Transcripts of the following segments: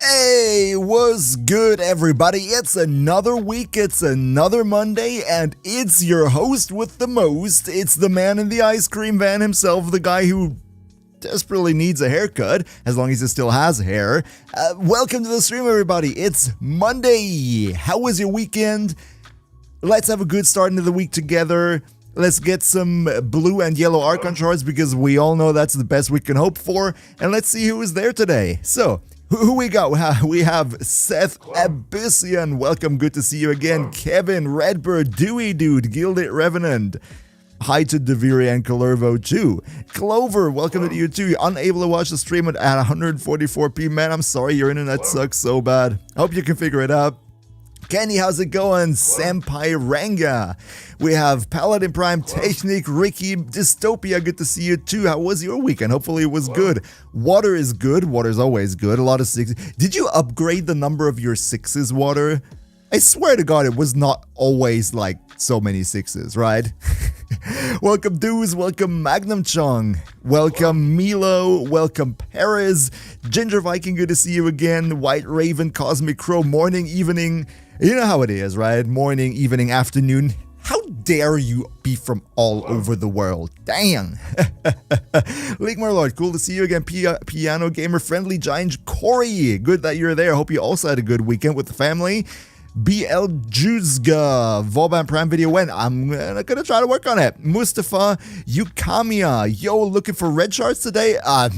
Hey, what's good everybody? It's another week, it's another Monday, and it's your host with the most. It's the man in the ice cream van himself, the guy who desperately needs a haircut, as long as he still has hair. Welcome to the stream everybody, it's Monday. How was your weekend? Let's have a good start into the week together. Let's get some blue and yellow Archon Shards because we all know that's the best we can hope for. And let's see who is there today. So, who we got? We have Seth Abyssian. Welcome, good to see you again. Kevin, Redbird, Dewey Dude, Gilded Revenant. Hi to Deviri and Calervo too. Clover, welcome to you too. Unable to watch the stream at 144p. Man, I'm sorry, your internet sucks so bad. Hope you can figure it out. Kenny, how's it going? Senpai Ranga. We have Paladin Prime, Technic, Ricky, Dystopia, good to see you too. How was your weekend? Hopefully it was good. Water is good. Water's always good. A lot of sixes. Did you upgrade the number of your sixes, Water? I swear to God, it was not always like so many sixes, right? Welcome Dues, welcome Magnum Chong, welcome Milo, welcome Perez, Ginger Viking, good to see you again, White Raven, Cosmic Crow, morning, evening, you know how it is, right? Morning, evening, afternoon, How dare you be from all over the world? Dang. League Lord, cool to see you again. Piano Gamer Friendly Giant Corey. Good that you're there. Hope you also had a good weekend with the family. BL Juzga. Voban Prime video when? I'm gonna try to work on it. Mustafa Yukamiya. Yo, looking for red shards today? I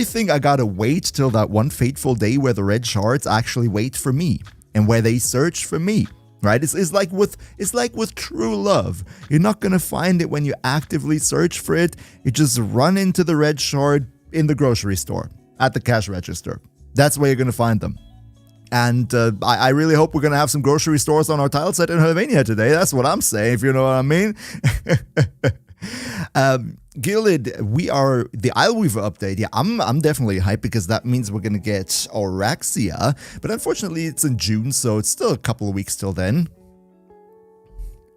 think I gotta wait till that one fateful day where the red shards actually wait for me and where they search for me. Right? It's like with true love. You're not gonna find it when you actively search for it. You just run into the red shard in the grocery store, at the cash register. That's where you're gonna find them. And I really hope we're gonna have some grocery stores on our tile set in Helvania today. That's what I'm saying, if you know what I mean. Gilid, we are the Isleweaver update. Yeah, I'm definitely hyped because that means we're gonna get Auraxia, but unfortunately it's in June, so it's still a couple of weeks till then.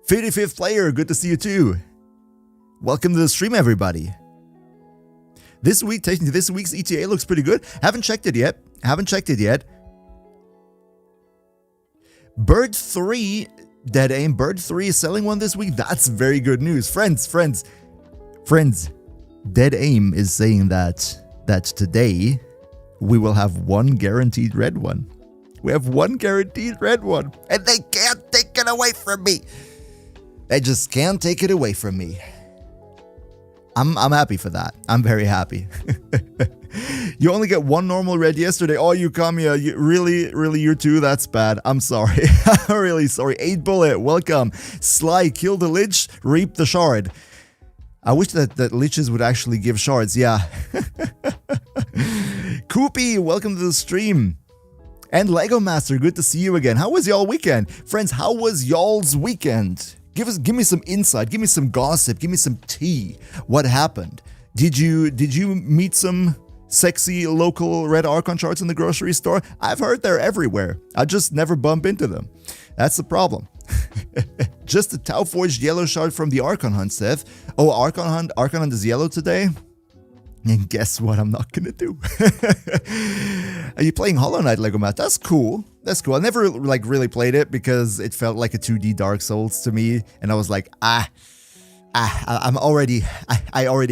55th player, good to see you too. Welcome to the stream, everybody. This week's ETA looks pretty good. Haven't checked it yet. Bird 3, Dead Aim, Bird 3 is selling one this week. That's very good news. Friends, Dead Aim is saying that today we will have one guaranteed red one. We have one guaranteed red one, and they can't take it away from me. They just can't take it away from me. I'm happy for that. I'm very happy. You only get one normal red yesterday. Oh, Yukamiya, you really, you too? That's bad. I'm sorry. I'm really sorry. 8bullet, welcome. Sly, kill the lich, reap the shard. I wish that liches would actually give shards, yeah. Koopy, welcome to the stream. And Lego Master, good to see you again. How was y'all weekend? Friends, how was y'all's weekend? Give me some insight, give me some gossip, give me some tea. What happened? Did you meet some sexy local red Archon Shards in the grocery store? I've heard they're everywhere. I just never bump into them. That's the problem. Just a Tau Forged yellow shard from the Archon Hunt, Seth. Oh, Archon Hunt is yellow today? And guess what I'm not gonna do? Are you playing Hollow Knight, Lego Matt? That's cool. That's cool. I never really played it because it felt like a 2D Dark Souls to me, and I was like, I already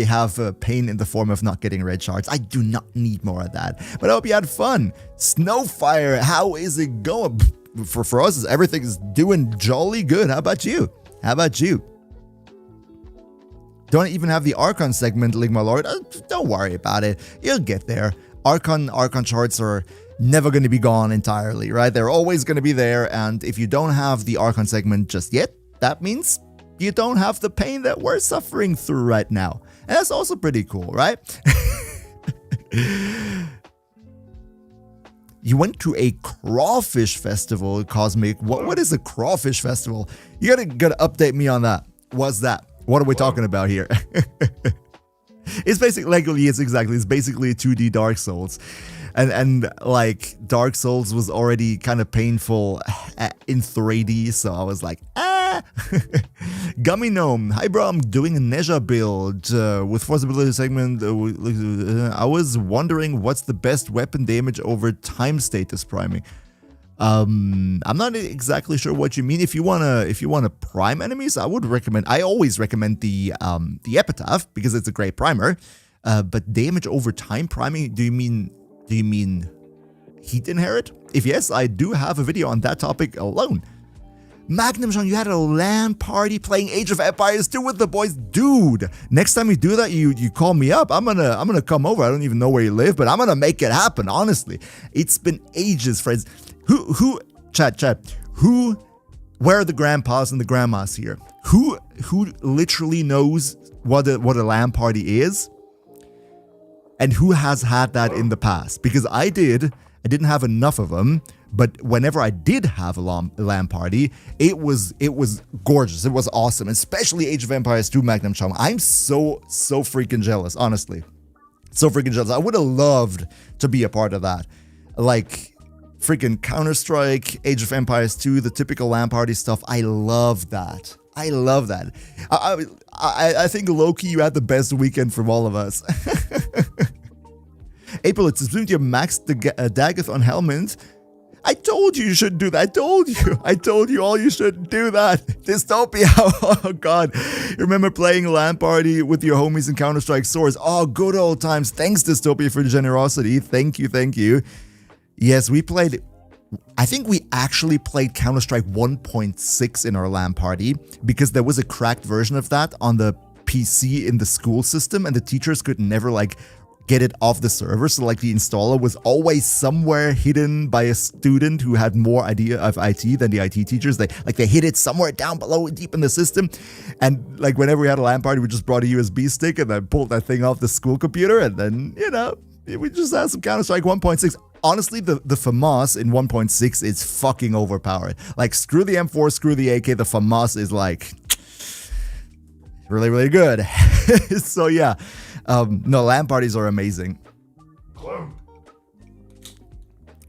have pain in the form of not getting red shards. I do not need more of that. But I hope you had fun. Snowfire, how is it going? For us, everything is doing jolly good. How about you? Don't even have the Archon segment, Ligma Lord. Don't worry about it. You'll get there. Archon Shards are never going to be gone entirely, right? They're always going to be there. And if you don't have the Archon segment just yet, that means you don't have the pain that we're suffering through right now. And that's also pretty cool, right? You went to a crawfish festival, Cosmic. What is a crawfish festival? You gotta update me on that. What's that? What are we talking about here? It's basically, it's basically a 2D Dark Souls. And like, Dark Souls was already kind of painful in 3D, so I was like, Gummy Gnome, hi bro, I'm doing a Neja build with forceability segment. I was wondering what's the best weapon damage over time status priming. I'm not exactly sure what you mean. If you wanna prime enemies, I always recommend the Epitaph because it's a great primer. But damage over time priming, do you mean Heat Inherit? If yes, I do have a video on that topic alone. Magnum Sean, you had a LAN party playing Age of Empires 2 with the boys. Dude, next time you do that, you call me up. I'm gonna come over. I don't even know where you live, but I'm gonna make it happen, honestly. It's been ages, friends. Where are the grandpas and the grandmas here? Who literally knows what a LAN party is? And who has had that in the past? Because I didn't have enough of them. But whenever I did have a LAN party, it was gorgeous. It was awesome, especially Age of Empires 2 Magnum Chum. I'm so freaking jealous, honestly. So freaking jealous. I would have loved to be a part of that. Like, freaking Counter-Strike, Age of Empires 2, the typical LAN party stuff. I love that. I think low-key you had the best weekend from all of us. April, it's assumed you maxed the Daggeth on Helmand. I told you shouldn't do that. I told you all you shouldn't do that. Dystopia. Oh god. You remember playing LAN party with your homies in Counter-Strike Source? Oh, good old times. Thanks Dystopia for the generosity. Thank you. Yes, we played, I think we actually played Counter-Strike 1.6 in our LAN party because there was a cracked version of that on the PC in the school system and the teachers could never like get it off the server, so like the installer was always somewhere hidden by a student who had more idea of IT than the IT teachers. They hid it somewhere down below deep in the system, and like whenever we had a LAN party we just brought a USB stick and then pulled that thing off the school computer, and then we just had some Counter-Strike 1.6. Honestly, the FAMAS in 1.6 is fucking overpowered. Like, screw the M4, screw the AK, the FAMAS is like really good. So yeah, no, LAN parties are amazing.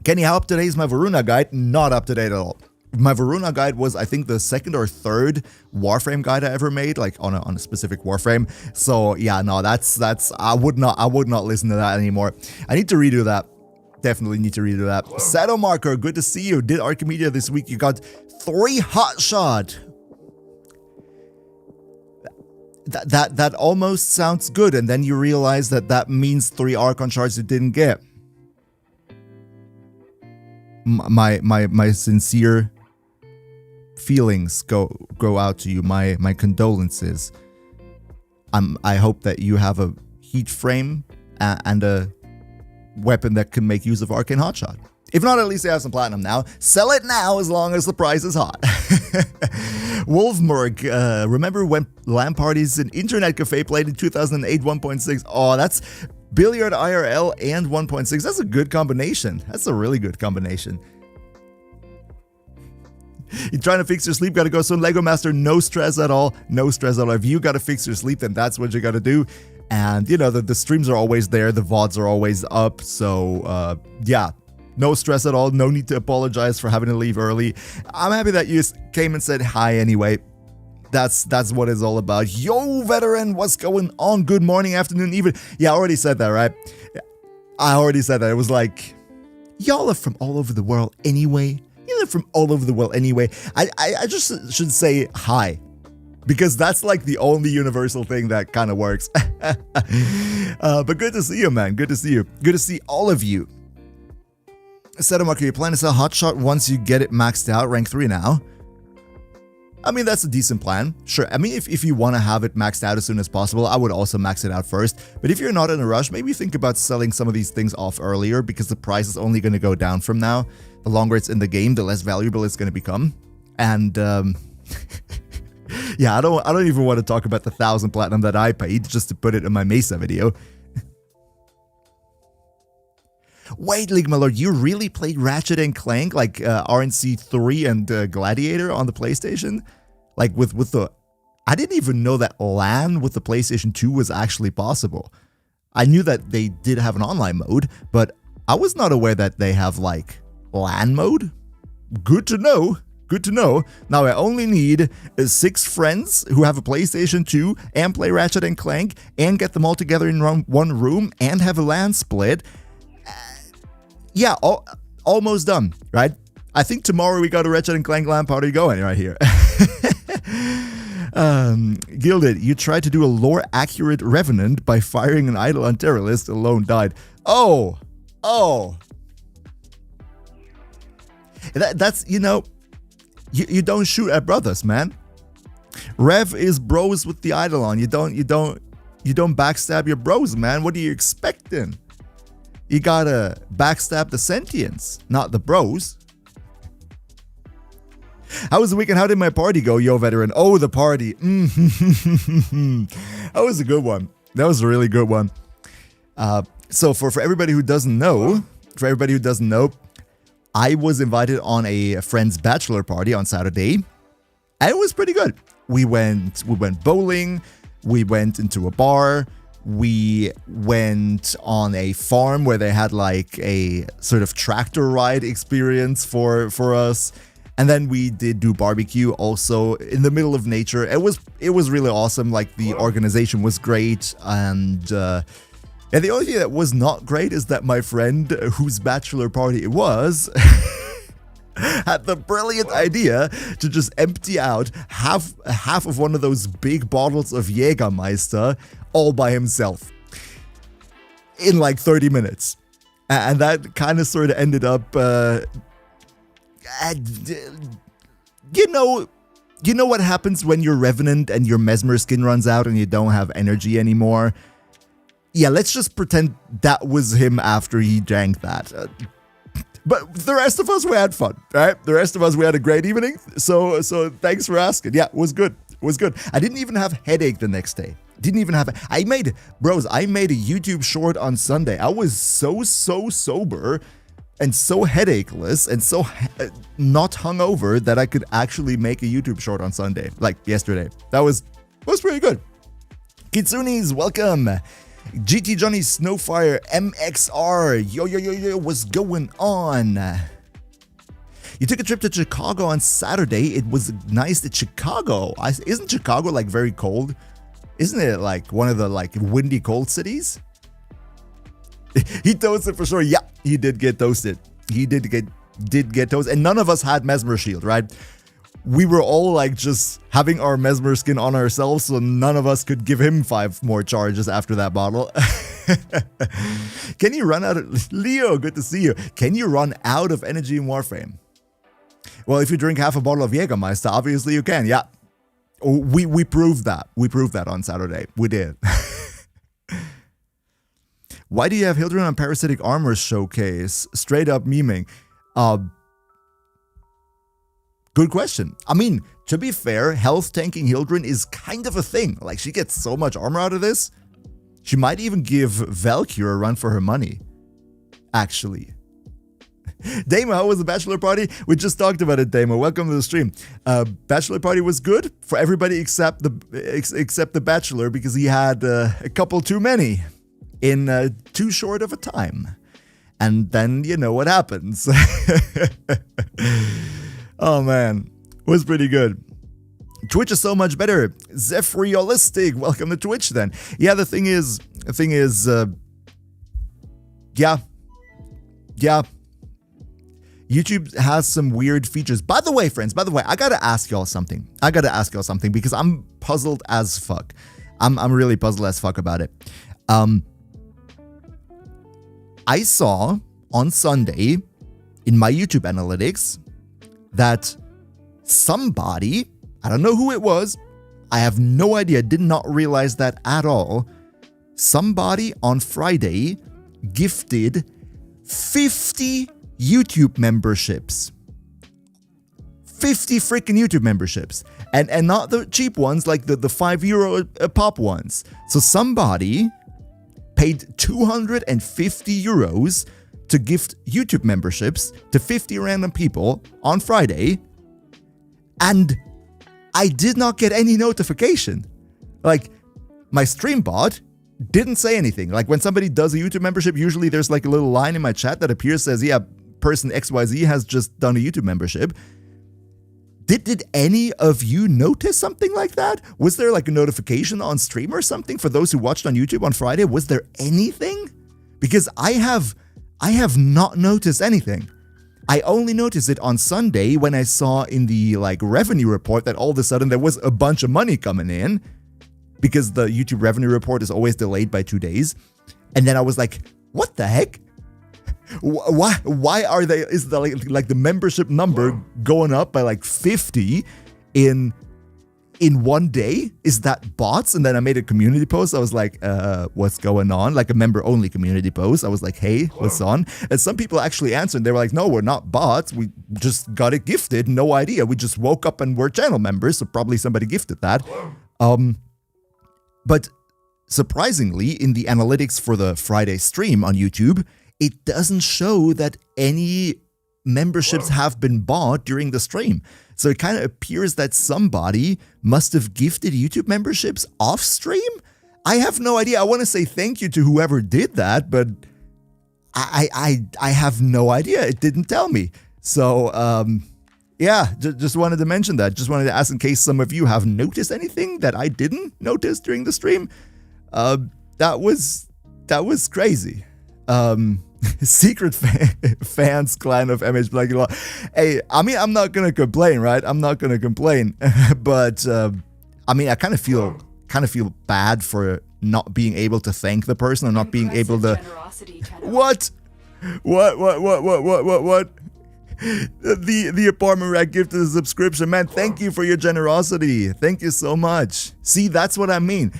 Kenny, how up to date is my Varuna guide? Not up to date at all. My Varuna guide was, I think, the second or third Warframe guide I ever made, like on a specific Warframe. So yeah, no, that's I would not listen to that anymore. I need to redo that. Definitely need to redo that. Saddle Marker, good to see you. Did Archimedia this week. You got 3 hotshot. That almost sounds good, and then you realize that means 3 Archon Shards you didn't get. My sincere feelings go out to you. My condolences. I hope that you have a heat frame and a weapon that can make use of Arcane Hotshot. If not, at least you have some platinum now. Sell it now as long as the price is hot. Wolfmurg, remember when LAN parties in Internet Cafe played in 2008 1.6? Oh, that's Billiard IRL and 1.6. That's a good combination. That's a really good combination. You're trying to fix your sleep, gotta go soon. Lego Master, no stress at all. No stress at all. If you gotta fix your sleep, then that's what you gotta do. And, you know, the streams are always there. The VODs are always up. So, yeah. No stress at all. No need to apologize for having to leave early. I'm happy that you came and said hi anyway. That's what it's all about. Yo, veteran, what's going on? Good morning, afternoon, evening. Yeah, I already said that, right? I already said that. It was like, y'all are from all over the world anyway. You're from all over the world anyway. I just should say hi. Because that's like the only universal thing that kind of works. But good to see you, man. Good to see you. Good to see all of you. Sedamarker, you plan to sell Hotshot once you get it maxed out, rank 3 now? I mean, that's a decent plan. Sure, I mean, if you want to have it maxed out as soon as possible, I would also max it out first. But if you're not in a rush, maybe think about selling some of these things off earlier, because the price is only going to go down from now. The longer it's in the game, the less valuable it's going to become. And, yeah, I don't even want to talk about the 1,000 platinum that I paid just to put it in my Mesa video. Wait, League my lord, you really played Ratchet and Clank, like RNC 3 and Gladiator on the PlayStation? Like with the... I didn't even know that LAN with the PlayStation 2 was actually possible. I knew that they did have an online mode, but I was not aware that they have like LAN mode. Good to know. Good to know. Now I only need 6 friends who have a PlayStation 2 and play Ratchet and Clank and get them all together in one room and have a LAN split. Yeah, almost done, right? I think tomorrow we got a Ratchet and Clank LAN party going right here. Gilded, you tried to do a lore-accurate Revenant by firing an idol on Terrorist, alone died. Oh. That's, you know, you don't shoot at brothers, man. Rev is bros with the idol on. You don't backstab your bros, man. What are you expecting? You gotta backstab the sentients, not the bros. How was the weekend? How did my party go, yo veteran? Oh, the party. That was a good one. That was a really good one. So for everybody who doesn't know, I was invited on a friend's bachelor party on Saturday, and it was pretty good. We went bowling. We went into a bar. We went on a farm where they had like a sort of tractor ride experience for us. And then we did do barbecue also in the middle of nature. It was really awesome. Like the organization was great. And the only thing that was not great is that my friend whose bachelor party it was had the brilliant idea to just empty out half of one of those big bottles of Jägermeister all by himself in like 30 minutes. And that kind of sort of ended up, you know what happens when you're Revenant and your Mesmer skin runs out and you don't have energy anymore? Yeah, let's just pretend that was him after he drank that. But the rest of us, we had fun, right? The rest of us, we had a great evening. So thanks for asking. Yeah, it was good. It was good. I didn't even have a headache the next day. I made a YouTube short on Sunday. I was so sober and so headacheless and so not hungover that I could actually make a YouTube short on Sunday, like yesterday. That was pretty good. Kitsunis, welcome. GT Johnny Snowfire MXR, yo, what's going on? You took a trip to Chicago on Saturday. It was nice at Chicago. Isn't Chicago like very cold? Isn't it like one of the like windy cold cities? He toasted for sure. Yeah, he did get toasted. He did get toasted. And none of us had Mesmer Shield, right? We were all like just having our Mesmer skin on ourselves, so none of us could give him 5 more charges after that bottle. Can you run out of... Leo, good to see you. Can you run out of energy in Warframe? Well, if you drink half a bottle of Jägermeister, obviously you can, yeah. We proved that. We proved that on Saturday. We did. Why do you have Hildren on Parasitic Armor Showcase? Straight up memeing. Good question. I mean, to be fair, health tanking Hildren is kind of a thing. Like, she gets so much armor out of this. She might even give Valkyrie a run for her money. Actually. Damo, how was the bachelor party? We just talked about it, Damo. Welcome to the stream. Bachelor party was good for everybody except the bachelor, because he had a couple too many in too short of a time. And then you know what happens. Oh man, it was pretty good. Twitch is so much better. Zephriolistic, welcome to Twitch then. Yeah, the thing is, yeah. YouTube has some weird features. By the way, friends, I gotta ask y'all something. Because I'm puzzled as fuck. I'm really puzzled as fuck about it. I saw on Sunday in my YouTube analytics that somebody, I don't know who it was, I have no idea, did not realize that at all. Somebody on Friday gifted 50 YouTube memberships. 50 freaking YouTube memberships. And not the cheap ones, like the €5 a pop ones. So somebody paid €250 to gift YouTube memberships to 50 random people on Friday, and I did not get any notification. Like, my stream bot didn't say anything. Like, when somebody does a YouTube membership, usually there's like a little line in my chat that appears, says, yeah, person XYZ has just done a YouTube membership. Did any of you notice something like that? Was there like a notification on stream or something for those who watched on YouTube on Friday? Was there anything? Because I have not noticed anything. I only noticed it on Sunday when I saw in the like revenue report that all of a sudden there was a bunch of money coming in, because the YouTube revenue report is always delayed by 2 days. And then I was like, what the heck? Why are they, is the like the membership number going up by like 50 in 1 day? Is that bots? And then I made a community post. I was like, what's going on? Like a member only community post. I was like, hey, what's on? And some people actually answered. They were like, no, we're not bots. We just got it gifted. No idea. We just woke up and we're channel members. So probably somebody gifted that. But surprisingly, in the analytics for the Friday stream on YouTube, it doesn't show that any memberships have been bought during the stream. So it kind of appears that somebody must have gifted YouTube memberships off stream. I have no idea. I want to say thank you to whoever did that, but I have no idea. It didn't tell me. So yeah, just wanted to mention that. Just wanted to ask in case some of you have noticed anything that I didn't notice during the stream. That was crazy. Secret fans clan of MHBlacky Law. Hey, I mean, I'm not gonna complain, right? I'm not gonna complain, but I mean, I kind of feel bad for not being able to thank the person or not being able to. What? The apartment rat gifted a subscription, man. Thank you for your generosity. Thank you so much. See, that's what I mean.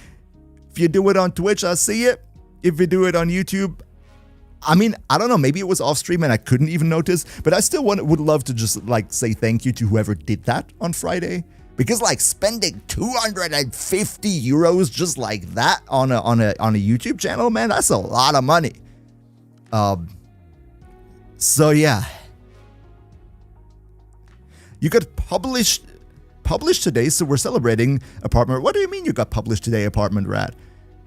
If you do it on Twitch, I see it. If you do it on YouTube, I mean, I don't know, maybe it was off stream and I couldn't even notice, but I still would love to just like say thank you to whoever did that on Friday, because like spending 250 euros just like that on a YouTube channel, man, that's a lot of money. So yeah, you got published today, so we're celebrating Apartment. What do you mean you got published today, Apartment Rat?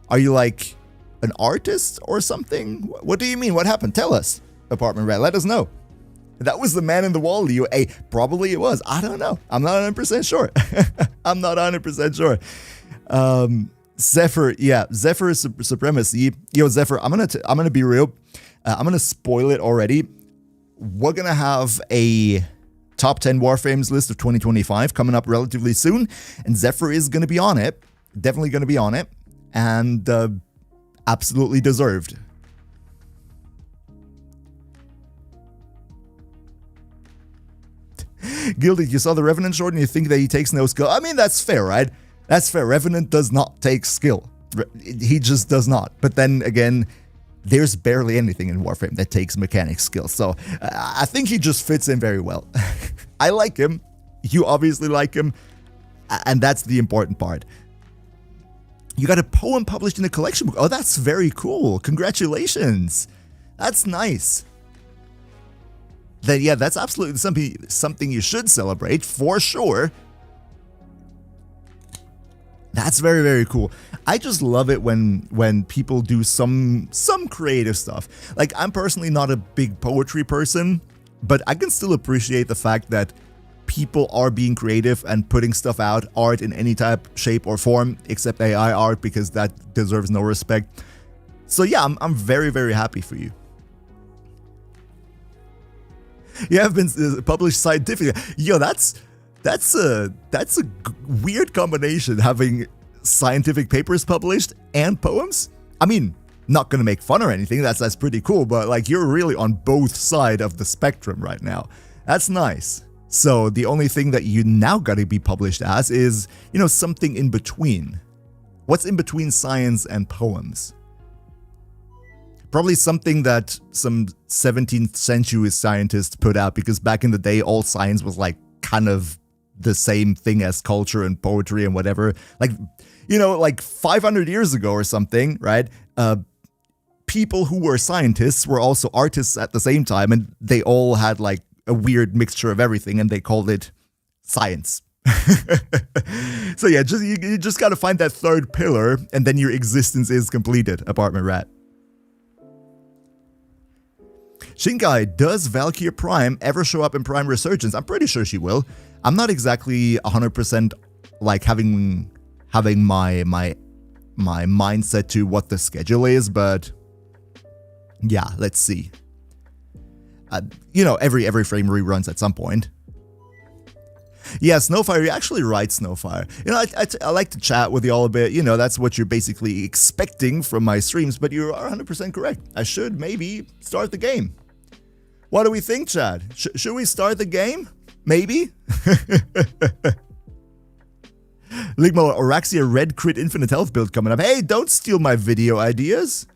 Are you like an artist or something? What do you mean? What happened? Tell us, Apartment Rat. Let us know. That was the man in the wall, Leo. Hey, probably it was. I don't know. I'm not 100% sure. I'm not 100% sure. Zephyr, yeah, Zephyr is supremacy. Yo, Zephyr, I'm gonna be real. I'm gonna spoil it already. We're gonna have a top 10 Warframes list of 2025 coming up relatively soon, and Zephyr is gonna be on it. Definitely gonna be on it, and absolutely deserved. Guilty, you saw the Revenant short and you think that he takes no skill. I mean, that's fair, right? That's fair. Revenant does not take skill. He just does not. But then again, there's barely anything in Warframe that takes mechanic skill. So I think he just fits in very well. I like him. You obviously like him. And that's the important part. You got a poem published in a collection book. Oh, that's very cool. Congratulations. That's nice. Then yeah, that's absolutely something you should celebrate for sure. That's very, very cool. I just love it when people do some creative stuff. Like, I'm personally not a big poetry person, but I can still appreciate the fact that people are being creative and putting stuff out, art in any type, shape, or form, except AI art, because that deserves no respect. So yeah, I'm very, very happy for you. You have been published scientifically. Yo, that's a weird combination, having scientific papers published and poems. I mean, not gonna make fun or anything. That's pretty cool, but like, you're really on both sides of the spectrum right now. That's nice. So the only thing that you now got to be published as is, you know, something in between. What's in between science and poems? Probably something that some 17th century scientists put out, because back in the day, all science was like kind of the same thing as culture and poetry and whatever. Like, you know, like 500 years ago or something, right? People who were scientists were also artists at the same time, and they all had like a weird mixture of everything, and they called it science. So yeah, you just gotta find that third pillar, and then your existence is completed, Apartment Rat. Shinkai, does Valkyrie Prime ever show up in Prime Resurgence? I'm pretty sure she will. I'm not exactly 100% like having my mindset to what the schedule is, but yeah, let's see. You know, every frame reruns at some point. Yeah, Snowfire, you're actually right, Snowfire. You know, I like to chat with y'all a bit. You know, that's what you're basically expecting from my streams, but you are 100% correct. I should maybe start the game. What do we think, Chad? Should we start the game? Maybe? Ligma, Oraxia Red Crit Infinite Health build coming up. Hey, don't steal my video ideas.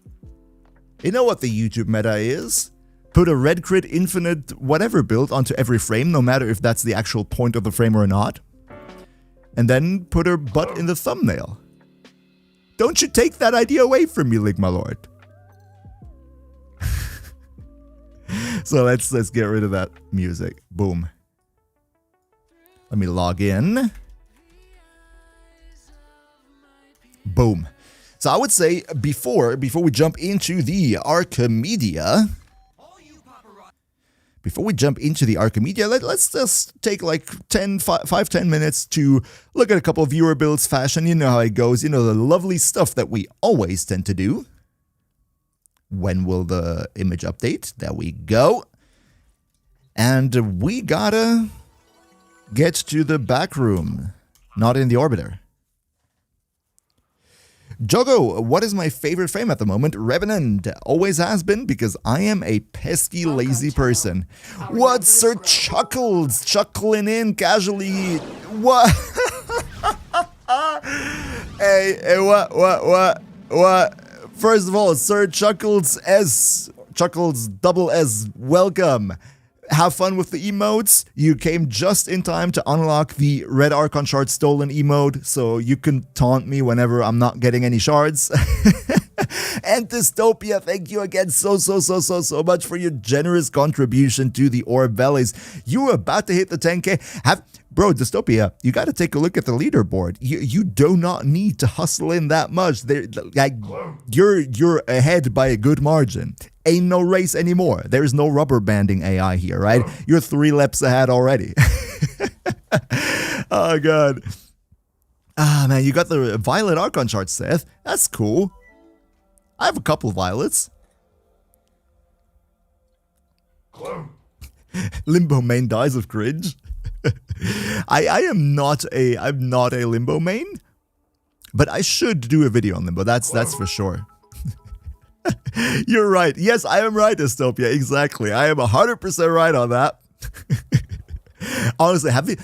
You know what the YouTube meta is. Put a Red Crit Infinite whatever build onto every frame, no matter if that's the actual point of the frame or not. And then put her butt in the thumbnail. Don't you take that idea away from me, Ligma Lord. So let's get rid of that music. Boom. Let me log in. Boom. So I would say before we jump into the Archimedia, let's just take like 5-10 minutes to look at a couple of viewer builds, fashion. You know how it goes. You know, the lovely stuff that we always tend to do. When will the image update? There we go. And we gotta get to the back room, not in the orbiter. Jogo, what is my favorite frame at the moment? Revenant, always has been, because I am a pesky, lazy person. What, Sir Chuckles? Chuckling in casually. What? Hey, what? First of all, Sir Chuckles double S, welcome. Have fun with the emotes. You came just in time to unlock the red Archon Shards stolen emote, so you can taunt me whenever I'm not getting any shards. And Dystopia, thank you again so much for your generous contribution to the Orb Bellies. You were about to hit the 10k. Bro, Dystopia, you got to take a look at the leaderboard. You do not need to hustle in that much. You're ahead by a good margin. Ain't no race anymore. There's no rubber banding AI here, right? You're 3 laps ahead already. Oh, God. Ah, man, you got the Violet Archon Shards, Seth. That's cool. I have a couple violets. Limbo main dies of cringe. I'm not a Limbo main, but I should do a video on Limbo. That's for sure. You're right. Yes, I am right, Dystopia. Exactly. I am 100% right on that. Honestly, have you,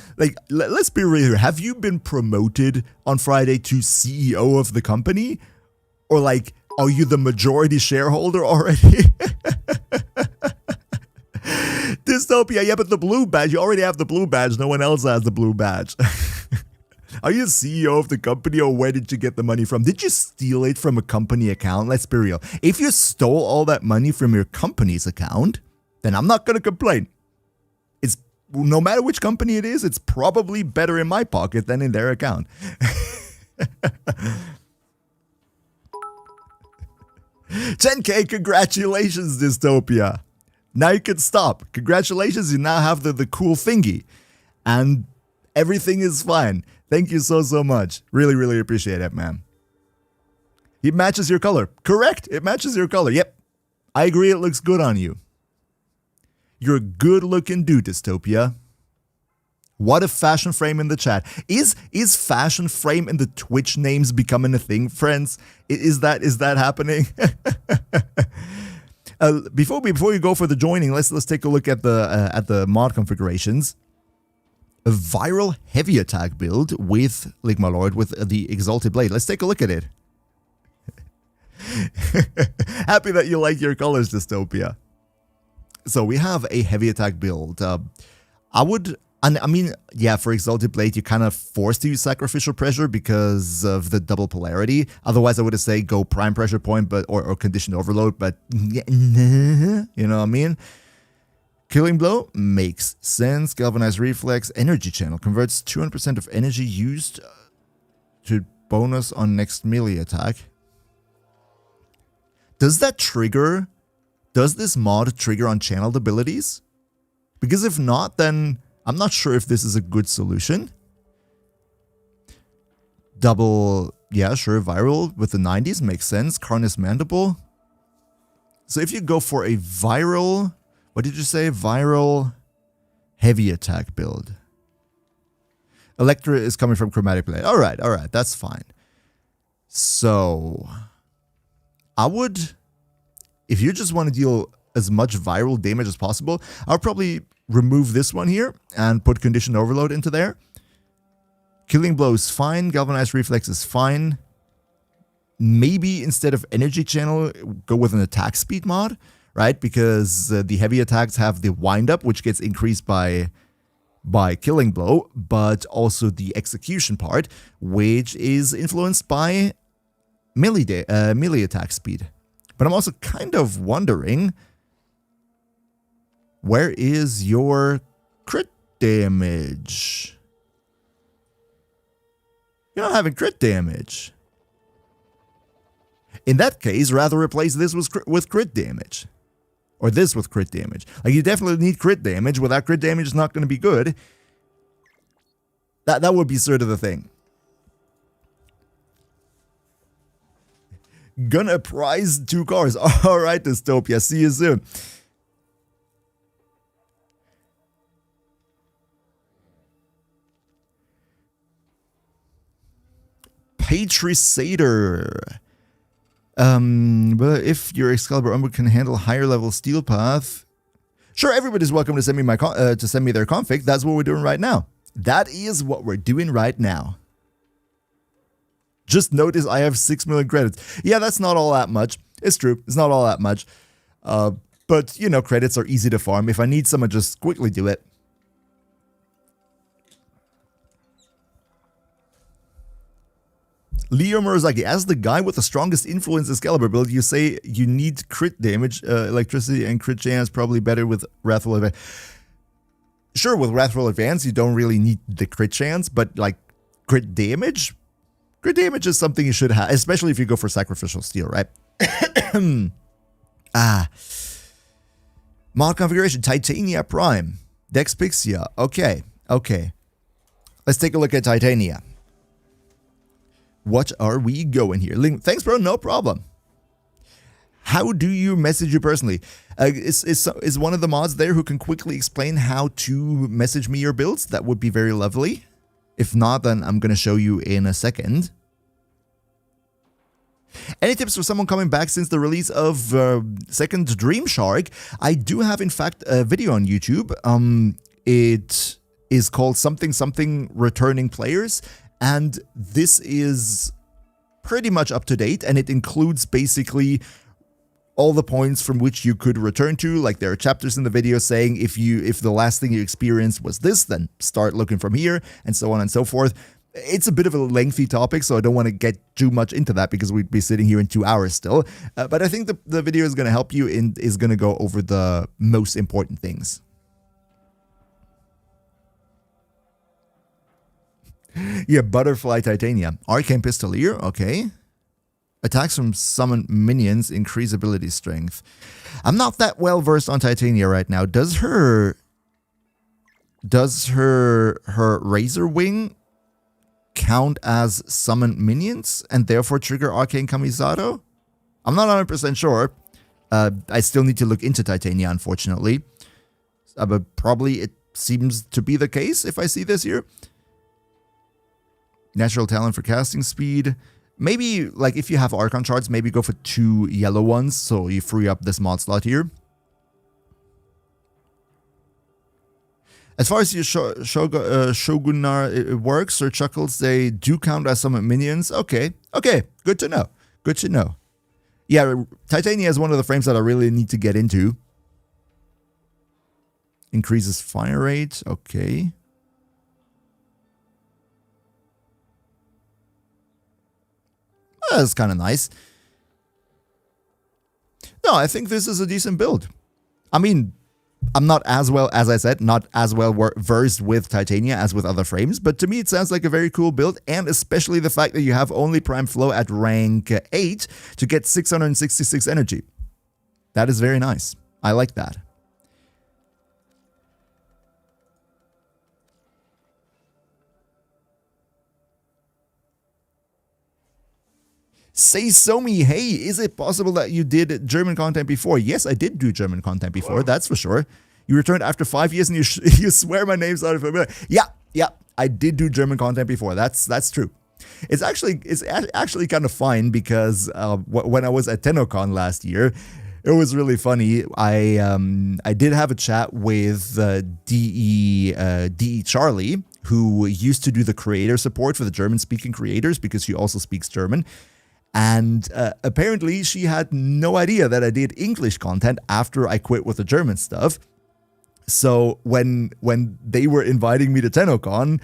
let's be real here. Have you been promoted on Friday to CEO of the company? Or are you the majority shareholder already? Dystopia, yeah, but the blue badge, you already have the blue badge. No one else has the blue badge. Are you CEO of the company, or where did you get the money from? Did you steal it from a company account? Let's be real. If you stole all that money from your company's account, then I'm not going to complain. It's no matter which company it is, it's probably better in my pocket than in their account. 10k, congratulations, Dystopia. Now you can stop. Congratulations, you now have the cool thingy. And everything is fine. Thank you so much. Really appreciate it, man. It matches your color. Correct, it matches your color. Yep, I agree, it looks good on you. You're a good looking dude, Dystopia. What a fashion frame in the chat. Is fashion frame in the Twitch names becoming a thing, friends? Is that happening? Before we go for the joining, let's take a look at the mod configurations. A viral heavy attack build with Ligma Lord with the Exalted Blade. Let's take a look at it. Happy that you like your colors, Dystopia. So we have a heavy attack build. I mean, yeah, for Exalted Blade, you're kind of forced to use Sacrificial Pressure because of the double polarity. Otherwise, I would have said go Prime Pressure Point, or Conditioned Overload, but you know what I mean? Killing Blow makes sense. Galvanized Reflex, Energy Channel converts 200% of energy used to bonus on next melee attack. Does this mod trigger on channeled abilities? Because if not, then I'm not sure if this is a good solution. Double, yeah, sure, viral with the 90s makes sense. Carnus Mandible. So if you go for a viral, what did you say? Viral heavy attack build. Electra is coming from Chromatic Blade. All right, that's fine. So I would, if you just want to deal as much viral damage as possible, I'll probably remove this one here and put Conditioned Overload into there. Killing Blow is fine. Galvanized Reflex is fine. Maybe instead of Energy Channel, go with an attack speed mod, right? Because the heavy attacks have the wind up, which gets increased by Killing Blow, but also the execution part, which is influenced by melee attack speed. But I'm also kind of wondering, where is your crit damage? You're not having crit damage. In that case, rather replace this with crit damage. Or this with crit damage. Like, you definitely need crit damage. Without crit damage, it's not going to be good. That would be sort of the thing. Gonna prize 2 cars. All right, Dystopia. See you soon. Patrisator. But if your Excalibur Umbra can handle higher level steel path, sure, everybody's welcome to send me their config. That's what we're doing right now. That is what we're doing right now. Just notice I have 6 million credits. Yeah, that's not all that much. It's true. It's not all that much. But, you know, credits are easy to farm. If I need some, I just quickly do it. Leo Murasaki, as the guy with the strongest influence Excalibur build, you say you need crit damage, electricity, and crit chance probably better with Wrathful Advance. Sure, with Wrathful Advance, you don't really need the crit chance, but like crit damage? Crit damage is something you should have, especially if you go for Sacrificial Steel, right? Mod configuration, Titania Prime, Dex Pixia. Okay. Let's take a look at Titania. What are we going here? Link, thanks, bro. No problem. How do you message you personally? Is one of the mods there who can quickly explain how to message me your builds? That would be very lovely. If not, then I'm going to show you in a second. Any tips for someone coming back since the release of second Dream Shark? I do have, in fact, a video on YouTube. It is called something returning players. And this is pretty much up to date, and it includes basically all the points from which you could return to. Like, there are chapters in the video saying if the last thing you experienced was this, then start looking from here, and so on and so forth. It's a bit of a lengthy topic, so I don't want to get too much into that because we'd be sitting here in 2 hours still. But I think the video is going to help you and is going to go over the most important things. Yeah, Butterfly Titania. Arcane Pistolier, okay. Attacks from summoned minions increase ability strength. I'm not that well versed on Titania right now. Does her Razor Wing count as summoned minions and therefore trigger Arcane Kamisato? I'm not 100% sure. I still need to look into Titania, unfortunately. But probably it seems to be the case if I see this here. Natural talent for casting speed. Maybe, like, if you have Archon Shards, maybe go for 2 yellow ones, so you free up this mod slot here. As far as your Shogunar it works, Sir Chuckles, they do count as some minions. Okay, good to know. Good to know. Yeah, Titania is one of the frames that I really need to get into. Increases fire rate, okay. That's kind of nice. No, I think this is a decent build. I mean, I'm not as well, as I said, not as well versed with Titania as with other frames, but to me it sounds like a very cool build, and especially the fact that you have only Prime Flow at rank 8 to get 666 energy. That is very nice. I like that. Say Somi, hey, is it possible that you did German content before? Yes, I did do German content before, that's for sure. You returned after 5 years and you swear my name's not familiar. Yeah, I did do German content before. That's true. It's actually kind of fine because when I was at TennoCon last year, it was really funny. I did have a chat with DE Charlie, who used to do the creator support for the German-speaking creators because she also speaks German. And apparently she had no idea that I did English content after I quit with the German stuff. So when they were inviting me to TennoCon,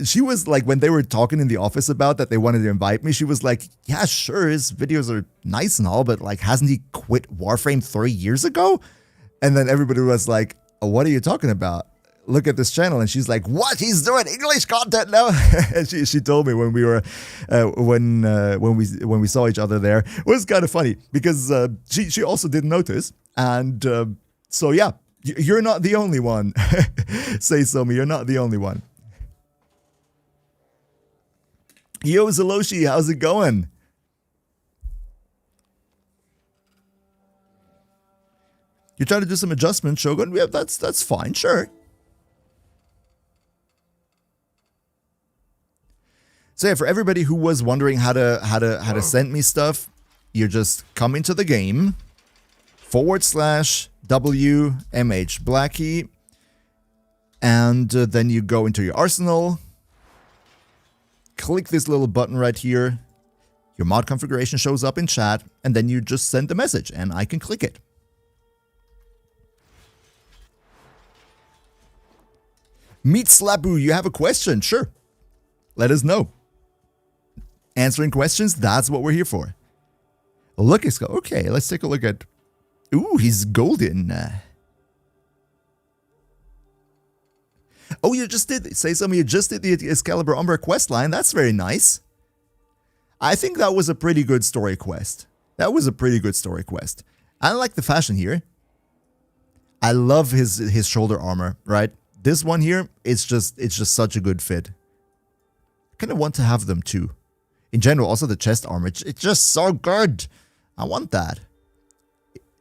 she was like, when they were talking in the office about that they wanted to invite me, she was like, yeah, sure, his videos are nice and all, but like, hasn't he quit Warframe 3 years ago? And then everybody was like, oh, what are you talking about? Look at this channel. And she's like, what? He's doing English content now? And she told me when we were when we saw each other there. It was kind of funny because she also didn't notice. And so yeah, you're not the only one. Say Somi, you're not the only one. Yo, Zaloshi, how's it going? You try to do some adjustments, Shogun. Yeah, that's fine, sure. So yeah, for everybody who was wondering how to send me stuff, you just come into the game, /W MHBlacky, and then you go into your arsenal, click this little button right here, your mod configuration shows up in chat, and then you just send the message, and I can click it. Meet Slabu, you have a question? Sure. Let us know. Answering questions, that's what we're here for. Look, it's okay, let's take a look at... Ooh, he's golden. Oh, you just did... Say something, you just did the Excalibur Umbra quest line. That's very nice. I think that was a pretty good story quest. That was a pretty good story quest. I like the fashion here. I love his shoulder armor, right? This one here, it's just such a good fit. I kind of want to have them too. In general, also the chest armor, it's just so good. I want that.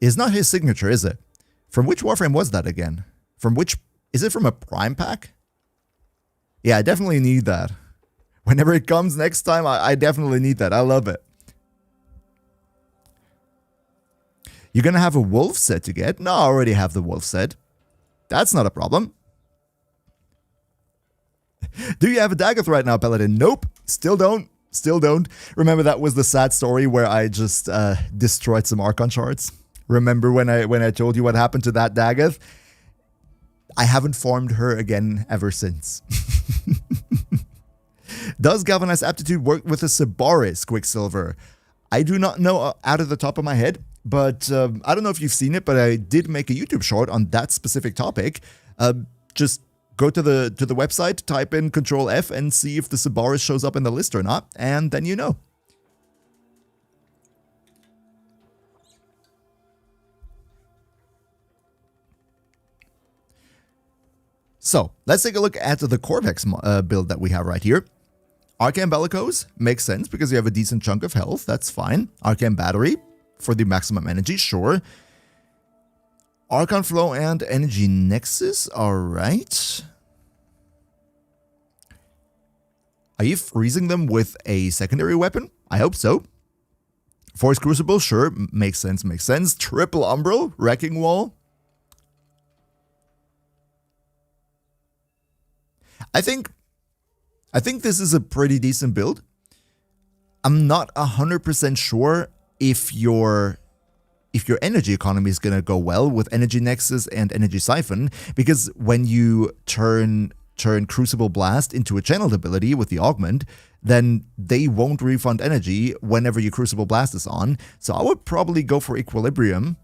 It's not his signature, is it? From which Warframe was that again? From which... Is it from a Prime pack? Yeah, I definitely need that. Whenever it comes next time, I definitely need that. I love it. You're gonna have a wolf set to get? No, I already have the wolf set. That's not a problem. Do you have a Dagoth right now, Paladin? Nope. Still don't. Still don't. Remember that was the sad story where I just destroyed some Archon Shards? Remember when I told you what happened to that Dagoth? I haven't farmed her again ever since. Does Galvanized Aptitude work with a Sabaris Quicksilver? I do not know out of the top of my head, but I don't know if you've seen it, but I did make a YouTube short on that specific topic. Just go to the website, type in Control F, and see if the Sabaris shows up in the list or not, and then you know. So, let's take a look at the Corvex build that we have right here. Arcane Bellicose makes sense because you have a decent chunk of health, that's fine. Arcane Battery for the maximum energy, sure. Archon Flow and Energy Nexus, alright. Are you freezing them with a secondary weapon? I hope so. Force Crucible, sure, makes sense, makes sense. Triple Umbral, Wrecking Wall. I think this is a pretty decent build. I'm not 100% sure if your energy economy is going to go well with Energy Nexus and Energy Siphon, because when you turn Crucible Blast into a channeled ability with the augment, then they won't refund energy whenever your Crucible Blast is on. So I would probably go for Equilibrium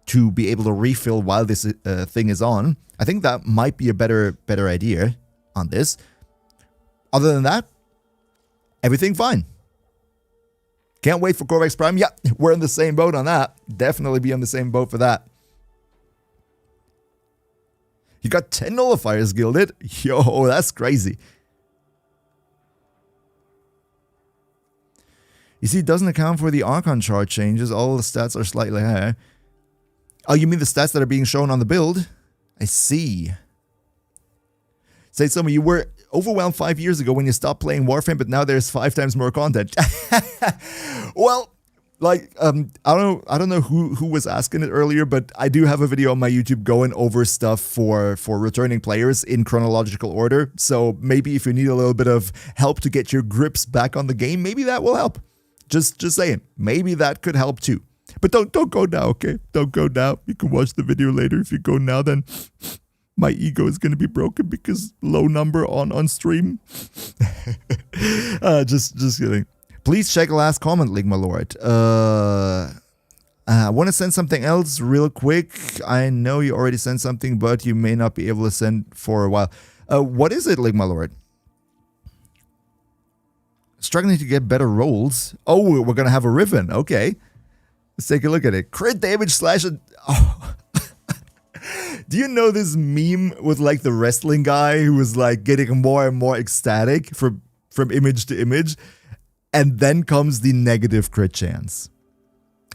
to be able to refill while this thing is on. I think that might be a better idea on this. Other than that, everything fine. Can't wait for Corvex Prime. Yeah, we're in the same boat on that. Definitely be on the same boat for that. You got 10 nullifiers gilded. Yo, that's crazy. You see, it doesn't account for the Archon chart changes. All the stats are slightly higher. Oh, you mean the stats that are being shown on the build? I see. Say some of you were overwhelmed 5 years ago when you stopped playing Warframe, but now there's 5 times more content. Well, like, I don't know who was asking it earlier, but I do have a video on my YouTube going over stuff for returning players in chronological order. So maybe if you need a little bit of help to get your grips back on the game, maybe that will help. Just saying, maybe that could help too. But don't go now, okay? Don't go now. You can watch the video later. If you go now, then my ego is going to be broken because low number on stream. Just kidding. Please check last comment, Ligma Lord. I want to send something else real quick. I know you already sent something, but you may not be able to send for a while. What is it, Ligma Lord? Struggling to get better rolls. Oh, we're going to have a Riven. Okay. Let's take a look at it. Crit damage slash... Oh. Do you know this meme with like the wrestling guy who was like getting more and more ecstatic from image to image? And then comes the negative crit chance.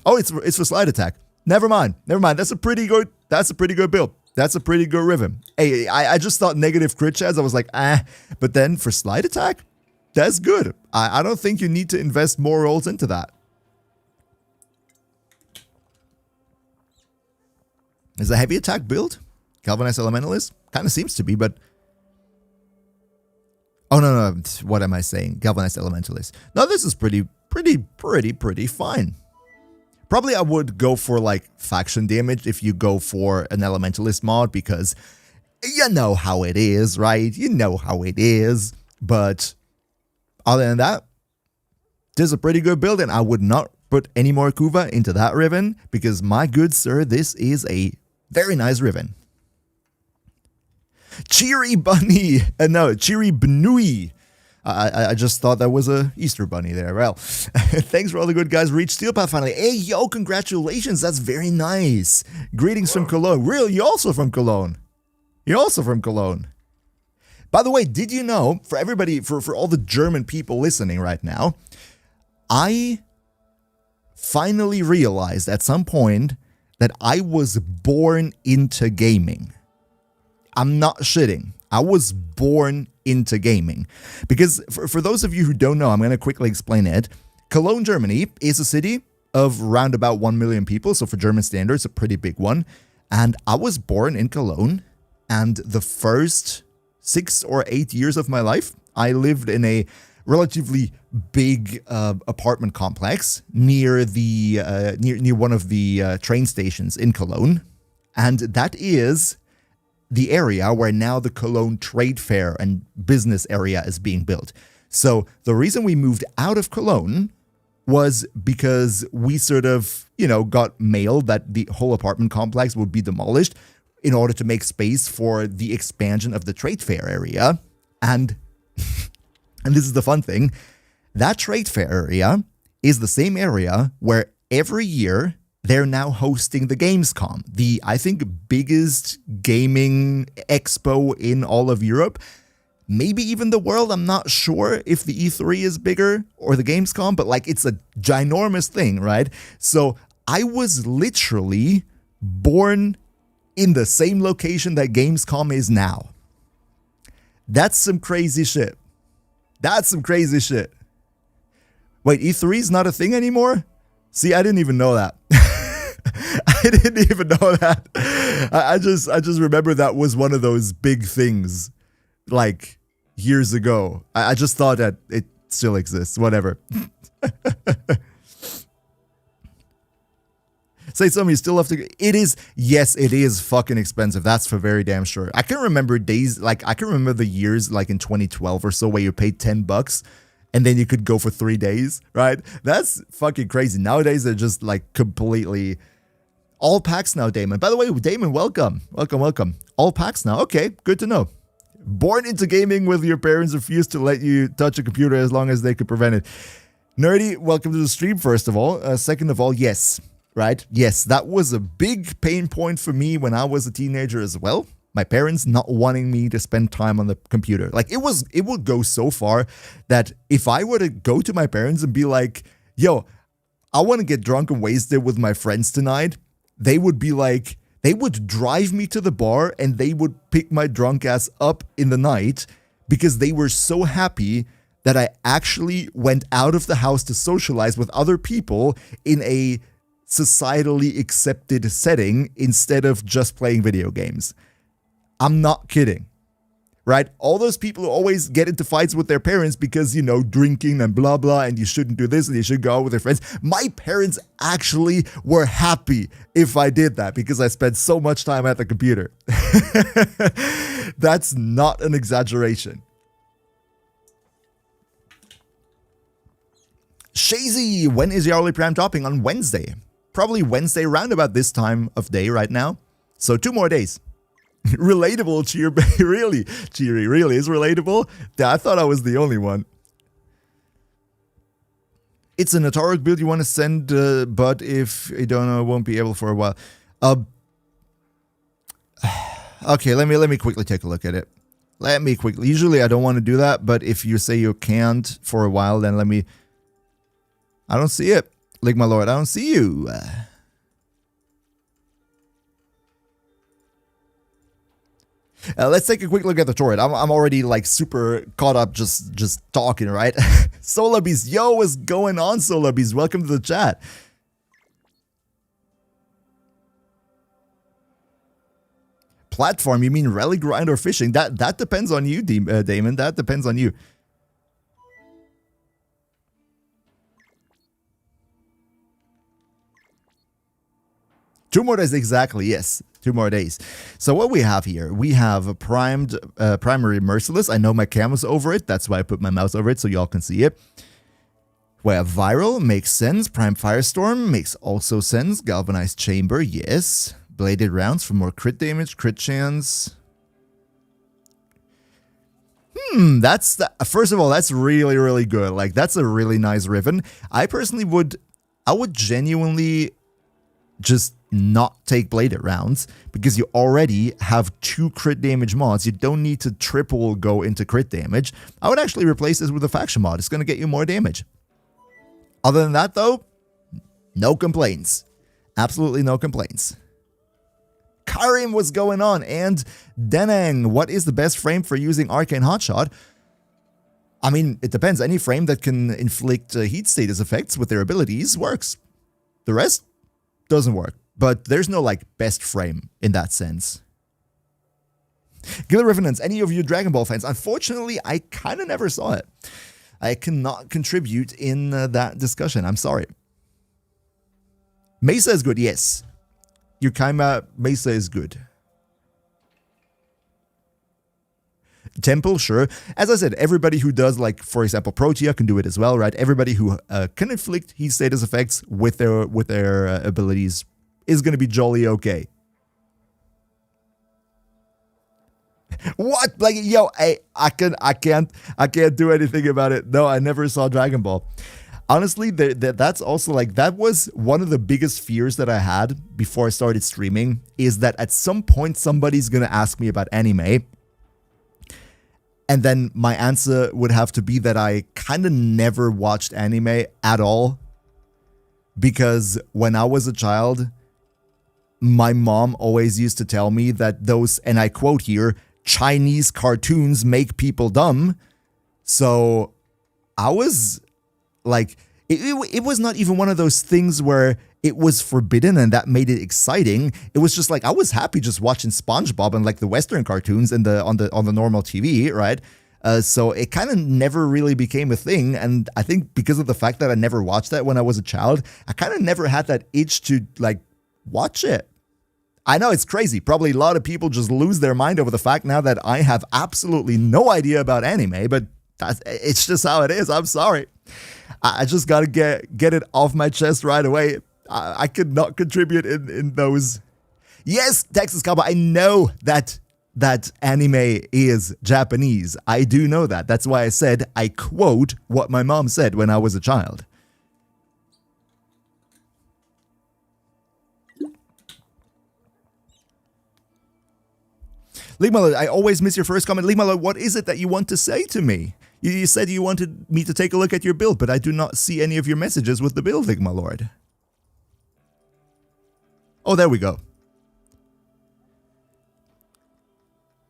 Oh, it's for slide attack. Never mind. That's a pretty good build. That's a pretty good Riven. Hey, I just thought negative crit chance. I was like, but then for slide attack, that's good. I don't think you need to invest more rolls into that. Is a heavy attack build? Galvanized Elementalist? Kind of seems to be, but... Oh, no. What am I saying? Galvanized Elementalist. No, this is pretty fine. Probably I would go for, like, faction damage if you go for an Elementalist mod, because you know how it is, right? You know how it is. But other than that, this is a pretty good build, and I would not put any more Kuva into that Riven, because, my good sir, this is a very nice Riven. Cheery Bunny! No, Cheery Bnui. I just thought that was a Easter bunny there. Well, thanks for all the good guys. Reached Steel Path finally. Hey, yo, congratulations. That's very nice. Greetings from Cologne. Really? You're also from Cologne? You're also from Cologne. By the way, did you know, for everybody, for all the German people listening right now, I finally realized at some point that I was born into gaming. I'm not shitting. I was born into gaming. Because for those of you who don't know, I'm going to quickly explain it. Cologne, Germany is a city of around about 1 million people. So for German standards, a pretty big one. And I was born in Cologne. And the first 6 or 8 years of my life, I lived in a relatively big apartment complex near the near one of the train stations in Cologne. And that is the area where now the Cologne Trade Fair and business area is being built. So the reason we moved out of Cologne was because we sort of, got mail that the whole apartment complex would be demolished in order to make space for the expansion of the trade fair area. And this is the fun thing, that trade fair area is the same area where every year they're now hosting the Gamescom, the, I think, biggest gaming expo in all of Europe. Maybe even the world. I'm not sure if the E3 is bigger or the Gamescom, but like it's a ginormous thing, right? So I was literally born in the same location that Gamescom is now. That's some crazy shit. That's some crazy shit. Wait, E3 is not a thing anymore? See, I didn't even know that. I didn't even know that. I just remember that was one of those big things, like, years ago. I just thought that it still exists. Whatever. Say something, you still have to... It is... Yes, it is fucking expensive. That's for very damn sure. I can remember days... Like, I can remember the years, like, in 2012 or so, where you paid $10 and then you could go for 3 days, right? That's fucking crazy. Nowadays, they're just, like, completely... All packs now, Damon. By the way, Damon, welcome. Welcome. All packs now. Okay, good to know. Born into gaming with your parents refused to let you touch a computer as long as they could prevent it. Nerdy, welcome to the stream, first of all. Second of all, yes. Right? Yes, that was a big pain point for me when I was a teenager as well. My parents not wanting me to spend time on the computer. Like, it would go so far that if I were to go to my parents and be like, yo, I want to get drunk and wasted with my friends tonight, they would be like, they would drive me to the bar and they would pick my drunk ass up in the night because they were so happy that I actually went out of the house to socialize with other people in a societally accepted setting instead of just playing video games. I'm not kidding, right? All those people who always get into fights with their parents because, drinking and blah, blah, and you shouldn't do this and you should go out with your friends. My parents actually were happy if I did that because I spent so much time at the computer. That's not an exaggeration. Shazy, when is Yarly Prime dropping? On Wednesday. Probably Wednesday, round about this time of day right now. So 2 more days. Relatable, Cheer. Really? Cheery really is relatable? I thought I was the only one. It's a Notoric build you want to send, but if you don't know, won't be able for a while. Okay, let me quickly take a look at it. Usually I don't want to do that, but if you say you can't for a while, then let me... I don't see it. Like, my lord, I don't see you. Let's take a quick look at the turret. I'm already like super caught up just talking, right? Solar Beast, yo, what's going on, Solar Beast? Welcome to the chat. Platform, you mean rally grind or fishing? That depends on you, Damon. That depends on you. 2 more days, exactly, yes. 2 more days. So what we have here, we have a primary Merciless. I know my camera's over it, that's why I put my mouse over it so y'all can see it. We have Viral, makes sense. Prime Firestorm makes also sense. Galvanized Chamber, yes. Bladed Rounds for more crit damage, crit chance. First of all, that's really, really good. Like, that's a really nice Riven. I personally would genuinely just not take Bladed Rounds because you already have 2 crit damage mods. You don't need to triple go into crit damage. I would actually replace this with a faction mod. It's going to get you more damage. Other than that, though, no complaints. Absolutely no complaints. Karim, what's going on? And Denang, what is the best frame for using Arcane Hotshot? I mean, it depends. Any frame that can inflict heat status effects with their abilities works. The rest doesn't work. But there's no, like, best frame in that sense. Gila Revenants, any of you Dragon Ball fans? Unfortunately, I kind of never saw it. I cannot contribute in that discussion. I'm sorry. Mesa is good, yes. Yukaima, Mesa is good. Temple, sure. As I said, everybody who does, like, for example, Protea can do it as well, right? Everybody who can inflict heat status effects with their abilities is going to be jolly okay. What? Like, yo, I can't do anything about it. No, I never saw Dragon Ball. Honestly, that's also like, that was one of the biggest fears that I had before I started streaming, is that at some point somebody's going to ask me about anime. And then my answer would have to be that I kind of never watched anime at all. Because when I was a child, my mom always used to tell me that those, and I quote here, Chinese cartoons make people dumb. So I was like, it was not even one of those things where it was forbidden and that made it exciting. It was just like, I was happy just watching SpongeBob and like the Western cartoons and on the normal TV, right? So it kind of never really became a thing. And I think because of the fact that I never watched that when I was a child, I kind of never had that itch to like watch it. I know it's crazy. Probably a lot of people just lose their mind over the fact now that I have absolutely no idea about anime, but it's just how it is. I'm sorry. I just got to get it off my chest right away. I could not contribute in those. Yes, Texas Cowboy, I know that anime is Japanese. I do know that. That's why I said I quote what my mom said when I was a child. Ligmalo, I always miss your first comment. Ligmalo, what is it that you want to say to me? You said you wanted me to take a look at your build, but I do not see any of your messages with the build, Ligmalord. Oh, there we go.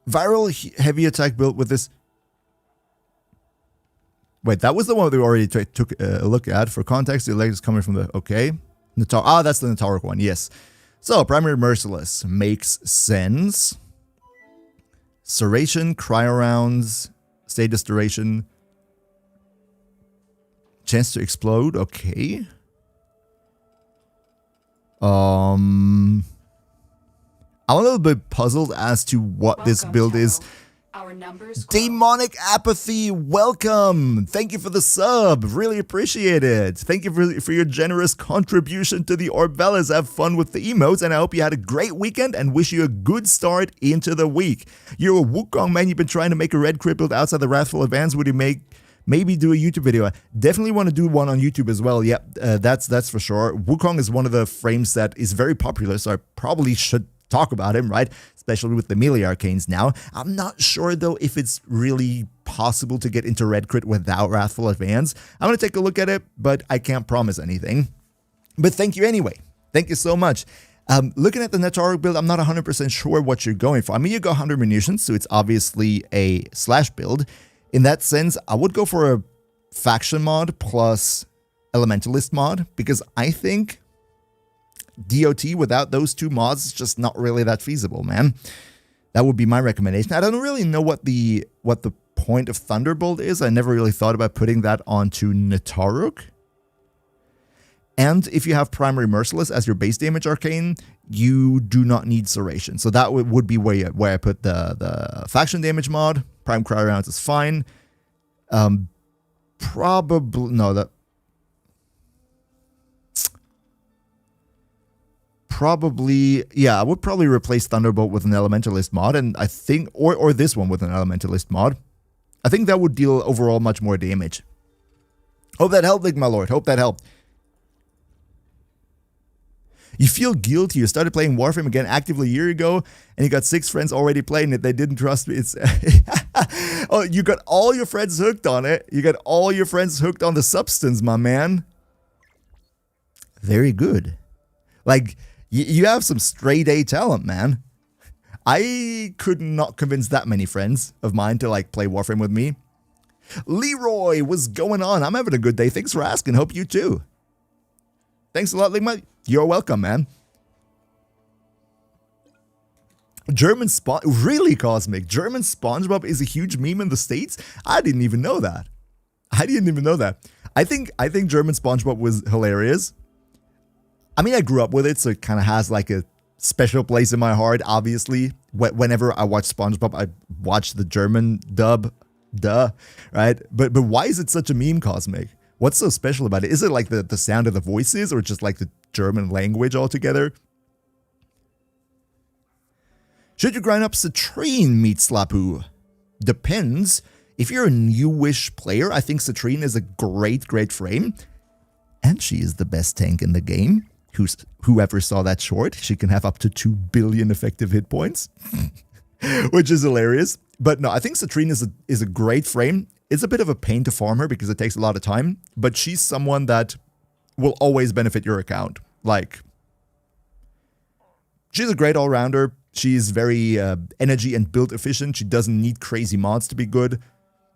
Viral heavy attack build with this. Wait, that was the one we already took a look at. For context, the leg is coming from the... Okay. That's the Nataric one, yes. So, primary Merciless makes sense. Serration, Cryo Rounds, Status Duration. Chance to explode, okay. I'm a little bit puzzled as to what this build is. Demonic Apathy, welcome! Thank you for the sub, really appreciate it. Thank you for your generous contribution to the Orbellas. Have fun with the emotes, and I hope you had a great weekend and wish you a good start into the week. You're a Wukong man, you've been trying to make a red crit build outside the Wrathful Advance. Would you maybe do a YouTube video? I definitely want to do one on YouTube as well. Yep, that's for sure. Wukong is one of the frames that is very popular, so I probably should talk about him, right? Especially with the melee arcanes now. I'm not sure though if it's really possible to get into red crit without Wrathful Advance. I'm going to take a look at it, but I can't promise anything. But thank you anyway. Thank you so much. Looking at the Netaruk build, I'm not 100% sure what you're going for. I mean, you got 100 munitions, so it's obviously a slash build. In that sense, I would go for a faction mod plus elementalist mod, because I think DOT without those two mods is just not really that feasible, man. That would be my recommendation. I don't really know what the point of Thunderbolt is. I never really thought about putting that onto Netaruk. And if you have Primary Merciless as your base damage arcane, you do not need Serration. So that would be where I put the faction damage mod. Prime Cryo Rounds is fine. Probably, no, that... Probably, yeah, I would probably replace Thunderbolt with an Elementalist mod, and I think, or this one with an Elementalist mod. I think that would deal overall much more damage. Hope that helped, my lord. Hope that helped. You feel guilty. You started playing Warframe again actively a year ago, and you got 6 friends already playing it. They didn't trust me. It's oh, you got all your friends hooked on it. You got all your friends hooked on the substance, my man. Very good. Like, you have some straight A talent, man. I could not convince that many friends of mine to, like, play Warframe with me. Leroy, what's going on? I'm having a good day. Thanks for asking. Hope you too. Thanks a lot, Ligma. You're welcome, man. German really, Cosmic? German SpongeBob is a huge meme in the States? I didn't even know that. I didn't even know that. I think German SpongeBob was hilarious. I mean, I grew up with it, so it kind of has like a special place in my heart, obviously. Whenever I watch SpongeBob, I watch the German dub, right? But why is it such a meme, Cosmic? What's so special about it? Is it like the sound of the voices, or just like the German language altogether? Should you grind up Citrine, Meat Slapu? Depends. If you're a newish player, I think Citrine is a great frame. And she is the best tank in the game. Whoever saw that short, she can have up to 2 billion effective hit points. Which is hilarious. But no, I think Citrine is a great frame. It's a bit of a pain to farm her because it takes a lot of time. But she's someone that will always benefit your account. Like, she's a great all-rounder. She's very energy and build efficient. She doesn't need crazy mods to be good.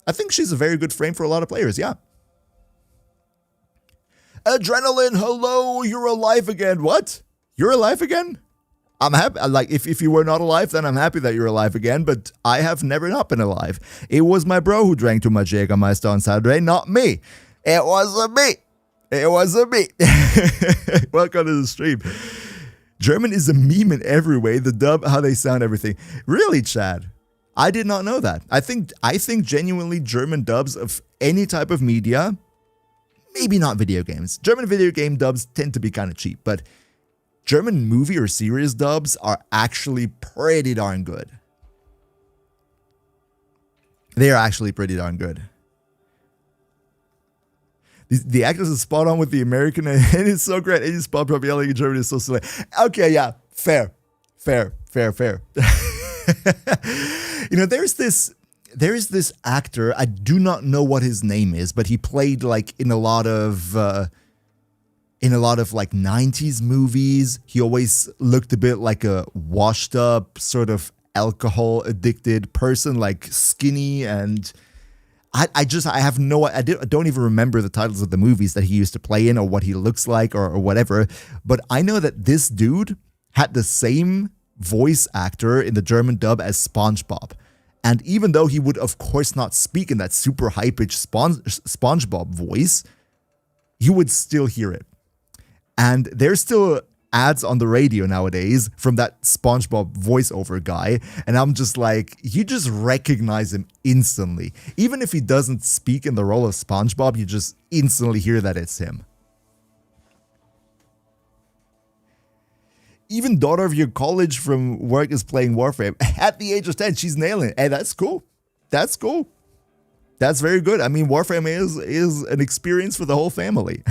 I think she's a very good frame for a lot of players, yeah. Adrenaline, hello, you're alive again. What? You're alive again? I'm happy. Like, if you were not alive, then I'm happy that you're alive again, but I have never not been alive. It was my bro who drank too much Jägermeister on Saturday, not me. It wasn't me. It wasn't me. Welcome to the stream. German is a meme in every way. The dub, how they sound, everything. Really, Chad? I did not know that. I think genuinely German dubs of any type of media, maybe not video games. German video game dubs tend to be kind of cheap, but German movie or series dubs are actually pretty darn good. They are actually pretty darn good. The actors are spot on with the American, and it's so great. Any SpongeBob yelling in German is so silly. Okay, yeah, fair. You know, there is this actor. I do not know what his name is, but he played like in a lot of like 90s movies. He always looked a bit like a washed up sort of alcohol addicted person, like skinny, and I don't even remember the titles of the movies that he used to play in or what he looks like or whatever. But I know that this dude had the same voice actor in the German dub as SpongeBob. And even though he would, of course, not speak in that super high-pitched SpongeBob voice, you would still hear it. And there's still ads on the radio nowadays from that SpongeBob voiceover guy. And I'm just like, you just recognize him instantly. Even if he doesn't speak in the role of SpongeBob, you just instantly hear that it's him. Even daughter of your college from work is playing Warframe. At the age of 10, she's nailing it. Hey, that's cool. That's cool. That's very good. I mean, Warframe is an experience for the whole family.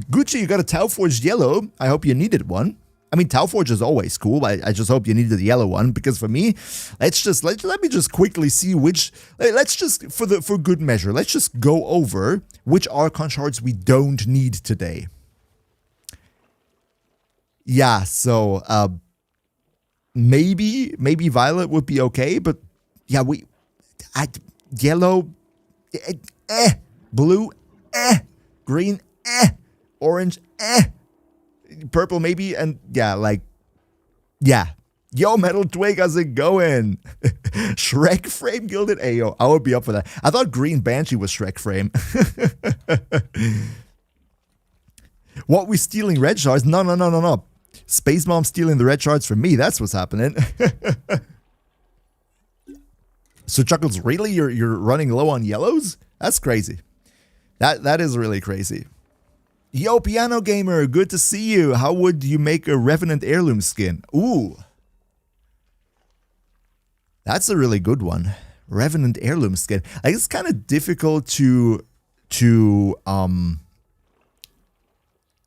Gucci, you got a Tau Forged Yellow. I hope you needed one. I mean, Tau Forge is always cool. I just hope you needed the yellow one, because for me, let me just quickly see which. Let's just for good measure, let's just go over which Archon Shards we don't need today. Yeah, so maybe violet would be okay, but yeah, yellow, blue, green, orange, purple maybe, and yeah, like, yeah. Yo, Metal Twig, how's it going? Shrek Frame Gilded Ayo. I would be up for that. I thought Green Banshee was Shrek Frame. What, we stealing red shards? No. Space Mom stealing the red shards from me. That's what's happening. So Chuckles, really? You're running low on yellows? That's crazy. That is really crazy. Yo, Piano Gamer, good to see you. How would you make a Revenant heirloom skin? Ooh. That's a really good one. Revenant heirloom skin. I guess it's kind of difficult to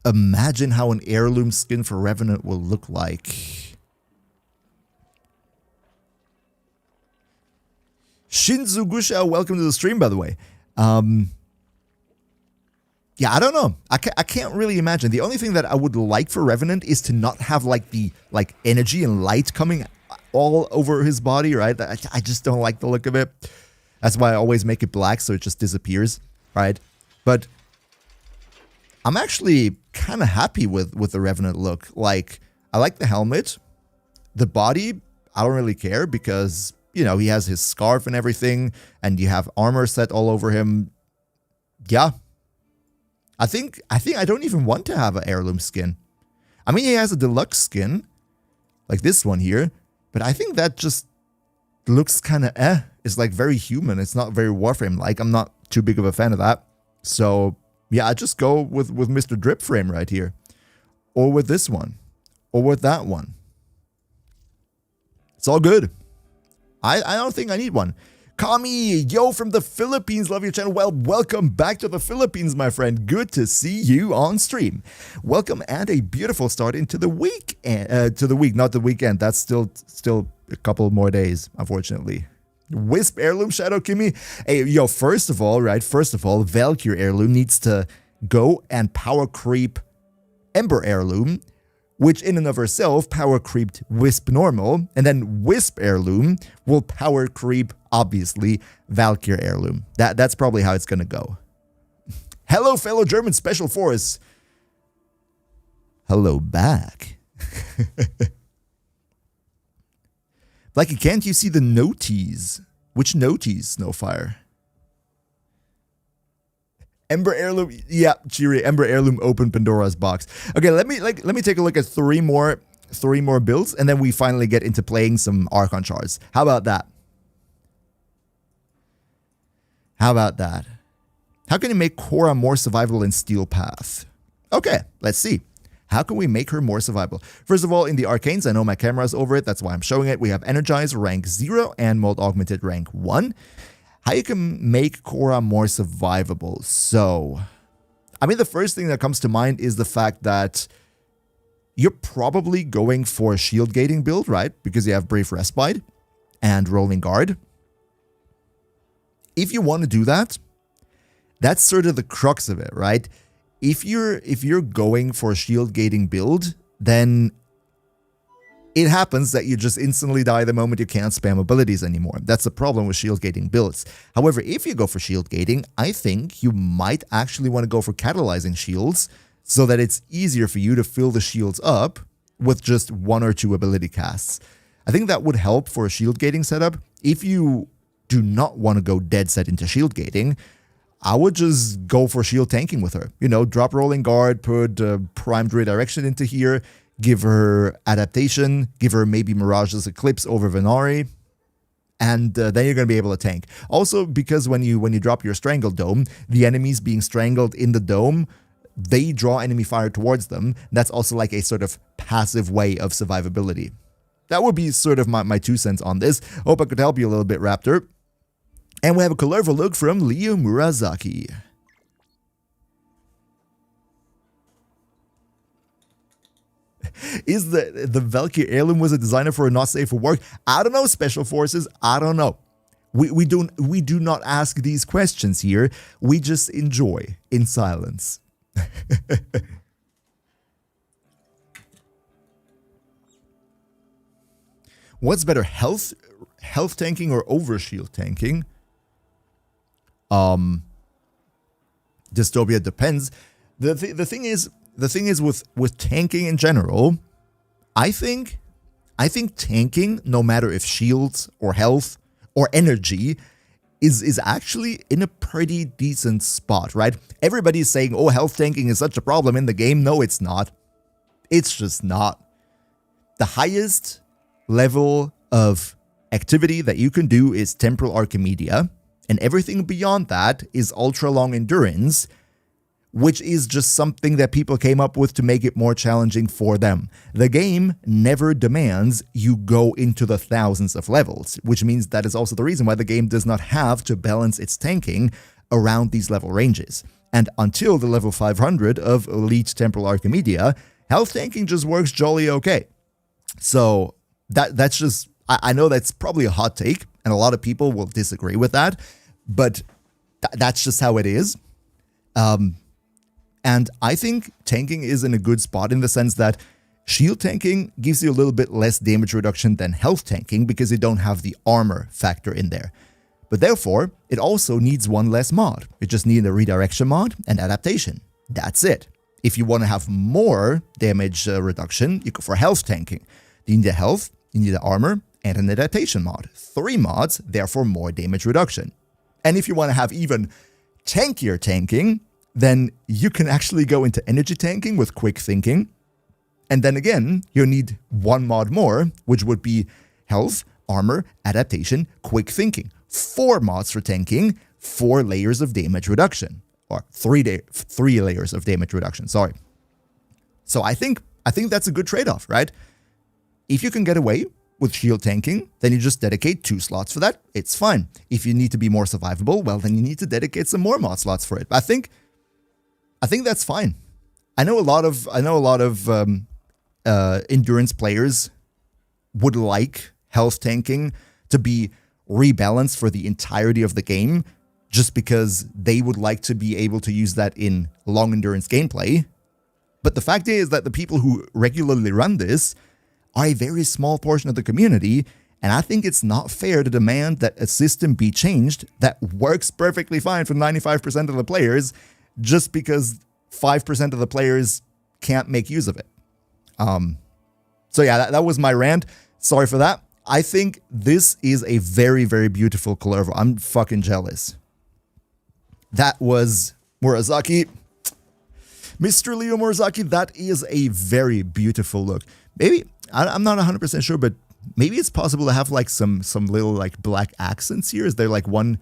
imagine how an heirloom skin for Revenant will look like. Shinzu Gusha, welcome to the stream, by the way. Yeah, I don't know. I can't really imagine. The only thing that I would like for Revenant is to not have like the energy and light coming all over his body, right? I just don't like the look of it. That's why I always make it black, so it just disappears, right? But I'm actually kind of happy with the Revenant look. Like, I like the helmet. The body, I don't really care because, you know, he has his scarf and everything, and you have armor set all over him. Yeah. I think I don't even want to have an heirloom skin. I mean, he has a deluxe skin, like this one here, but I think that just looks kind of It's like very human. It's not very Warframe-like. I'm not too big of a fan of that. So, yeah, I just go with Mr. Drip Frame right here. Or with this one. Or with that one. It's all good. I don't think I need one. Kami, yo, from the Philippines, love your channel. Well, welcome back to the Philippines, my friend. Good to see you on stream. Welcome and a beautiful start into the week. Not the weekend. That's still a couple more days, unfortunately. Wisp Heirloom, Shadow Kimmy. Hey, yo, first of all, Valkyr Heirloom needs to go and power creep Ember Heirloom, which in and of herself power creeped Wisp Normal, and then Wisp Heirloom will power creep, obviously, Valkyr Heirloom. That's probably how it's gonna go. Hello, fellow German Special Force. Hello back. Blacky, can't you see the noties? Which noties, Snowfire? Ember Heirloom, yeah, Chiri, Ember Heirloom open Pandora's box. Okay, let me take a look at three more builds, and then we finally get into playing some Archon Shards. How about that? How about that? How can you make Korra more survivable in Steel Path? Okay, let's see. How can we make her more survivable? First of all, in the Arcanes, I know my camera's over it, that's why I'm showing it. We have Energize rank 0 and Mold Augmented rank 1. How you can make Korra more survivable? So, I mean, the first thing that comes to mind is the fact that you're probably going for a shield gating build, right? Because you have Brave Respite and Rolling Guard. If you want to do that, that's sort of the crux of it, right? If you're going for a shield gating build, then it happens that you just instantly die the moment you can't spam abilities anymore. That's the problem with shield gating builds. However, if you go for shield gating, I think you might actually want to go for catalyzing shields so that it's easier for you to fill the shields up with just 1 or 2 ability casts. I think that would help for a shield gating setup. If you do not want to go dead set into shield gating, I would just go for shield tanking with her. You know, drop Rolling Guard, put Primed Redirection into here, give her Adaptation, give her maybe Mirage's Eclipse over Venari, and then you're going to be able to tank. Also, because when you drop your Strangled Dome, the enemies being strangled in the dome, they draw enemy fire towards them. That's also like a sort of passive way of survivability. That would be sort of my 2 cents on this. Hope I could help you a little bit, Raptor. And we have a colorful look from Leo Murasaki. Is the Valkyrie heirloom was a designer for a not safe for work? I don't know, Special Forces. I don't know. We do not ask these questions here. We just enjoy in silence. What's better, health tanking or overshield tanking? Dystopia depends. The thing is with tanking in general, I think tanking, no matter if shields or health or energy, is actually in a pretty decent spot, right? Everybody's saying, oh, health tanking is such a problem in the game. No, it's not. It's just not. The highest level of activity that you can do is Temporal Archimedia, and everything beyond that is ultra long endurance, which is just something that people came up with to make it more challenging for them. The game never demands you go into the thousands of levels, which means that is also the reason why the game does not have to balance its tanking around these level ranges. And until the level 500 of Elite Temporal Archimedia, health tanking just works jolly okay. So that's just, I know that's probably a hot take, and a lot of people will disagree with that, but that's just how it is. And I think tanking is in a good spot in the sense that shield tanking gives you a little bit less damage reduction than health tanking because you don't have the armor factor in there. But therefore, it also needs one less mod. It just needs a redirection mod and adaptation. That's it. If you want to have more damage reduction, you go for health tanking. You need the health, you need the armor, and an adaptation mod. 3 mods, therefore more damage reduction. And if you want to have even tankier tanking, then you can actually go into energy tanking with quick thinking. And then again, you need 1 mod more, which would be health, armor, adaptation, quick thinking. 4 mods for tanking, 4 layers of damage reduction. Or 3 layers of damage reduction, sorry. So I think that's a good trade-off, right? If you can get away with shield tanking, then you just dedicate 2 slots for that. It's fine. If you need to be more survivable, well, then you need to dedicate some more mod slots for it. But I think that's fine. I know a lot of endurance players would like health tanking to be rebalanced for the entirety of the game, just because they would like to be able to use that in long endurance gameplay. But the fact is that the people who regularly run this are a very small portion of the community, and I think it's not fair to demand that a system be changed that works perfectly fine for 95% of the players just because 5% of the players can't make use of it. So yeah, that was my rant. Sorry for that. I think this is a very, very beautiful Kullervo. I'm fucking jealous. That was Murasaki. Mr. Leo Murasaki, that is a very beautiful look. Maybe, I'm not 100% sure, but maybe it's possible to have like some little like black accents here. Is there like one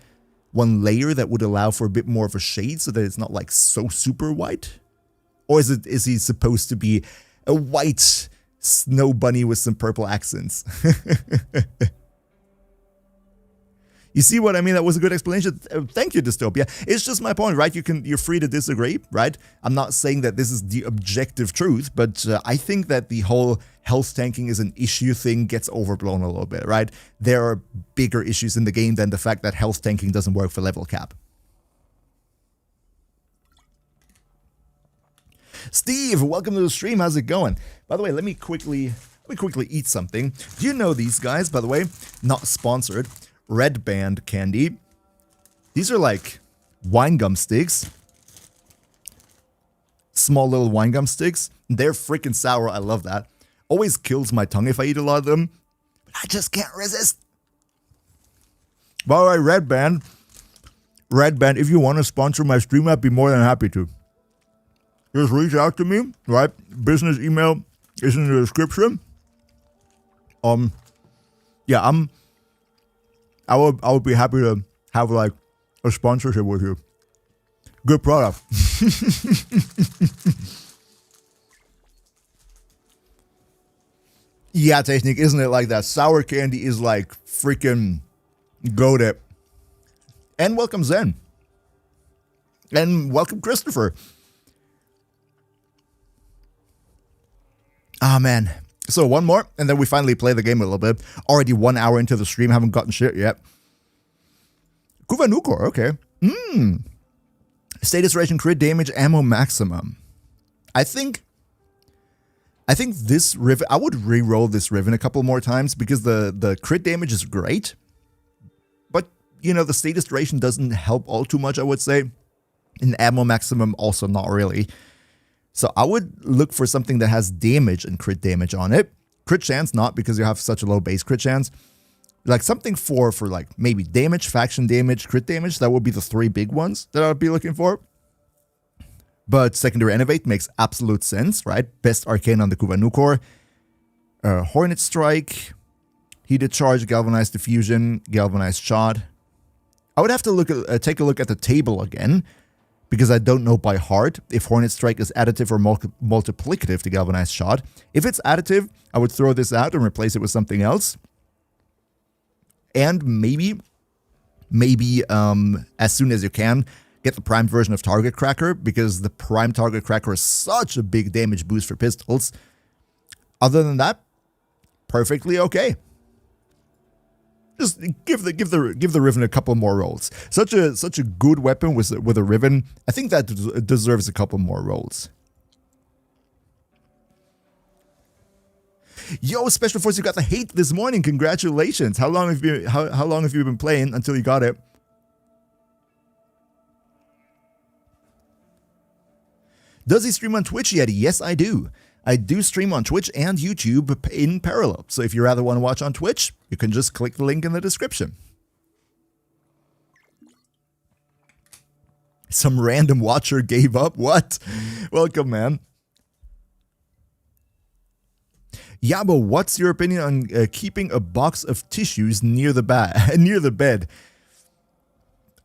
layer that would allow for a bit more of a shade so that it's not like so super white? Or is he supposed to be a white snow bunny with some purple accents? You see what I mean? That was a good explanation. Thank you, Dystopia. It's just my point, right? You're free to disagree, right? I'm not saying that this is the objective truth, but I think that the whole health tanking is an issue thing gets overblown a little bit, right? There are bigger issues in the game than the fact that health tanking doesn't work for level cap. Steve, welcome to the stream. How's it going? By the way, let me quickly eat something. Do you know these guys, by the way? Not sponsored. Red Band candy. These are like wine gum sticks. Small little wine gum sticks. They're freaking sour. I love that. Always kills my tongue if I eat a lot of them. But I just can't resist. By the way, Red Band, if you want to sponsor my stream, I'd be more than happy to. Just reach out to me, right? Business email is in the description. Yeah, I would be happy to have like a sponsorship with you. Good product. Yeah, Technic, isn't it like that? Sour candy is like freaking goated. And welcome Zen. And welcome Christopher. Ah, man. So one more, and then we finally play the game a little bit. Already 1 hour into the stream, haven't gotten shit yet. Kuvanukor, okay. Status ration, crit damage, ammo maximum. I think this Riven, I would re-roll this Riven a couple more times because the crit damage is great. But, you know, the status duration doesn't help all too much, I would say. And ammo maximum also not really. So I would look for something that has damage and crit damage on it. Crit chance, not because you have such a low base crit chance. Like something for like maybe damage, faction damage, crit damage. That would be the 3 big ones that I would be looking for. But secondary innovate makes absolute sense, right? Best arcane on the Kuvanukor. Hornet strike, heated charge, galvanized diffusion, galvanized shot. I would have to look at take a look at the table again, because I don't know by heart if Hornet Strike is additive or multiplicative to Galvanized Shot. If it's additive, I would throw this out and replace it with something else. And maybe as soon as you can, get the primed version of Target Cracker, because the primed Target Cracker is such a big damage boost for pistols. Other than that, perfectly okay. Just give the Riven a couple more rolls. Such a good weapon with a Riven. I think that deserves a couple more rolls. Yo, Special Force, you got the hate this morning. Congratulations. How long have you been playing until you got it? Does he stream on Twitch yet? Yes, I do. I do stream on Twitch and YouTube in parallel. So if you rather want to watch on Twitch, you can just click the link in the description. Some random watcher gave up? What? Welcome, man. Yeah, but what's your opinion on keeping a box of tissues near the bed?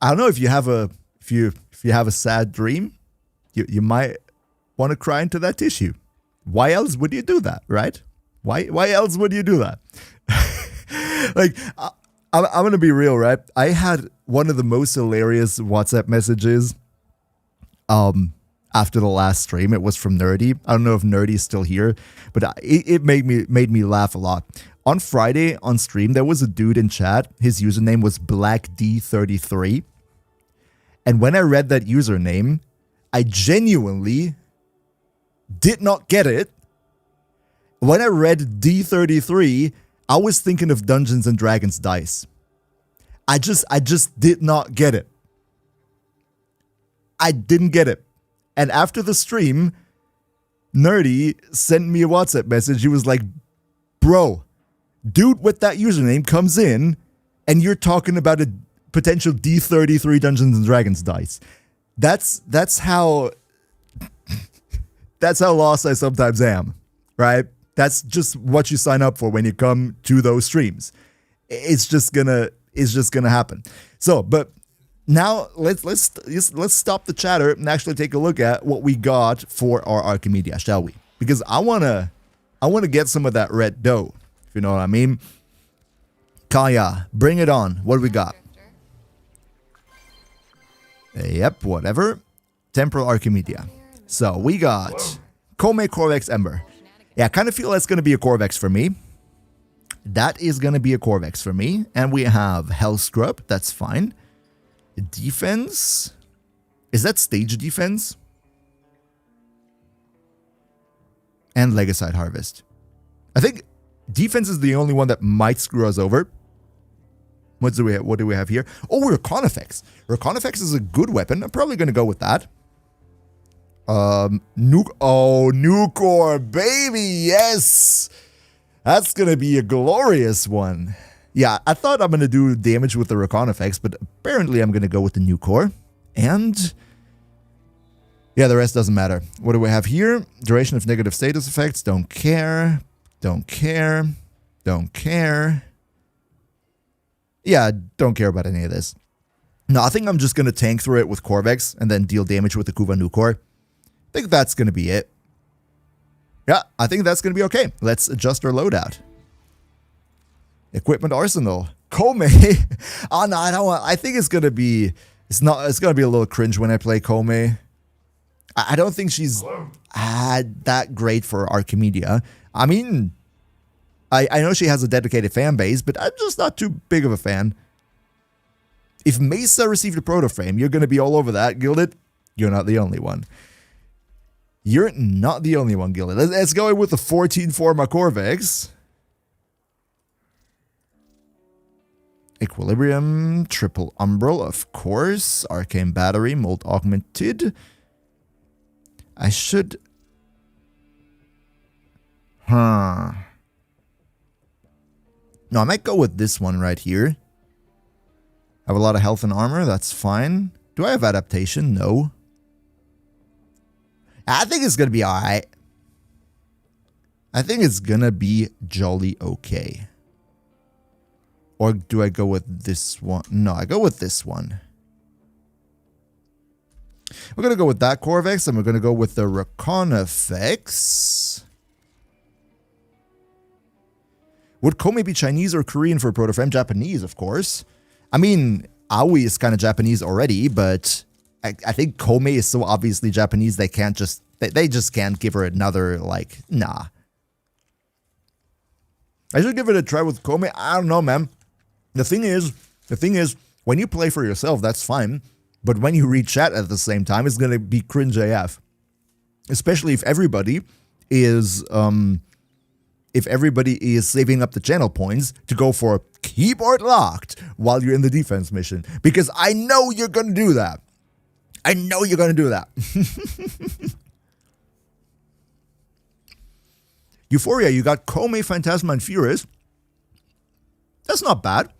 I don't know, if you have a sad dream, you might want to cry into that tissue. Why else would you do that, right? Why else would you do that? Like, I'm gonna be real, right? I had one of the most hilarious WhatsApp messages after the last stream. It was from Nerdy. I don't know if Nerdy is still here, but it made me laugh a lot. On Friday on stream, there was a dude in chat. His username was BlackD33. And when I read that username, I genuinely did not get it. When I read D33, I was thinking of Dungeons and Dragons dice. I just did not get it. I didn't get it. And after the stream, Nerdy sent me a WhatsApp message. He was like, bro, dude with that username comes in and you're talking about a potential D33 Dungeons and Dragons dice. That's how lost I sometimes am, right? That's just what you sign up for when you come to those streams. It's just gonna happen. So, but now let's stop the chatter and actually take a look at what we got for our Archimedia, shall we? Because I wanna get some of that red dough, if you know what I mean. Kaya, bring it on. What do we got? Yep, whatever. Temporal Archimedia. So we got Kome Corvex Ember. Yeah, I kind of feel that's going to be a Corvex for me. That is going to be a Corvex for me. And we have Hell Scrub. That's fine. Defense. Is that stage defense? And Legicide Harvest. I think defense is the only one that might screw us over. What do we have here? Oh, Reconifex. Reconifex is a good weapon. I'm probably going to go with that. Nukor, baby, yes! That's gonna be a glorious one. Yeah, I thought I'm gonna do damage with the Reconifex, but apparently I'm gonna go with the Nukor. And yeah, the rest doesn't matter. What do we have here? Duration of negative status effects, don't care. Don't care. Don't care. Yeah, don't care about any of this. No, I think I'm just gonna tank through it with Corvex and then deal damage with the Kuvanukor. I think that's going to be it. Yeah, I think that's going to be okay. Let's adjust our loadout. Equipment arsenal. Kome. Oh no, I don't want. I think it's going to be. It's going to be a little cringe when I play Kome. I don't think she's that great for Archimedia. I mean, I know she has a dedicated fan base, but I'm just not too big of a fan. If Mesa received a proto frame, you're going to be all over that, Gilded. You're not the only one. You're not the only one, Gilded. Let's go with the 14-4 Corvex. Equilibrium, Triple Umbral, of course. Arcane Battery, Mold Augmented. I should... No, I might go with this one right here. I have a lot of health and armor, that's fine. Do I have adaptation? No. I think it's going to be alright. I think it's going to be jolly okay. Or do I go with this one? No, I go with this one. We're going to go with that Corvex, and we're going to go with the Reconifex. Would Komei be Chinese or Korean for Protoframe? Japanese, of course. I mean, Aoi is kind of Japanese already, but I think Komei is so obviously Japanese they can't just they just can't give her another, like, nah. I should give it a try with Komei. I don't know, man. The thing is, when you play for yourself, that's fine. But when you read chat at the same time, it's gonna be cringe AF. Especially if everybody is saving up the channel points to go for keyboard locked while you're in the defense mission. Because I know you're gonna do that. I know you're gonna do that. Euphoria, you got Komei, Phantasma, and Furious. That's not bad.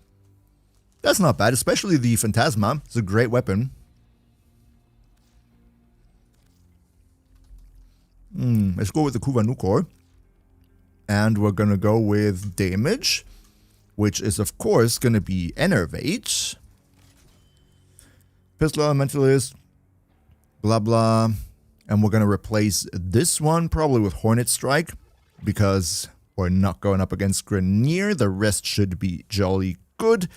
That's not bad, especially the Phantasma. It's a great weapon. Let's go with the Kuvanukor. And we're gonna go with damage, which is of course gonna be Enervate. Pistol Elementalist, blah blah. And we're gonna replace this one probably with Hornet Strike, because we're not going up against Grenier. The rest should be jolly good.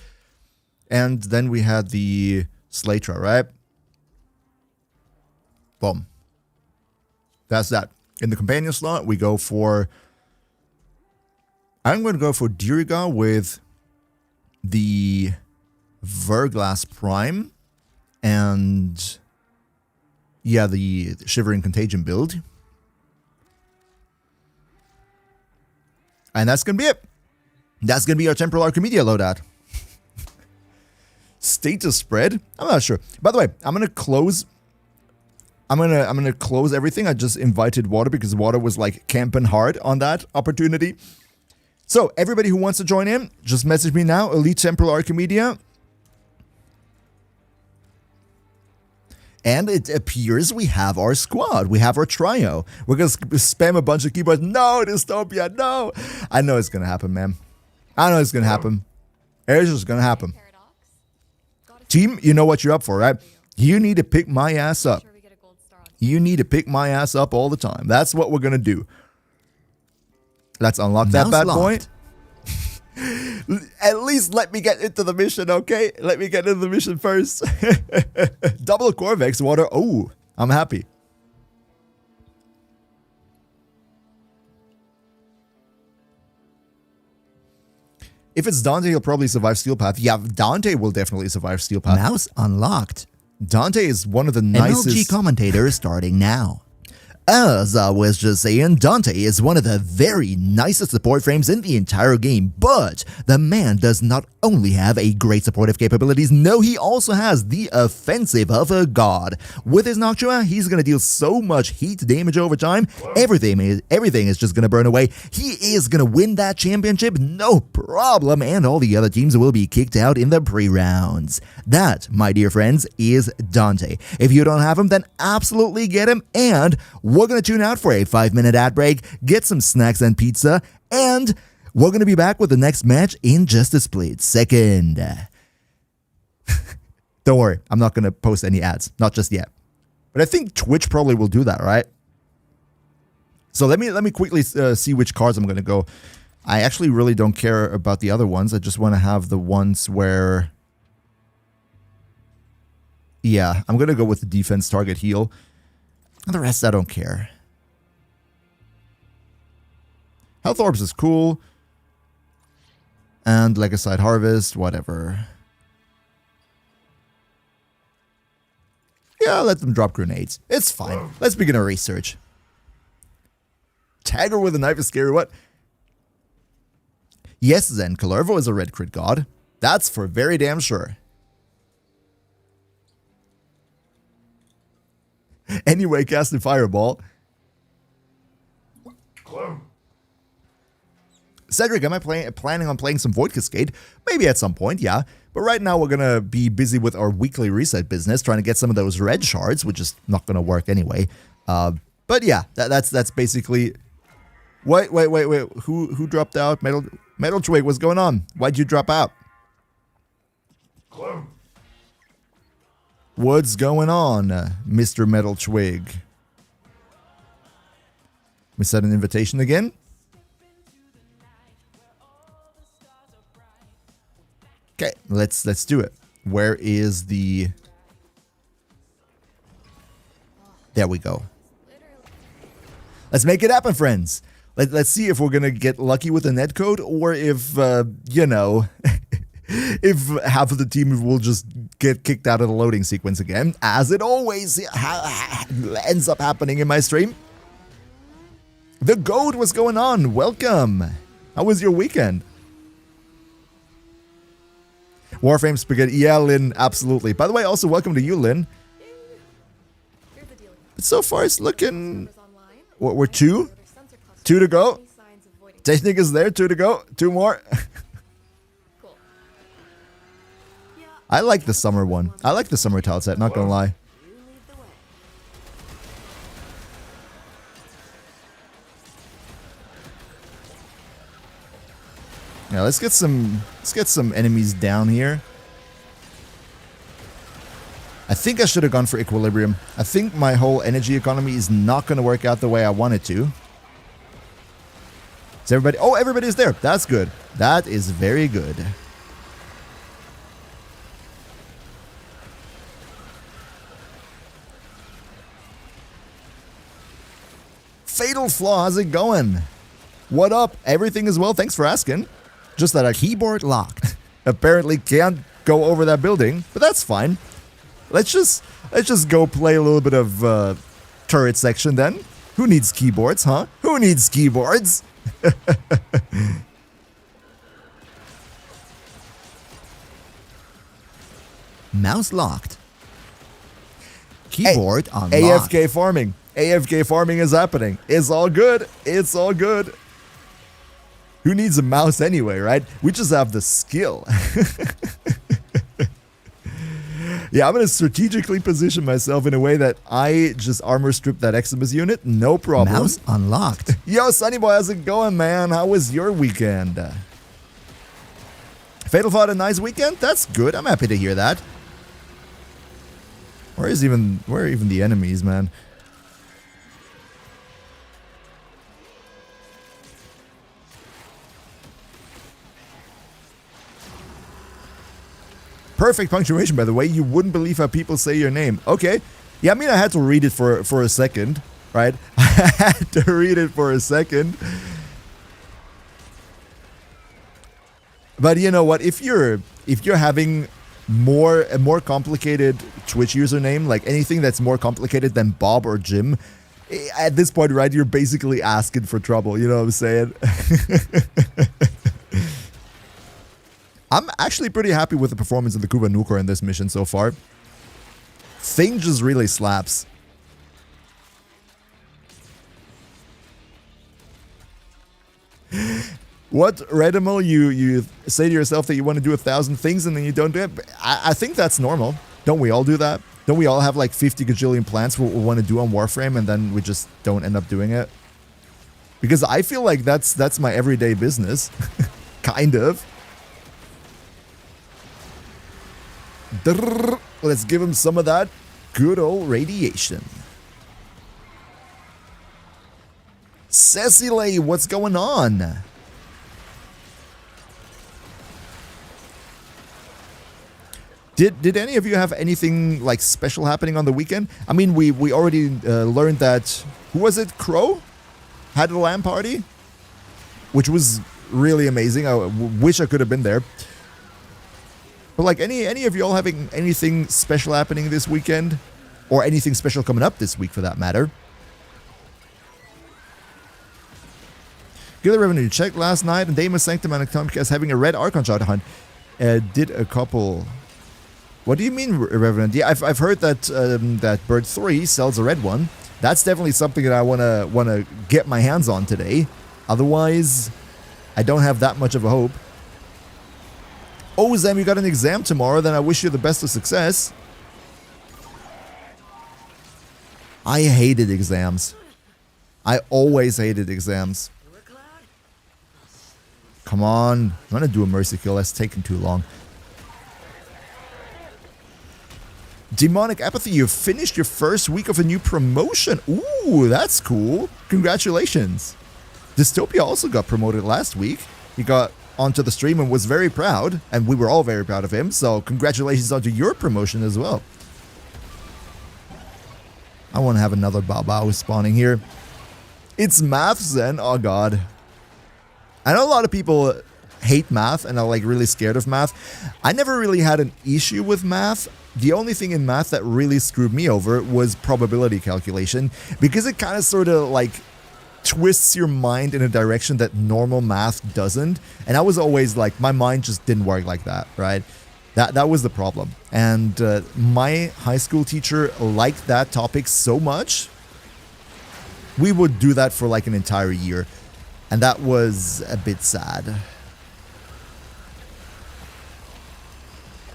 And then we had the Slaytra, right? Boom. That's that. In the companion slot, we go for... I'm going to go for Diriga with the Verglass Prime and... yeah, the Shivering Contagion build. And that's going to be it. That's going to be our Temporal Archimedia loadout. Status spread? I'm not sure. By the way, I'm going to close... I'm gonna close everything. I just invited Water because Water was like camping hard on that opportunity. So everybody who wants to join in, just message me now. Elite Temporal Archimedia. And it appears we have our squad. We have our trio. We're gonna spam a bunch of keyboards. No, Dystopia, no. I know it's gonna happen, man. I know it's gonna happen. It's just gonna happen. Team, you know what you're up for, right? You need to pick my ass up. You need to pick my ass up all the time. That's what we're going to do. Let's unlock that bad boy. At least let me get into the mission, okay? Let me get into the mission first. Double Corvex, Water. Oh, I'm happy. If it's Dante, he'll probably survive Steel Path. Yeah, Dante will definitely survive Steel Path. Mouse unlocked. Dante is one of the nicest... MLG commentator starting now. As I was just saying, Dante is one of the very nicest support frames in the entire game, but the man does not only have a great supportive capabilities, no, he also has the offensive of a god. With his Noctua, he's gonna deal so much heat damage over time, everything is just gonna burn away. He is gonna win that championship, no problem, and all the other teams will be kicked out in the pre-rounds. That, my dear friends, is Dante. If you don't have him, then absolutely get him, and we're going to tune out for a 5-minute ad break, get some snacks and pizza, and we're going to be back with the next match in just a split second. Don't worry, I'm not going to post any ads, not just yet. But I think Twitch probably will do that, right? So let me quickly see which cards I'm going to go. I actually really don't care about the other ones. I just want to have the ones where... yeah, I'm going to go with the defense target heal. And the rest, I don't care. Health Orbs is cool. And Legicide Harvest, whatever. Yeah, let them drop grenades. It's fine. Let's begin our research. Tagger with a knife is scary, what? Yes, then, Kalervo is a red crit god. That's for very damn sure. Anyway, casting Fireball. Cedric, am I planning on playing some Void Cascade? Maybe at some point, yeah. But right now we're gonna be busy with our weekly reset business, trying to get some of those red shards, which is not gonna work anyway. But yeah, that's basically. Wait. Who dropped out? Metal Twig, what's going on? Why'd you drop out? What's going on, Mr. Metal Twig? We set an invitation again. Okay, let's do it. Where is the... There we go. Let's make it happen, friends. Let's see if we're gonna get lucky with the netcode, or if, you know, if half of the team will just get kicked out of the loading sequence again, as it always ends up happening in my stream. The Goat, what's going on? Welcome. How was your weekend? Warframe Spaghetti. Yeah, Lynn, absolutely. By the way, also welcome to you, Lynn. But so far, it's looking... What, we're two? 2 to go. Technic is there, 2 to go. 2 more. I like the summer one. I like the summer tile set, not gonna lie. Yeah, let's get some enemies down here. I think I should have gone for Equilibrium. I think my whole energy economy is not going to work out the way I want it to. Is everybody... Oh, everybody's there. That's good. That is very good. Fatal Flaw, how's it going? What up? Everything is well, thanks for asking. Just that a keyboard locked. Apparently can't go over that building, but that's fine. Let's just go play a little bit of turret section then. Who needs keyboards, huh? Who needs keyboards? Mouse locked. Keyboard unlocked. AFK farming. AFK farming is happening. It's all good. It's all good. Who needs a mouse anyway, right? We just have the skill. Yeah, I'm going to strategically position myself in a way that I just armor strip that Eximus unit. No problem. Mouse unlocked. Yo, Sunny Boy, how's it going, man? How was your weekend? Fatal Flaw had a nice weekend? That's good. I'm happy to hear that. Where are even the enemies, man? Perfect punctuation, by the way. You wouldn't believe how people say your name. Okay. Yeah, I mean, I had to read it for a second, right? I had to read it for a second. But you know what? If you're having a more complicated Twitch username, like anything that's more complicated than Bob or Jim, at this point, right, you're basically asking for trouble. You know what I'm saying? I'm actually pretty happy with the performance of the Kuba Nukor in this mission so far. Thing just really slaps. What, Redimal, you say to yourself that you want to do 1,000 things and then you don't do it? I think that's normal. Don't we all do that? Don't we all have like 50 gajillion plans what we want to do on Warframe and then we just don't end up doing it? Because I feel like that's my everyday business. Kind of. Let's give him some of that good old radiation. Cecily, what's going on? Did any of you have anything like special happening on the weekend? I mean, we already learned that, who was it, Crow? Had a LAN party? which was really amazing. I wish I could have been there. But like any of y'all having anything special happening this weekend? Or anything special coming up this week for that matter? Guerrilla Revenue checked last night, and Daemon Sanctum and Atomic having a red Archon Shard hunt. Did a couple. What do you mean, Revenant? Yeah, I've heard that that Bird 3 sells a red one. That's definitely something that I wanna get my hands on today. Otherwise, I don't have that much of a hope. Oh, Zam, you got an exam tomorrow. Then I wish you the best of success. I hated exams. I always hated exams. Come on. I'm gonna do a mercy kill. That's taking too long. Demonic Apathy, you've finished your first week of a new promotion. Ooh, that's cool. Congratulations. Dystopia also got promoted last week. He got onto the stream and was very proud. And we were all very proud of him. So congratulations onto your promotion as well. I want to have another Bao spawning here. It's math, Zen. Oh, God. I know a lot of people hate math and are like really scared of math. I never really had an issue with math. The only thing in math that really screwed me over was probability calculation, because it kind of sort of like twists your mind in a direction that normal math doesn't. And I was always like, my mind just didn't work like that, right? That was the problem. And my high school teacher liked that topic so much, we would do that for like an entire year. And that was a bit sad.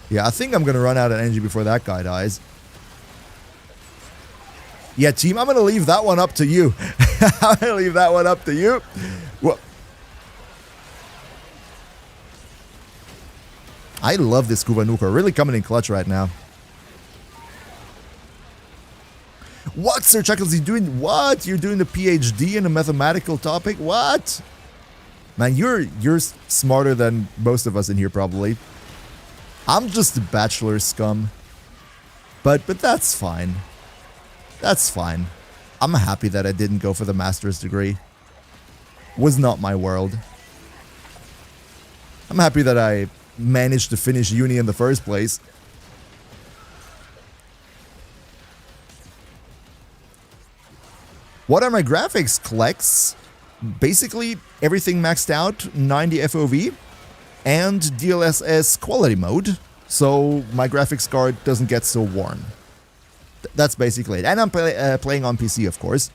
Yeah, I think I'm going to run out of energy before that guy dies. Yeah, team, I'm going to leave that one up to you. I'm going to leave that one up to you. Well, I love this Kuva Nuka. Really coming in clutch right now. What, Sir Chuckles? You doing what? You're doing a PhD in a mathematical topic? What? Man, you're smarter than most of us in here probably. I'm just a bachelor scum. But that's fine. That's fine. I'm happy that I didn't go for the master's degree. Was not my world. I'm happy that I managed to finish uni in the first place. What are my graphics, Klex? Basically, everything maxed out, 90 FOV, and DLSS quality mode, so my graphics card doesn't get so warm. That's basically it. And I'm playing on PC, of course.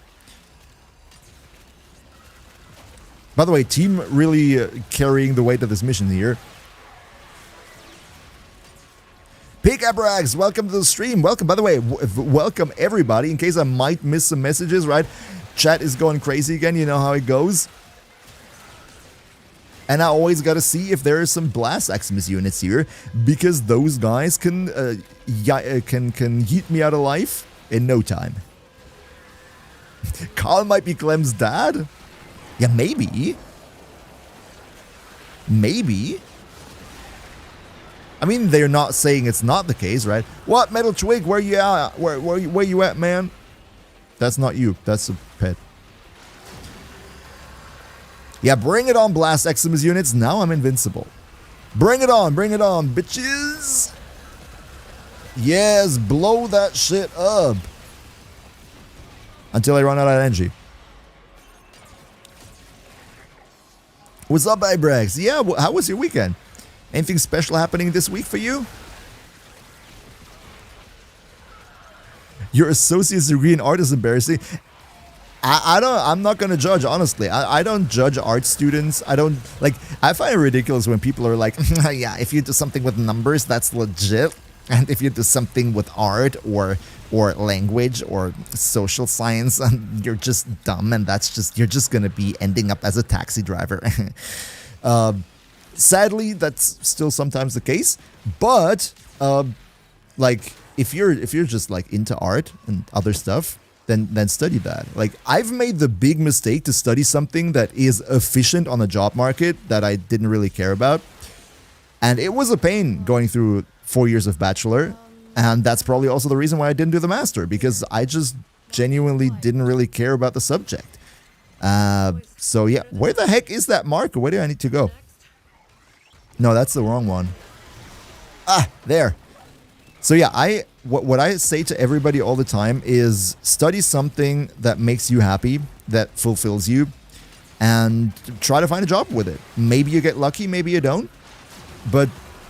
By the way, team really carrying the weight of this mission here. Pig Abrax, welcome to the stream. Welcome, by the way, welcome everybody. In case I might miss some messages, right? Chat is going crazy again, you know how it goes. And I always gotta see if there are some Blast Maximus units here, because those guys can yeet me out of life in no time. Carl might be Clem's dad? Yeah, maybe. Maybe. I mean, they're not saying it's not the case, right? What, Metal Twig? Where you at? Where you at, man? That's not you. That's a pet. Yeah, bring it on, Blast Maximus units. Now I'm invincible. Bring it on, bitches. Yes, blow that shit up. Until I run out of energy. What's up, Ibrex? Yeah, how was your weekend? Anything special happening this week for you? Your associate's degree in art is embarrassing. I'm not gonna judge, honestly. I don't judge art students. I find it ridiculous when people are like, yeah, if you do something with numbers, that's legit. And if you do something with art or language or social science, you're just dumb, and you're just gonna be ending up as a taxi driver. Sadly, that's still sometimes the case. But like if you're just like into art and other stuff, then study that. Like, I've made the big mistake to study something that is efficient on the job market that I didn't really care about. And it was a pain going through 4 years of bachelor. And that's probably also the reason why I didn't do the master, because I just genuinely didn't really care about the subject. So yeah, where the heck is that marker? Where do I need to go? No, that's the wrong one. Ah, there. So yeah, what I say to everybody all the time is study something that makes you happy, that fulfills you, and try to find a job with it. Maybe you get lucky, maybe you don't. But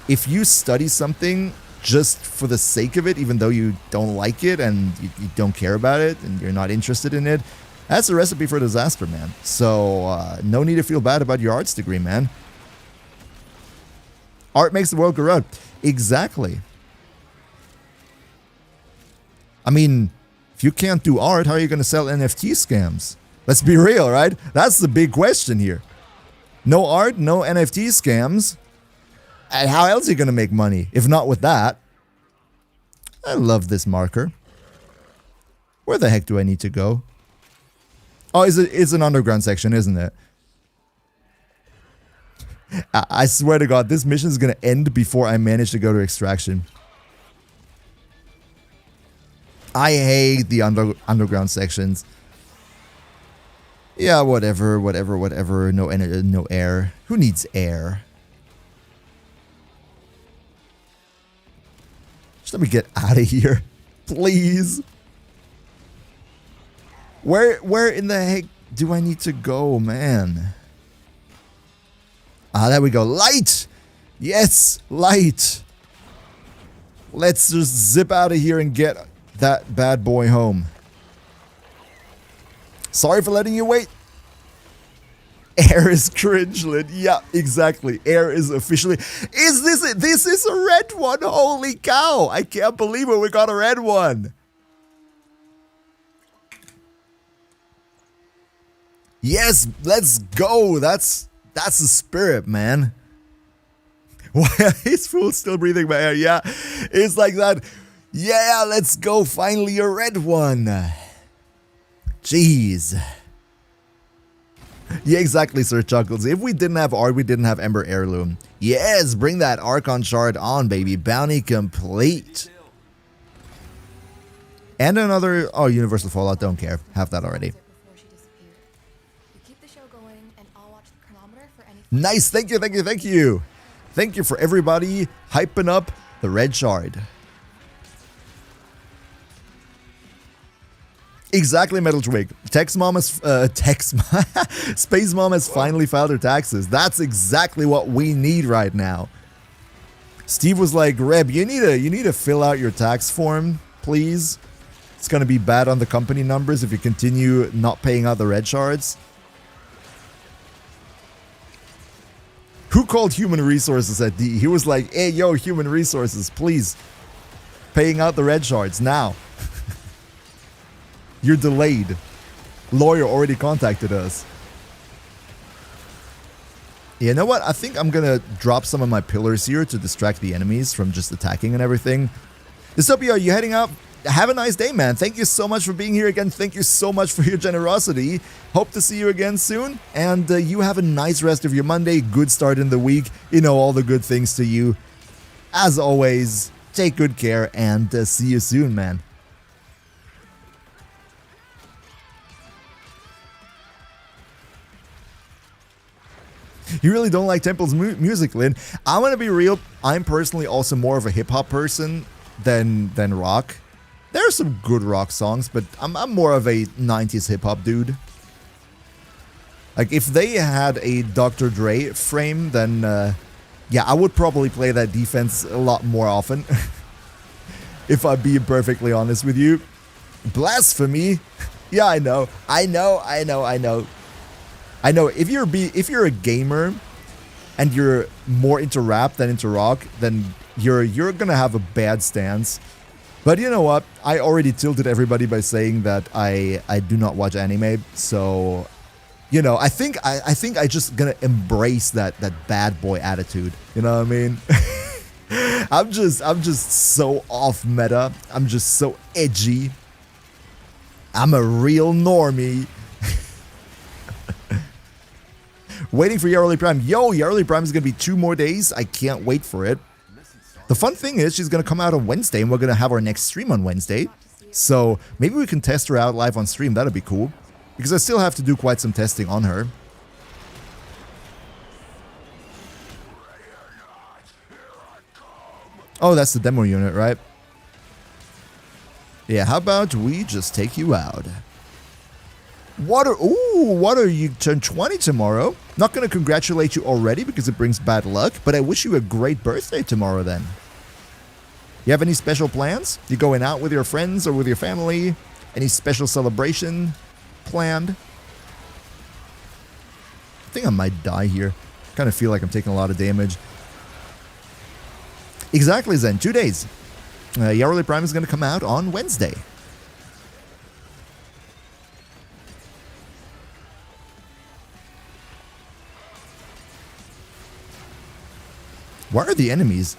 if you study something just for the sake of it, even though you don't like it and you don't care about it and you're not interested in it, that's a recipe for disaster, man. So no need to feel bad about your arts degree, man. Art makes the world go round. Exactly. I mean, if you can't do art, how are you going to sell NFT scams? Let's be real, right? That's the big question here. No art, no NFT scams. And how else are you going to make money, if not with that? I love this marker. Where the heck do I need to go? Oh, it's an underground section, isn't it? I swear to God, this mission is going to end before I manage to go to extraction. I hate the underground sections. Yeah, whatever. No air. Who needs air? Just let me get out of here, please. Where in the heck do I need to go, man? Ah, there we go. Light! Yes, light. Let's just zip out of here and get that bad boy home. Sorry for letting you wait. Air is cringelit. Yeah, exactly. Air is officially... Is this it? This is a red one. Holy cow. I can't believe it. We got a red one. Yes, let's go. That's the spirit, man. Why is Fool still breathing my air? Yeah, it's like that. Yeah, let's go. Finally a red one. Jeez. Yeah, exactly, Sir Chuckles. If we didn't have art, we didn't have Ember Heirloom. Yes, bring that Archon Shard on, baby. Bounty complete. And another... Oh, Universal Fallout. Don't care. Have that already. Nice. Thank you. Thank you for everybody hyping up the red shard. Exactly, Metal Twig. Space Mom has finally filed her taxes. That's exactly what we need right now. Steve was like, Reb, you need to fill out your tax form, please. It's gonna be bad on the company numbers if you continue not paying out the red shards. Who called human resources at D? He was like, hey, yo, human resources, please. Paying out the red shards now. You're delayed. Lawyer already contacted us. You know what? I think I'm gonna drop some of my pillars here to distract the enemies from just attacking and everything. Dystopia, are you heading out? Have a nice day, man. Thank you so much for being here again. Thank you so much for your generosity. Hope to see you again soon. And you have a nice rest of your Monday. Good start in the week. You know, all the good things to you. As always, take good care and see you soon, man. You really don't like Temple's music, Lynn? I'm gonna be real. I'm personally also more of a hip-hop person than rock. There are some good rock songs, but I'm more of a 90s hip-hop dude. Like, if they had a Dr. Dre frame, then, yeah, I would probably play that defense a lot more often. If I'm being perfectly honest with you. Blasphemy? Yeah, I know. I know. If you're a gamer and you're more into rap than into rock, then you're gonna have a bad stance. But you know what? I already tilted everybody by saying that I do not watch anime. So, you know, I think I just gonna embrace that bad boy attitude. You know what I mean? I'm just so off meta. I'm just so edgy. I'm a real normie. Waiting for Yarly Prime. Yo, Yarly Prime is going to be 2 more days. I can't wait for it. The fun thing is she's going to come out on Wednesday and we're going to have our next stream on Wednesday. So maybe we can test her out live on stream. That'd be cool. Because I still have to do quite some testing on her. Oh, that's the demo unit, right? Yeah, how about we just take you out? Water, ooh, Water, you turn 20 tomorrow. Not going to congratulate you already because it brings bad luck, but I wish you a great birthday tomorrow then. You have any special plans? You going out with your friends or with your family? Any special celebration planned? I think I might die here. Kind of feel like I'm taking a lot of damage. Exactly, Zen. 2 days. Yarrowly Prime is going to come out on Wednesday. Where are the enemies?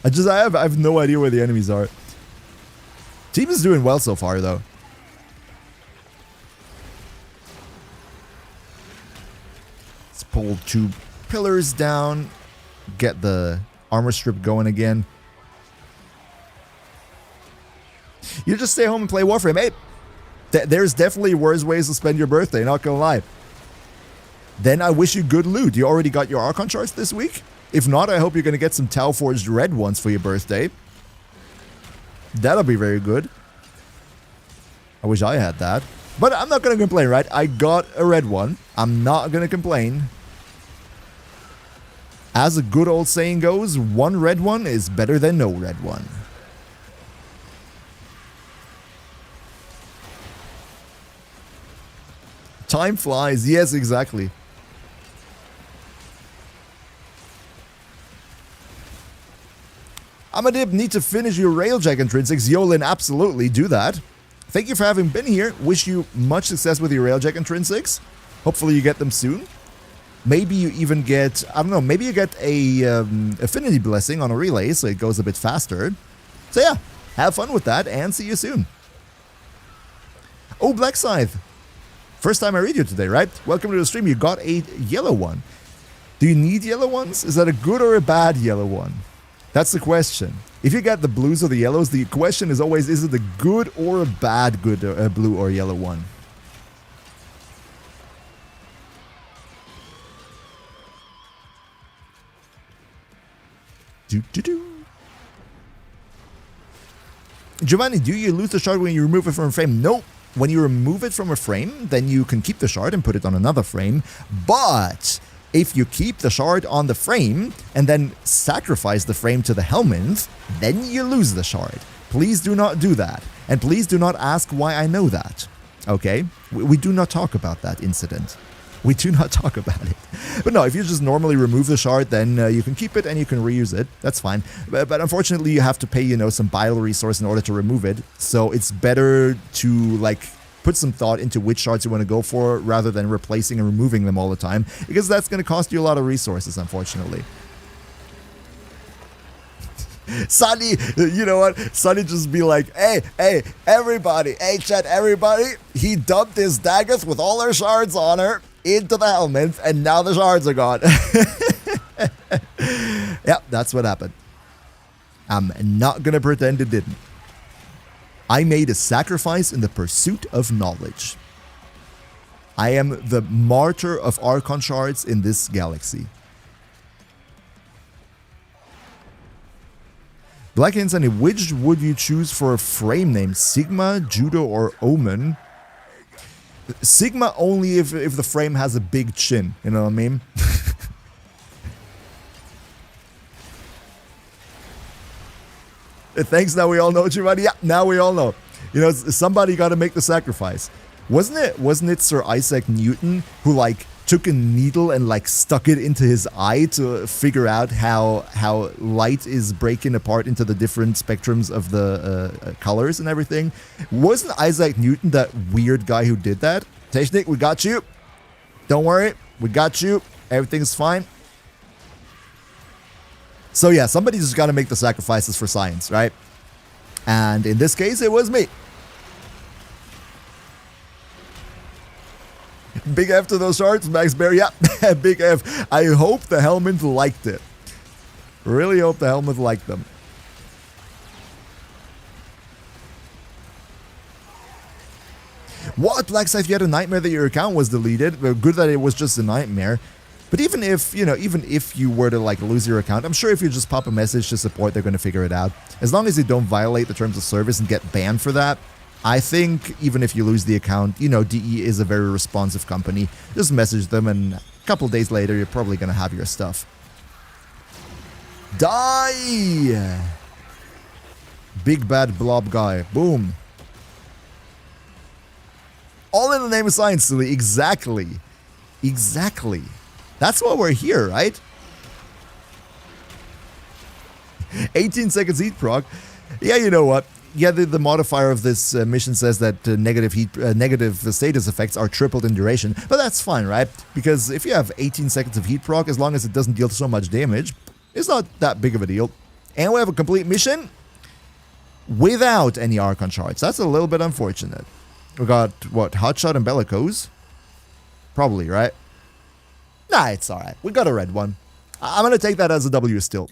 I have no idea where the enemies are. Team is doing well so far, though. Let's pull 2 pillars down. Get the armor strip going again. You just stay home and play Warframe. Hey, there's definitely worse ways to spend your birthday, not gonna lie. Then I wish you good loot. You already got your Archon Shards this week? If not, I hope you're gonna get some Tau Forged red ones for your birthday. That'll be very good. I wish I had that. But I'm not gonna complain, right? I got a red one. I'm not gonna complain. As a good old saying goes, one red one is better than no red one. Time flies. Yes, exactly. Amadib, need to finish your Railjack intrinsics. Yolin, absolutely, do that. Thank you for having been here. Wish you much success with your Railjack intrinsics. Hopefully you get them soon. Maybe you even get, I don't know, maybe you get a affinity blessing on a relay so it goes a bit faster. So yeah, have fun with that and see you soon. Oh, Black Scythe. First time I read you today, right? Welcome to the stream. You got a yellow one. Do you need yellow ones? Is that a good or a bad yellow one? That's the question. If you get the blues or the yellows, the question is always, is it a good or a bad blue or yellow one? Giovanni, do you lose the shard when you remove it from a frame? No. When you remove it from a frame, then you can keep the shard and put it on another frame. But if you keep the shard on the frame and then sacrifice the frame to the helmet, then you lose the shard. Please do not do that. And please do not ask why I know that. Okay? We do not talk about that incident. We do not talk about it. But no, if you just normally remove the shard, then you can keep it and you can reuse it. That's fine. But unfortunately, you have to pay, some bile resource in order to remove it. So it's better to, put some thought into which shards you want to go for rather than replacing and removing them all the time. Because that's going to cost you a lot of resources, unfortunately. Sunny, you know what? Sunny just be like, hey, everybody, hey, chat, everybody. He dumped his daggers with all her shards on her into the helmet, and now the shards are gone. Yep, that's what happened. I'm not going to pretend it didn't. I made a sacrifice in the pursuit of knowledge. I am the martyr of Archon Shards in this galaxy. Black Insani, which would you choose for a frame name? Sigma, Judo, or Omen? Sigma only if the frame has a big chin, you know what I mean? Thanks, now we all know, Giovanni. Yeah, now we all know. Somebody got to make the sacrifice. Wasn't it Sir Isaac Newton who took a needle and stuck it into his eye to figure out how light is breaking apart into the different spectrums of the colors and everything? Wasn't Isaac Newton that weird guy who did that? Technic, we got you. Don't worry, we got you. Everything's fine. So yeah, somebody's just got to make the sacrifices for science, right? And in this case, it was me. Big F to those shards, Max Bear. Yeah, big F. I hope the helmet liked it. Really hope the helmet liked them. What? Black Scythe, you had a nightmare that your account was deleted. Well, good that it was just a nightmare. But even if, you know, even if you were to like lose your account, I'm sure if you just pop a message to support, they're going to figure it out. As long as you don't violate the terms of service and get banned for that, I think even if you lose the account, you know, DE is a very responsive company. Just message them and a couple days later, you're probably going to have your stuff. Die! Big bad blob guy. Boom. All in the name of science, silly. Exactly. Exactly. That's why we're here, right? 18 seconds heat proc. Yeah, you know what? Yeah, the modifier of this mission says that negative status effects are tripled in duration, but that's fine, right? Because if you have 18 seconds of heat proc, as long as it doesn't deal so much damage, it's not that big of a deal. And we have a complete mission without any Archon Shards. That's a little bit unfortunate. We got, what, Hotshot and Bellicose? Probably, right? Nah, it's alright. We got a red one. I'm gonna take that as a W still.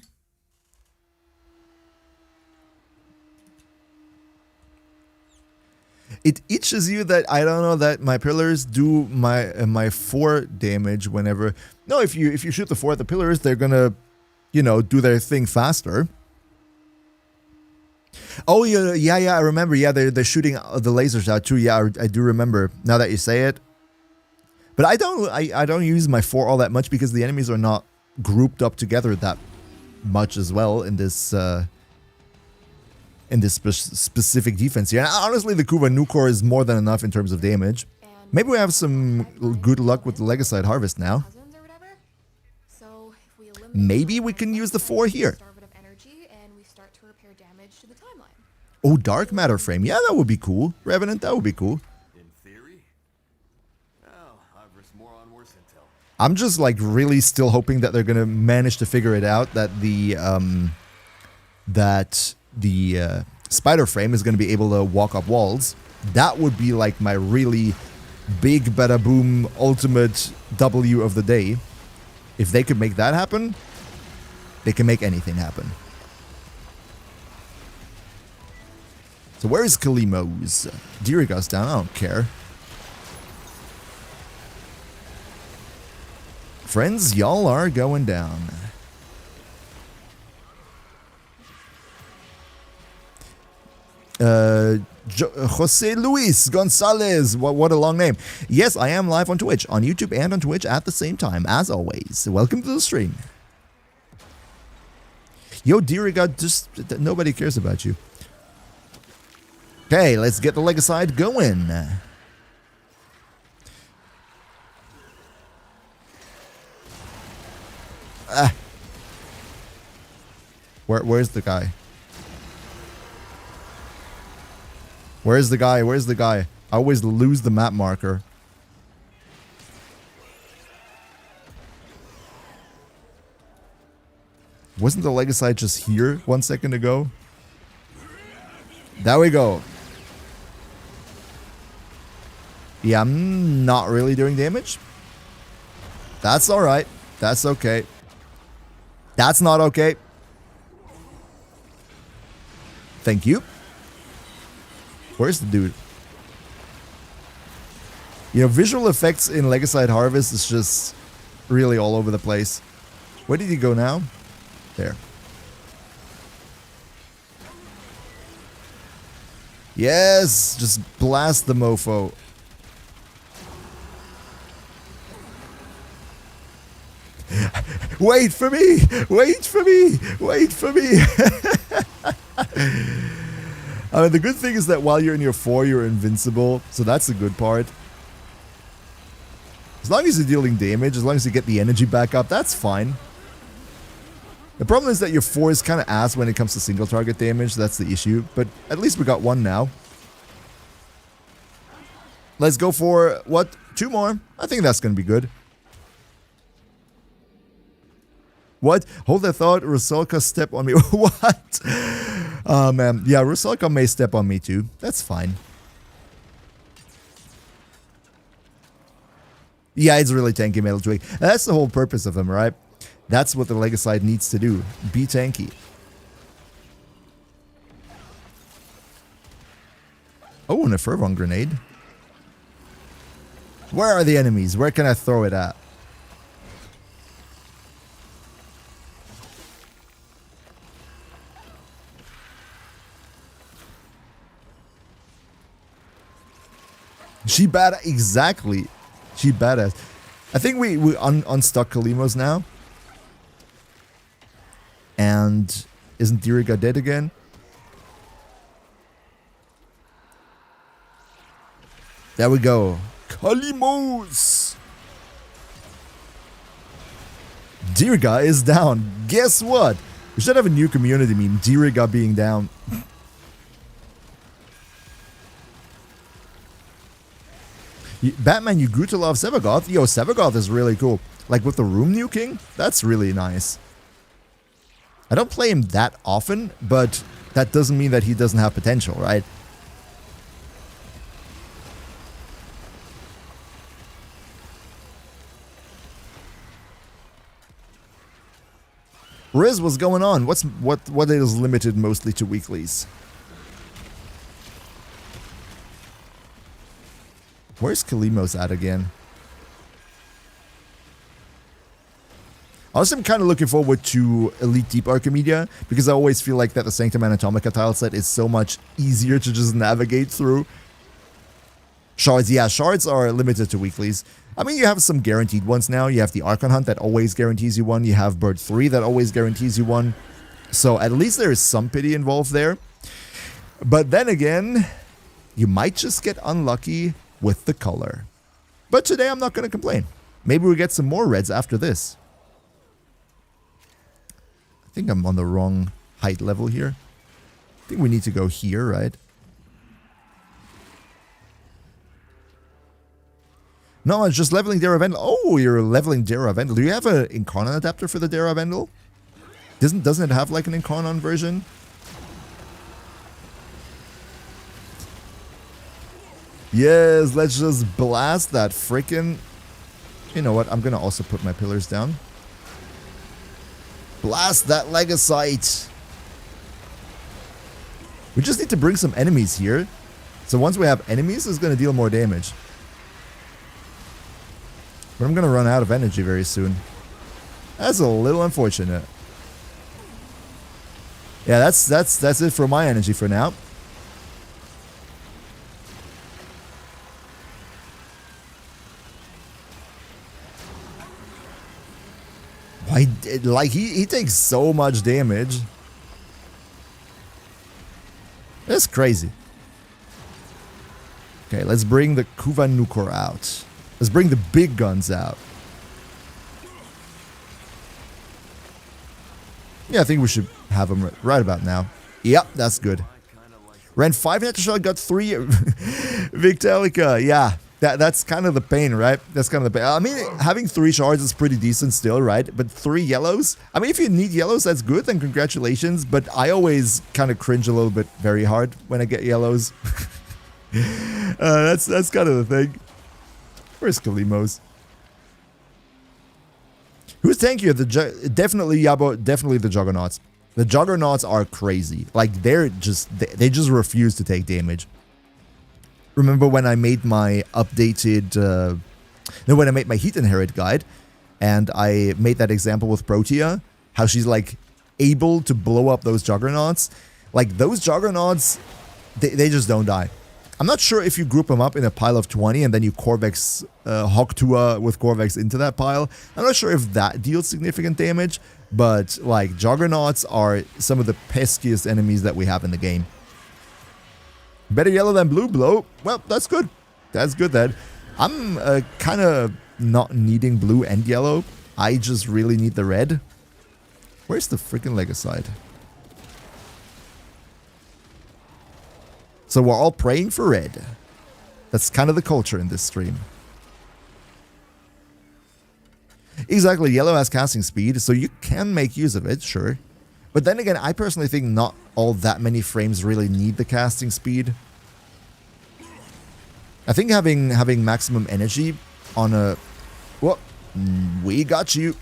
It itches you that, I don't know, that my pillars do my 4 damage whenever... No, if you shoot the 4 at the pillars, they're gonna, you know, do their thing faster. Oh, yeah, I remember. Yeah, they're shooting the lasers out too. Yeah, I do remember, now that you say it. But I don't use my 4 all that much because the enemies are not grouped up together that much as well in this specific defense here. And honestly, the Kuva Nukor is more than enough in terms of damage. Maybe we have some good luck with the Legicide Harvest now. Maybe we can use the 4 here. Oh, Dark Matter Frame. Yeah, that would be cool. Revenant, that would be cool. I'm just like really still hoping that they're gonna manage to figure it out, that the spider frame is gonna be able to walk up walls. That would be like my really big bada boom ultimate W of the day. If they could make that happen, they can make anything happen. So where is Kalimos? Diriga's down, I don't care. Friends, y'all are going down. Jose Luis Gonzalez. What a long name. Yes, I am live on Twitch, on YouTube and on Twitch at the same time, as always. Welcome to the stream. Yo, Diriga, just nobody cares about you. Okay, let's get the Legicide going. Where's the guy? Where's the guy? Where's the guy? I always lose the map marker. Wasn't the Legicide just here 1 second ago? There we go. Yeah, I'm not really doing damage. That's alright. That's okay. That's not okay. Thank you. Where's the dude? You know, visual effects in Legicide Harvest is just really all over the place. Where did he go now? There. Yes! Just blast the mofo. Wait for me! Wait for me! Wait for me! I mean, the good thing is that while you're in your 4, you're invincible. So that's the good part. As long as you're dealing damage, as long as you get the energy back up, that's fine. The problem is that your 4 is kind of ass when it comes to single target damage. That's the issue. But at least we got 1 now. Let's go for, what, 2 more? I think that's going to be good. What? Hold that thought. Rusalka step on me. What? Oh, man. Yeah, Rusalka may step on me too. That's fine. Yeah, it's really tanky Metal Twig. That's the whole purpose of them, right? That's what the Legicide needs to do. Be tanky. Oh, and a Fervor grenade. Where are the enemies? Where can I throw it at? She badass. Exactly. She badass. I think we unstuck Kalimos now. And isn't Diriga dead again? There we go. Kalimos! Diriga is down. Guess what? We should have a new community meme. Diriga being down. Batman, you grew to love Sevagoth. Yo, Sevagoth is really cool. Like with the room nuking, that's really nice. I don't play him that often, but that doesn't mean that he doesn't have potential, right? Riz, what's going on? What is limited mostly to weeklies? Where's Kalimos at again? Honestly, I'm kind of looking forward to Elite Deep Archimedia because I always feel like that the Sanctum Anatomica tile set is so much easier to just navigate through. Shards, yeah, shards are limited to weeklies. I mean, you have some guaranteed ones now. You have the Archon Hunt that always guarantees you one. You have Bird 3 that always guarantees you one. So at least there is some pity involved there. But then again, you might just get unlucky with the color. But today I'm not going to complain. Maybe we get some more reds after this. I think I'm on the wrong height level here. I think we need to go here, right? No, it's just leveling Dara Vendel. Oh, you're leveling Dara Vendel. Do you have an Incarnon adapter for the Dara Vendel? Doesn't it have like an Incarnon version? Yes, let's just blast that frickin'... You know what? I'm gonna also put my pillars down. Blast that Legacite! We just need to bring some enemies here. So once we have enemies, it's gonna deal more damage. But I'm gonna run out of energy very soon. That's a little unfortunate. Yeah, that's it for my energy for now. Why, like he takes so much damage. That's crazy. Okay, let's bring the Kuvanukor out. Let's bring the big guns out. Yeah, I think we should have them right about now. Yep, that's good. Ran 5 Natural Shot, got 3 Victelica. Yeah, that's kind of the pain, right? That's kind of the pain. I mean, having 3 shards is pretty decent still, right? But 3 yellows? I mean, if you need yellows, that's good, then congratulations. But I always kind of cringe a little bit very hard when I get yellows. That's kind of the thing. Where's Kalimos? Who's tankier? Definitely Yabo, definitely the Juggernauts. The Juggernauts are crazy. Like they just refuse to take damage. Remember when I made my updated when I made my Heat Inherit guide and I made that example with Protea, how she's like able to blow up those Juggernauts. Like those Juggernauts, they just don't die. I'm not sure if you group them up in a pile of 20 and then you Corvex Hoktua with Corvex into that pile. I'm not sure if that deals significant damage, but like Juggernauts are some of the peskiest enemies that we have in the game. Better yellow than blue, blow. Well, that's good. That's good then. I'm kind of not needing blue and yellow. I just really need the red. Where's the freaking Legacide? So we're all praying for red. That's kind of the culture in this stream. Exactly, yellow has casting speed, so you can make use of it, sure. But then again, I personally think not all that many frames really need the casting speed. I think having maximum energy on a... Whoa, we got you.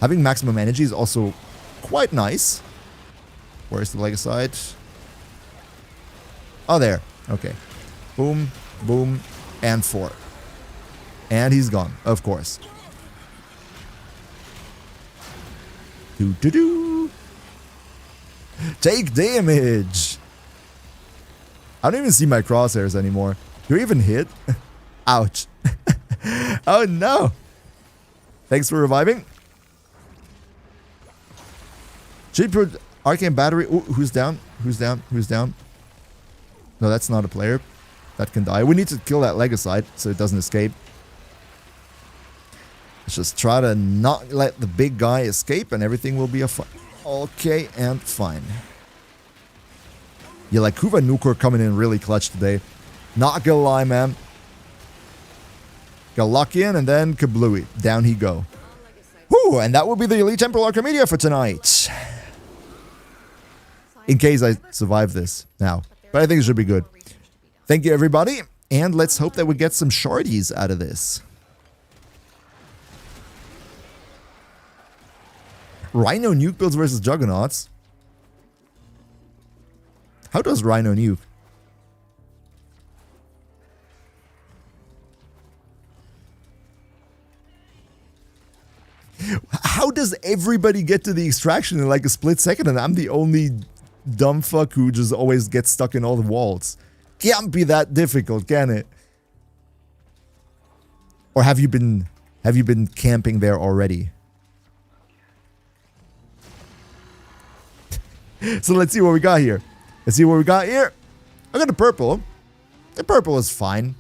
Having maximum energy is also quite nice. Where's the Legacide? Oh, there. Okay. Boom, boom, and 4. And he's gone, of course. Do-do-do. Take damage. I don't even see my crosshairs anymore. Do you even hit? Ouch. Oh no. Thanks for reviving. Should put Arcane Battery. Ooh, who's down? Who's down? Who's down? No, that's not a player. That can die. We need to kill that Legicide so it doesn't escape. Let's just try to not let the big guy escape and everything will be a fun. Okay, and fine. Yeah, like Kuva Nukor coming in really clutch today. Not gonna lie, man. Gotta lock in and then kablooey. Down he go. Whew, and that will be the Elite Temporal Archimedia for tonight. In case I survive this now. But I think it should be good. Thank you, everybody. And let's hope that we get some shardies out of this. Rhino Nuke builds versus Juggernauts. How does Rhino Nuke? How does everybody get to the extraction in like a split second and I'm the only dumb fuck who just always gets stuck in all the walls? Can't be that difficult, can it? Or have you been camping there already? So let's see what we got here. Let's see what we got here. I got the purple. The purple is fine.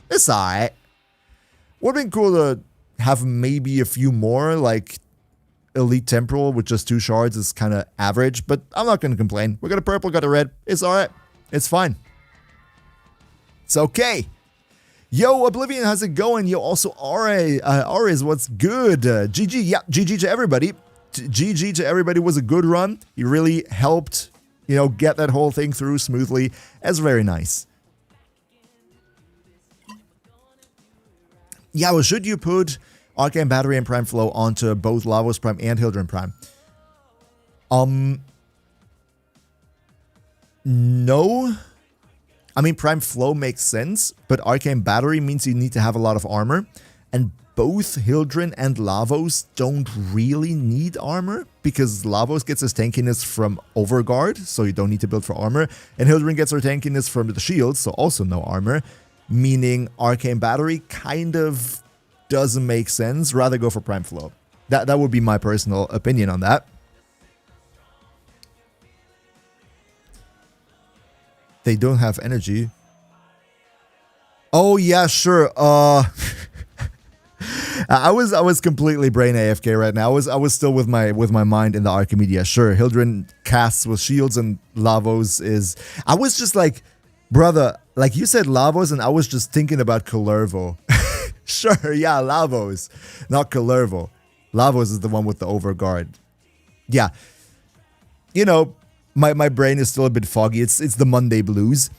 It's alright. Would have been cool to have maybe a few more, like Elite Temporal with just 2 shards is kind of average, but I'm not going to complain. We got a purple, got a red. It's alright. It's fine. It's okay. Yo, Oblivion, how's it going? Yo, also, Ares, what's good? GG, yeah, GG to everybody. GG to everybody was a good run. You really helped, you know, get that whole thing through smoothly. That's very nice. Yeah, well, should you put Arcane Battery and Prime Flow onto both Lavos Prime and Hildren Prime? No. I mean, Prime Flow makes sense, but Arcane Battery means you need to have a lot of armor, and both Hildren and Lavos don't really need armor, because Lavos gets his tankiness from Overguard, so you don't need to build for armor, and Hildren gets her tankiness from the shield, so also no armor, meaning Arcane Battery kind of doesn't make sense. Rather go for Prime Flow. That would be my personal opinion on that. They don't have energy. Oh yeah, sure. I was completely brain AFK right now. I was still with my mind in the Archimedia. Sure, Hildren casts with shields and Lavos is. I was just like, brother, like you said Lavos, and I was just thinking about Kullervo. Sure, yeah, Lavos, not Kullervo. Lavos is the one with the Overguard. Yeah, you know, my brain is still a bit foggy. It's the Monday blues.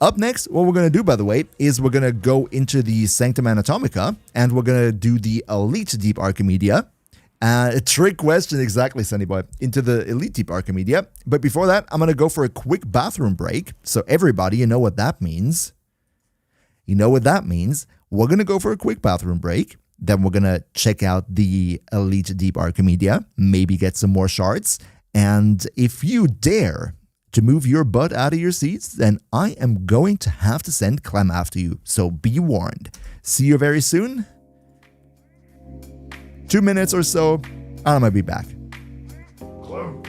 Up next, what we're going to do, by the way, is we're going to go into the Sanctum Anatomica, and we're going to do the Elite Deep Archimedia. A trick question, exactly, Sunnyboy, into the Elite Deep Archimedia. But before that, I'm going to go for a quick bathroom break. So everybody, you know what that means. You know what that means. We're going to go for a quick bathroom break. Then we're going to check out the Elite Deep Archimedia, maybe get some more shards. And if you dare to move your butt out of your seats, then I am going to have to send Clem after you. So be warned. See you very soon. 2 minutes or so, I might be back. Clem.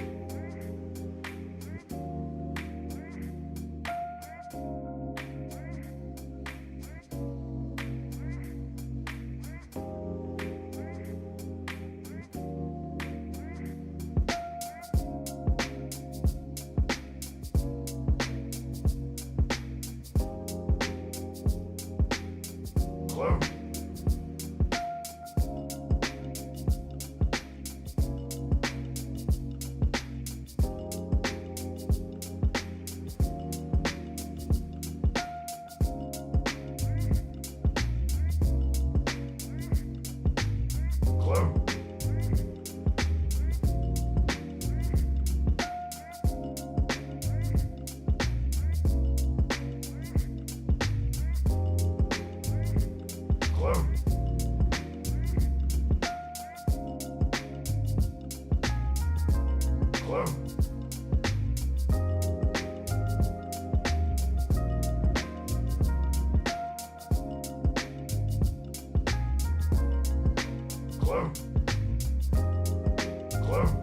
Clem. Clone. Clone. Clone. Clone.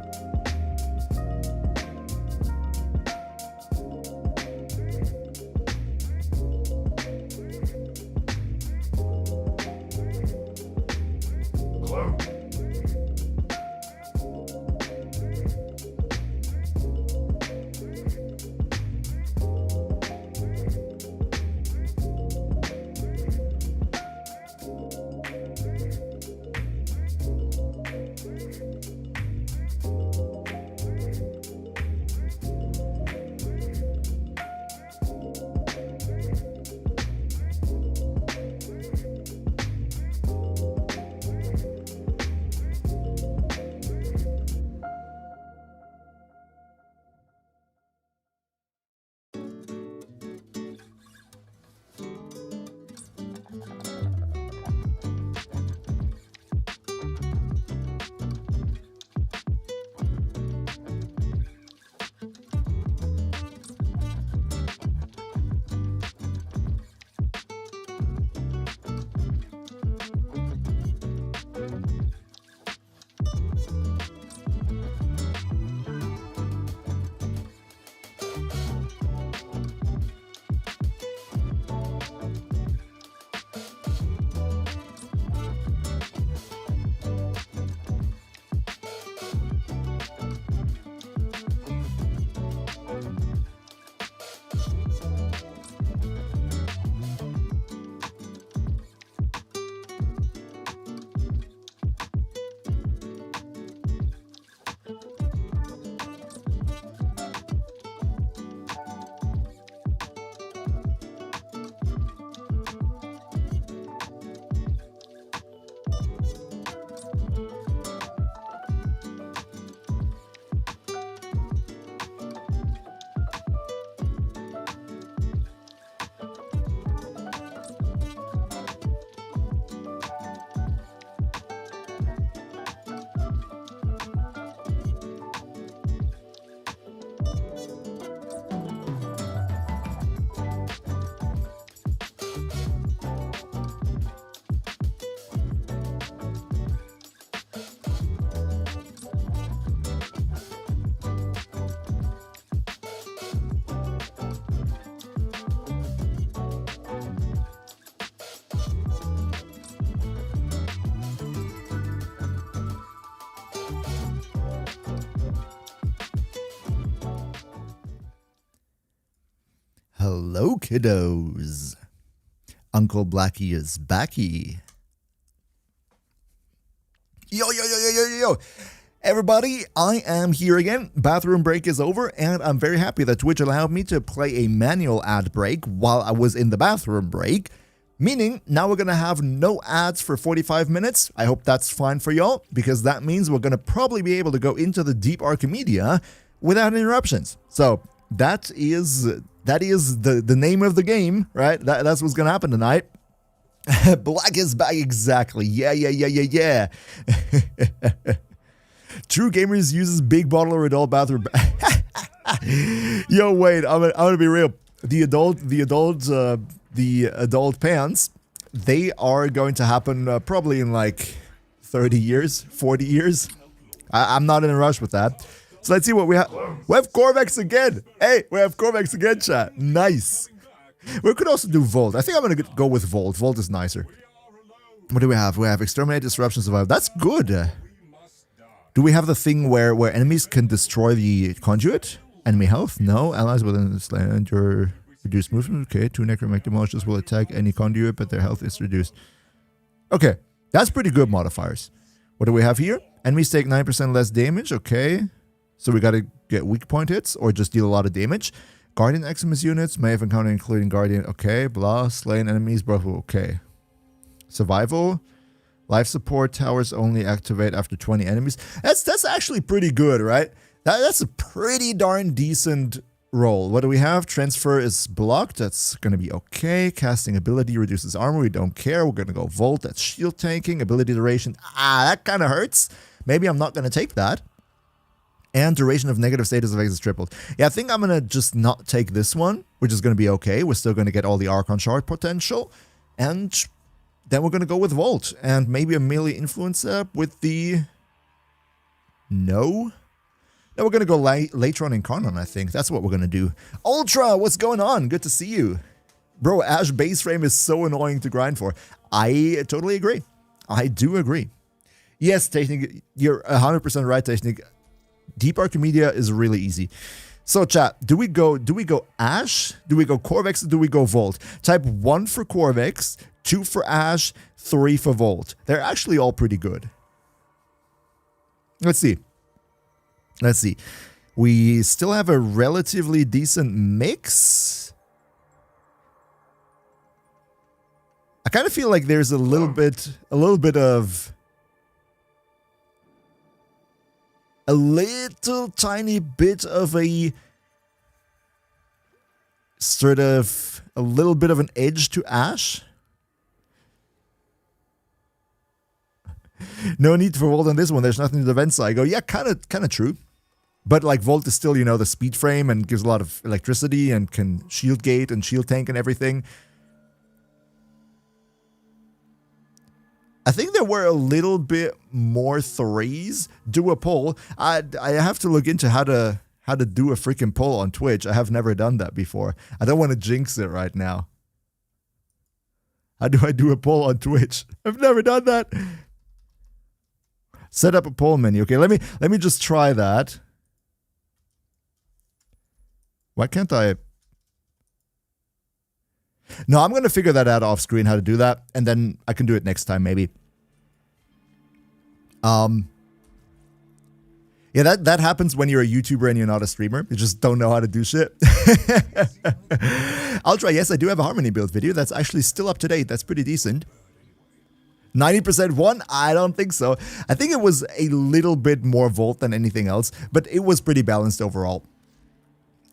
Hello, kiddos. Uncle Blackie is backy. Yo, yo, yo, yo, yo, yo. Everybody, I am here again. Bathroom break is over, and I'm very happy that Twitch allowed me to play a manual ad break while I was in the bathroom break. Meaning, now we're going to have no ads for 45 minutes. I hope that's fine for y'all, because that means we're going to probably be able to go into the deep Archimedia without interruptions. So, that is the name of the game, right? That's what's going to happen tonight. Black is back, exactly. Yeah. True Gamers uses big bottle or adult bathroom. Yo, wait, I'm gonna be real. The adult pants, they are going to happen probably in like 30 years, 40 years. I'm not in a rush with that. So let's see what we have. We have Corvex again. Hey, we have Corvex again, chat. Nice. We could also do Volt. I think I'm going to go with Volt. Volt is nicer. What do we have? We have Exterminate, Disruption, Survive. That's good. Do we have the thing where enemies can destroy the conduit? Enemy health? No. Allies within this land or reduced movement? Okay. 2 necromantic monsters will attack any conduit, but their health is reduced. Okay. That's pretty good modifiers. What do we have here? Enemies take 9% less damage. Okay. So we got to get weak point hits or just deal a lot of damage. Guardian Eximus units may have encountered including Guardian. Okay. Blah. Slain enemies. Blah. Okay. Survival. Life support towers only activate after 20 enemies. That's actually pretty good, right? That's a pretty darn decent roll. What do we have? Transfer is blocked. That's going to be okay. Casting ability reduces armor. We don't care. We're going to go Volt. That's shield tanking. Ability duration. That kind of hurts. Maybe I'm not going to take that. And duration of negative status effects is tripled. Yeah, I think I'm going to just not take this one, which is going to be okay. We're still going to get all the Archon Shard potential. And then we're going to go with Volt. And maybe a melee influence up with the... No? No, we're going to go later on in Incarnon, I think. That's what we're going to do. Ultra, what's going on? Good to see you. Bro, Ash base frame is so annoying to grind for. I totally agree. I do agree. Yes, Technic, you're 100% right, Technic. Deep Archimedia is really easy. So chat, do we go Ash? Do we go Corvex? Or do we go Volt? Type 1 for Corvex, 2 for Ash, 3 for Volt. They're actually all pretty good. Let's see. We still have a relatively decent mix. I kind of feel like there's a little bit of a little tiny bit of a sort of a little bit of an edge to Ash. No need for Volt on this one. There's nothing to defend, so I go, yeah, kind of true. But like Volt is still, you know, the speed frame and gives a lot of electricity and can shield gate and shield tank and everything. I think there were a little bit more threes. Do a poll. I have to look into how to do a freaking poll on Twitch. I have never done that before. I don't want to jinx it right now. How do I do a poll on Twitch? I've never done that. Set up a poll menu. Okay, let me just try that. Why can't I? No, I'm going to figure that out off screen, how to do that, and then I can do it next time, maybe. Yeah, that happens when you're a YouTuber and you're not a streamer. You just don't know how to do shit. I'll try. Yes, I do have a Harmony build video. That's actually still up to date. That's pretty decent. 90% one? I don't think so. I think it was a little bit more Volt than anything else, but it was pretty balanced overall.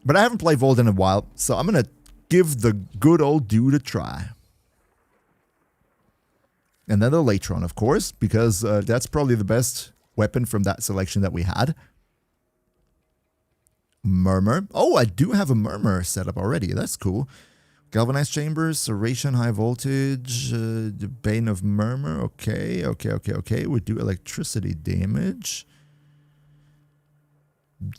But I haven't played Volt in a while, so I'm going to give the good old dude a try. And then the Latron, of course, because that's probably the best weapon from that selection that we had. Murmur. Oh, I do have a Murmur set up already. That's cool. Galvanized Chambers, Serration High Voltage, the Bane of Murmur. Okay. We do electricity damage.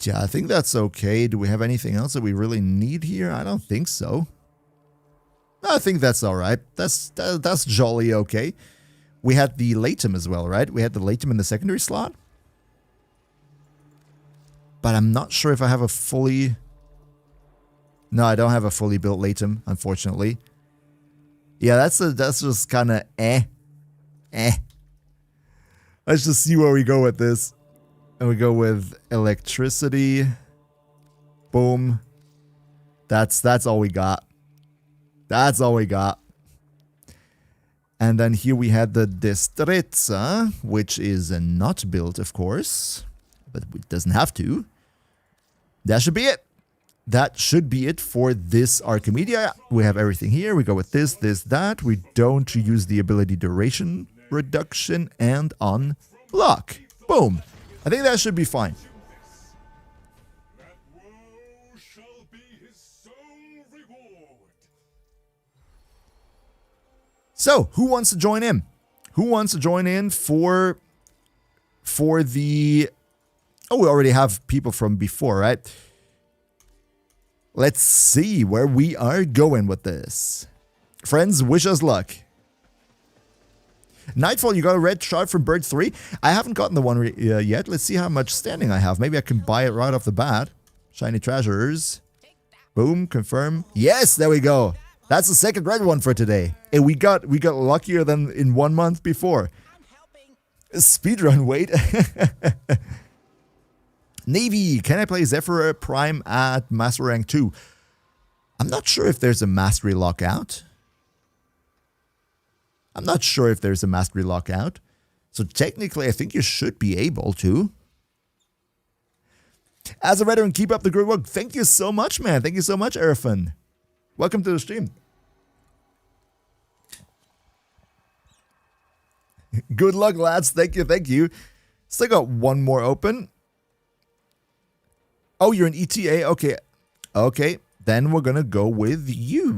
Yeah, I think that's okay. Do we have anything else that we really need here? I don't think so. I think that's all right. That's jolly okay. We had the Latum as well, right? We had the Latum in the secondary slot. But I'm not sure if I have a fully... No, I don't have a fully built Latum, unfortunately. Yeah, that's just kind of eh. Let's just see where we go with this. And we go with electricity. Boom. That's all we got. That's all we got. And then here we had the Destrezza, which is not built, of course. But it doesn't have to. That should be it. That should be it for this Archimedia. We have everything here. We go with this, that. We don't use the ability duration reduction and unlock. Boom. I think that should be fine. So, who wants to join in? Who wants to join in for the... Oh, we already have people from before, right? Let's see where we are going with this. Friends, wish us luck. Nightfall, you got a red shard from Bird 3? I haven't gotten the one yet. Let's see how much standing I have. Maybe I can buy it right off the bat. Shiny treasures. Boom, confirm. Yes, there we go. That's the second red one for today. And we got luckier than in 1 month before. Speedrun, wait. Navy, can I play Zephyr Prime at Master Rank 2? I'm not sure if there's a Mastery Lockout. So technically, I think you should be able to. As a veteran, keep up the good work. Thank you so much, man. Thank you so much, Erfan. Welcome to the stream. Good luck, lads. Thank you. Still got one more open. Oh, you're an ETA? Okay. Okay. Then we're gonna go with you.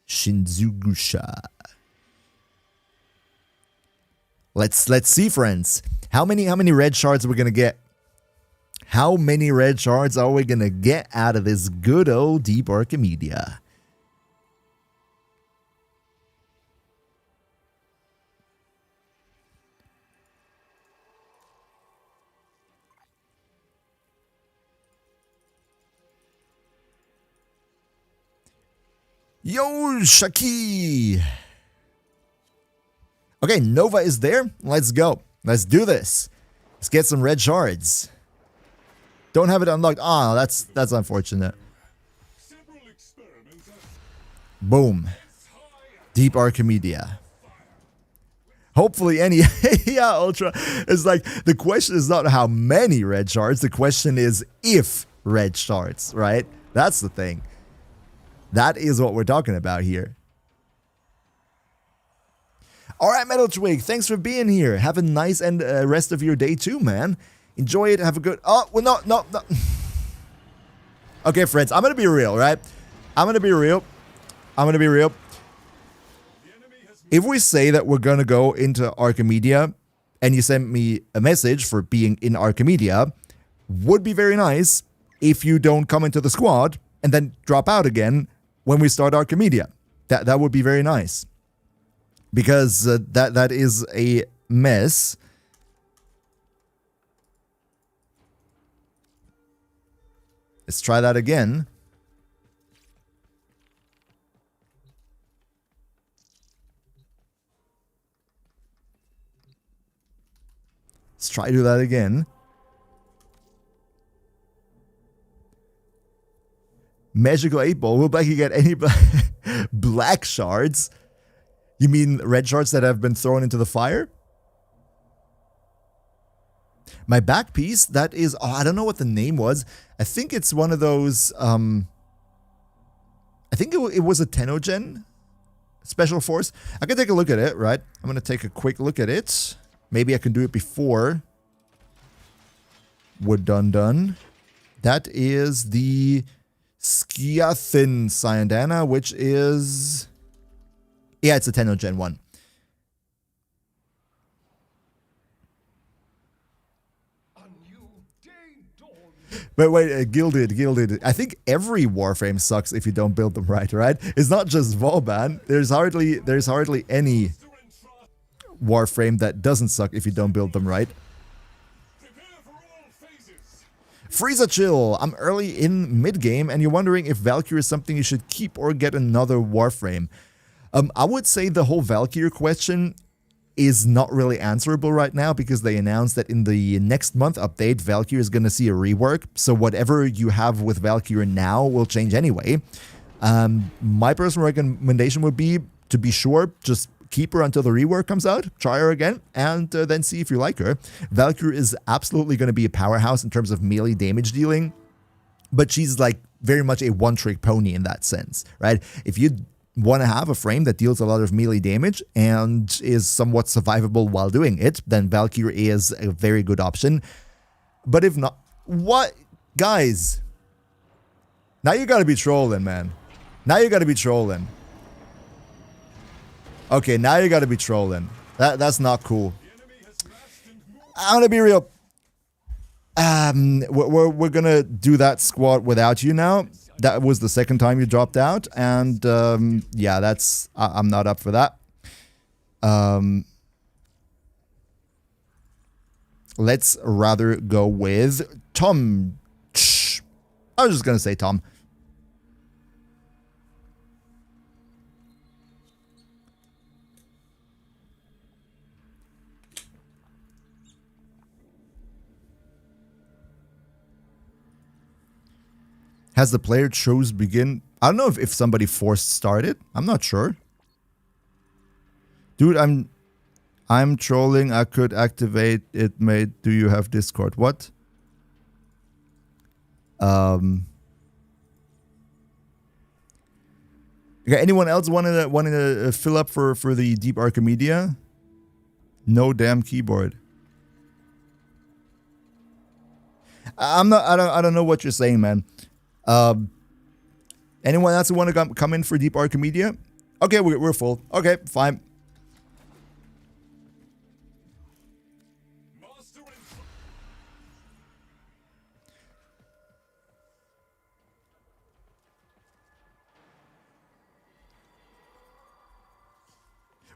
Shinzugusha. Let's see, friends. How many red shards are we gonna get? How many red shards are we gonna get out of this good old Deep Archimedia? Yo, Shaki! Okay, Nova is there. Let's go. Let's do this. Let's get some red shards. Don't have it unlocked. Ah, that's unfortunate. Boom. Deep Archimedia. Hopefully any... yeah, Ultra. It's like, the question is not how many red shards. The question is if red shards, right? That's the thing. That is what we're talking about here. All right, Metal Twig, thanks for being here. Have a nice and rest of your day too, man. Enjoy it. Have a good... Oh, well, no. Okay, friends, I'm going to be real, right? I'm going to be real. If we say that we're going to go into Archimedia and you send me a message for being in Archimedia, would be very nice if you don't come into the squad and then drop out again when we start Archimedia. That would be very nice. Because that is a mess. Let's try that again. Let's try to do that again. Magical 8 Ball. Will Blacky get any black shards? You mean red shards that have been thrown into the fire? My back piece, that is... Oh, I don't know what the name was. I think it's one of those... I think it was a Tenogen Special Force. I can take a look at it, right? I'm going to take a quick look at it. Maybe I can do it before we're done. That is the Skiathin Cyandana, which is... Yeah, it's a Tenogen one. But wait, Gilded. I think every Warframe sucks if you don't build them right? It's not just Volban. There's hardly any Warframe that doesn't suck if you don't build them right. Frieza Chill, I'm early in mid-game and you're wondering if Valkyrie is something you should keep or get another Warframe. I would say the whole Valkyrie question is not really answerable right now because they announced that in the next month update, Valkyrie is going to see a rework. So whatever you have with Valkyrie now will change anyway. My personal recommendation would be, to be sure, just keep her until the rework comes out, try her again, and then see if you like her. Valkyrie is absolutely going to be a powerhouse in terms of melee damage dealing, but she's like very much a one-trick pony in that sense, right? If you want to have a frame that deals a lot of melee damage and is somewhat survivable while doing it, then Valkyrie is a very good option. But if not, what? Guys, now you gotta be trolling, man. Now you gotta be trolling. Okay, now you gotta be trolling. That's not cool. I'm gonna be real. We're gonna do that squad without you now. That was the second time you dropped out, and yeah, that's... I'm not up for that. Let's rather go with Tom. I was just gonna say Tom. Has the player chose begin? I don't know if somebody forced started. I'm not sure. Dude, I'm trolling. I could activate it, mate. Do you have Discord? What? Okay, anyone else wanted to fill up for the Deep Archimedia? No damn keyboard. I don't know what you're saying, man. Anyone else who want to come in for Deep Archimedia? Okay, we're full. Okay, fine.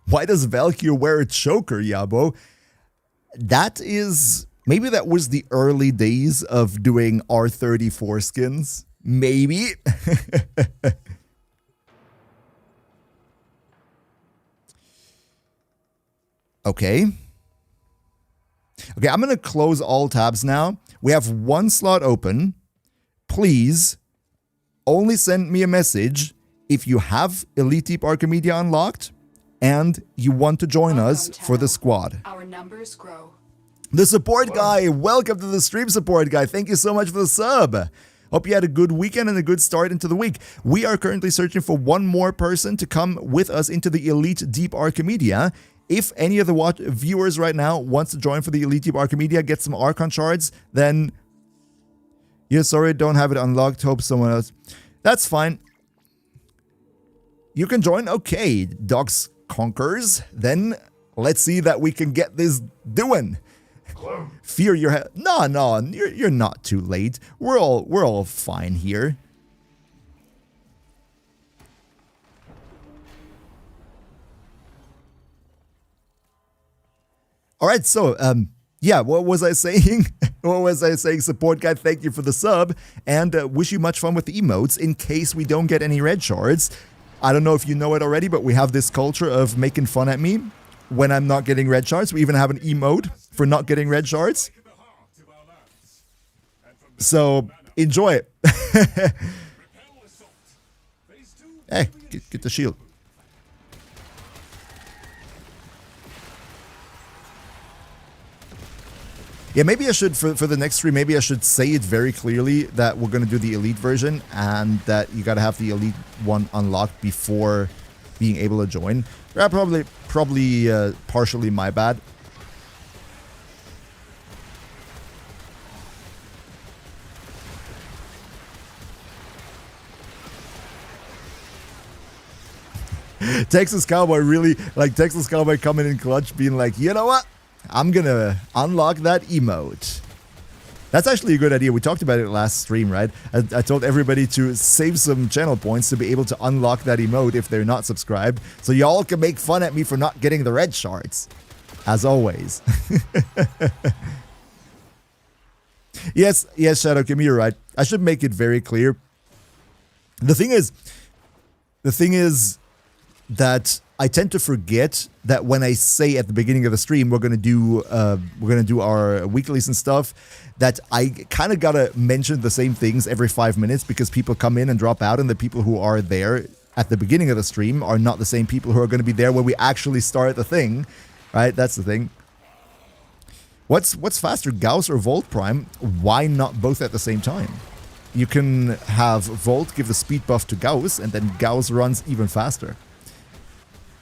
Why does Valkyrie wear a choker, Yabo? That is... Maybe that was the early days of doing R34 skins. Maybe. Okay. Okay, I'm going to close all tabs now. We have one slot open. Please only send me a message if you have Elite Deep Archimedia unlocked and you want to join us for the squad. Our numbers grow. The support guy, welcome to the stream, support guy. Thank you so much for the sub. Hope you had a good weekend and a good start into the week. We are currently searching for one more person to come with us into the Elite Deep Archimedia. If any of the viewers right now wants to join for the Elite Deep Archimedia, get some Archon Shards, then... Yeah, sorry, don't have it unlocked. Hope someone else... That's fine. You can join? Okay, Dogs Conquers. Then let's see that we can get this doing. Fear your head. No, you're not too late. We're all fine here. All right, so yeah, what was I saying? What was I saying? Support guy, thank you for the sub, and wish you much fun with the emotes in case we don't get any red shards. I don't know if you know it already, but we have this culture of making fun at me when I'm not getting red shards. We even have an emote for not getting red shards. So enjoy it. Hey, get the shield. Yeah, maybe I should, for the next stream, maybe I should say it very clearly that we're going to do the Elite version and that you got to have the Elite one unlocked before being able to join. Probably partially my bad. Texas Cowboy really, like Texas Cowboy coming in clutch being like, you know what? I'm gonna unlock that emote. That's actually a good idea. We talked about it last stream, right? I told everybody to save some channel points to be able to unlock that emote if they're not subscribed. So y'all can make fun at me for not getting the red shards. As always. Yes, Shadow Kim, you're right. I should make it very clear. The thing is that I tend to forget that when I say at the beginning of the stream we're gonna do our weeklies and stuff, that I kind of gotta mention the same things every 5 minutes because people come in and drop out, and the people who are there at the beginning of the stream are not the same people who are going to be there when we actually start the thing, right? That's the thing. What's faster, Gauss or Volt Prime? Why not both at the same time? You can have Volt give the speed buff to Gauss, and then Gauss runs even faster.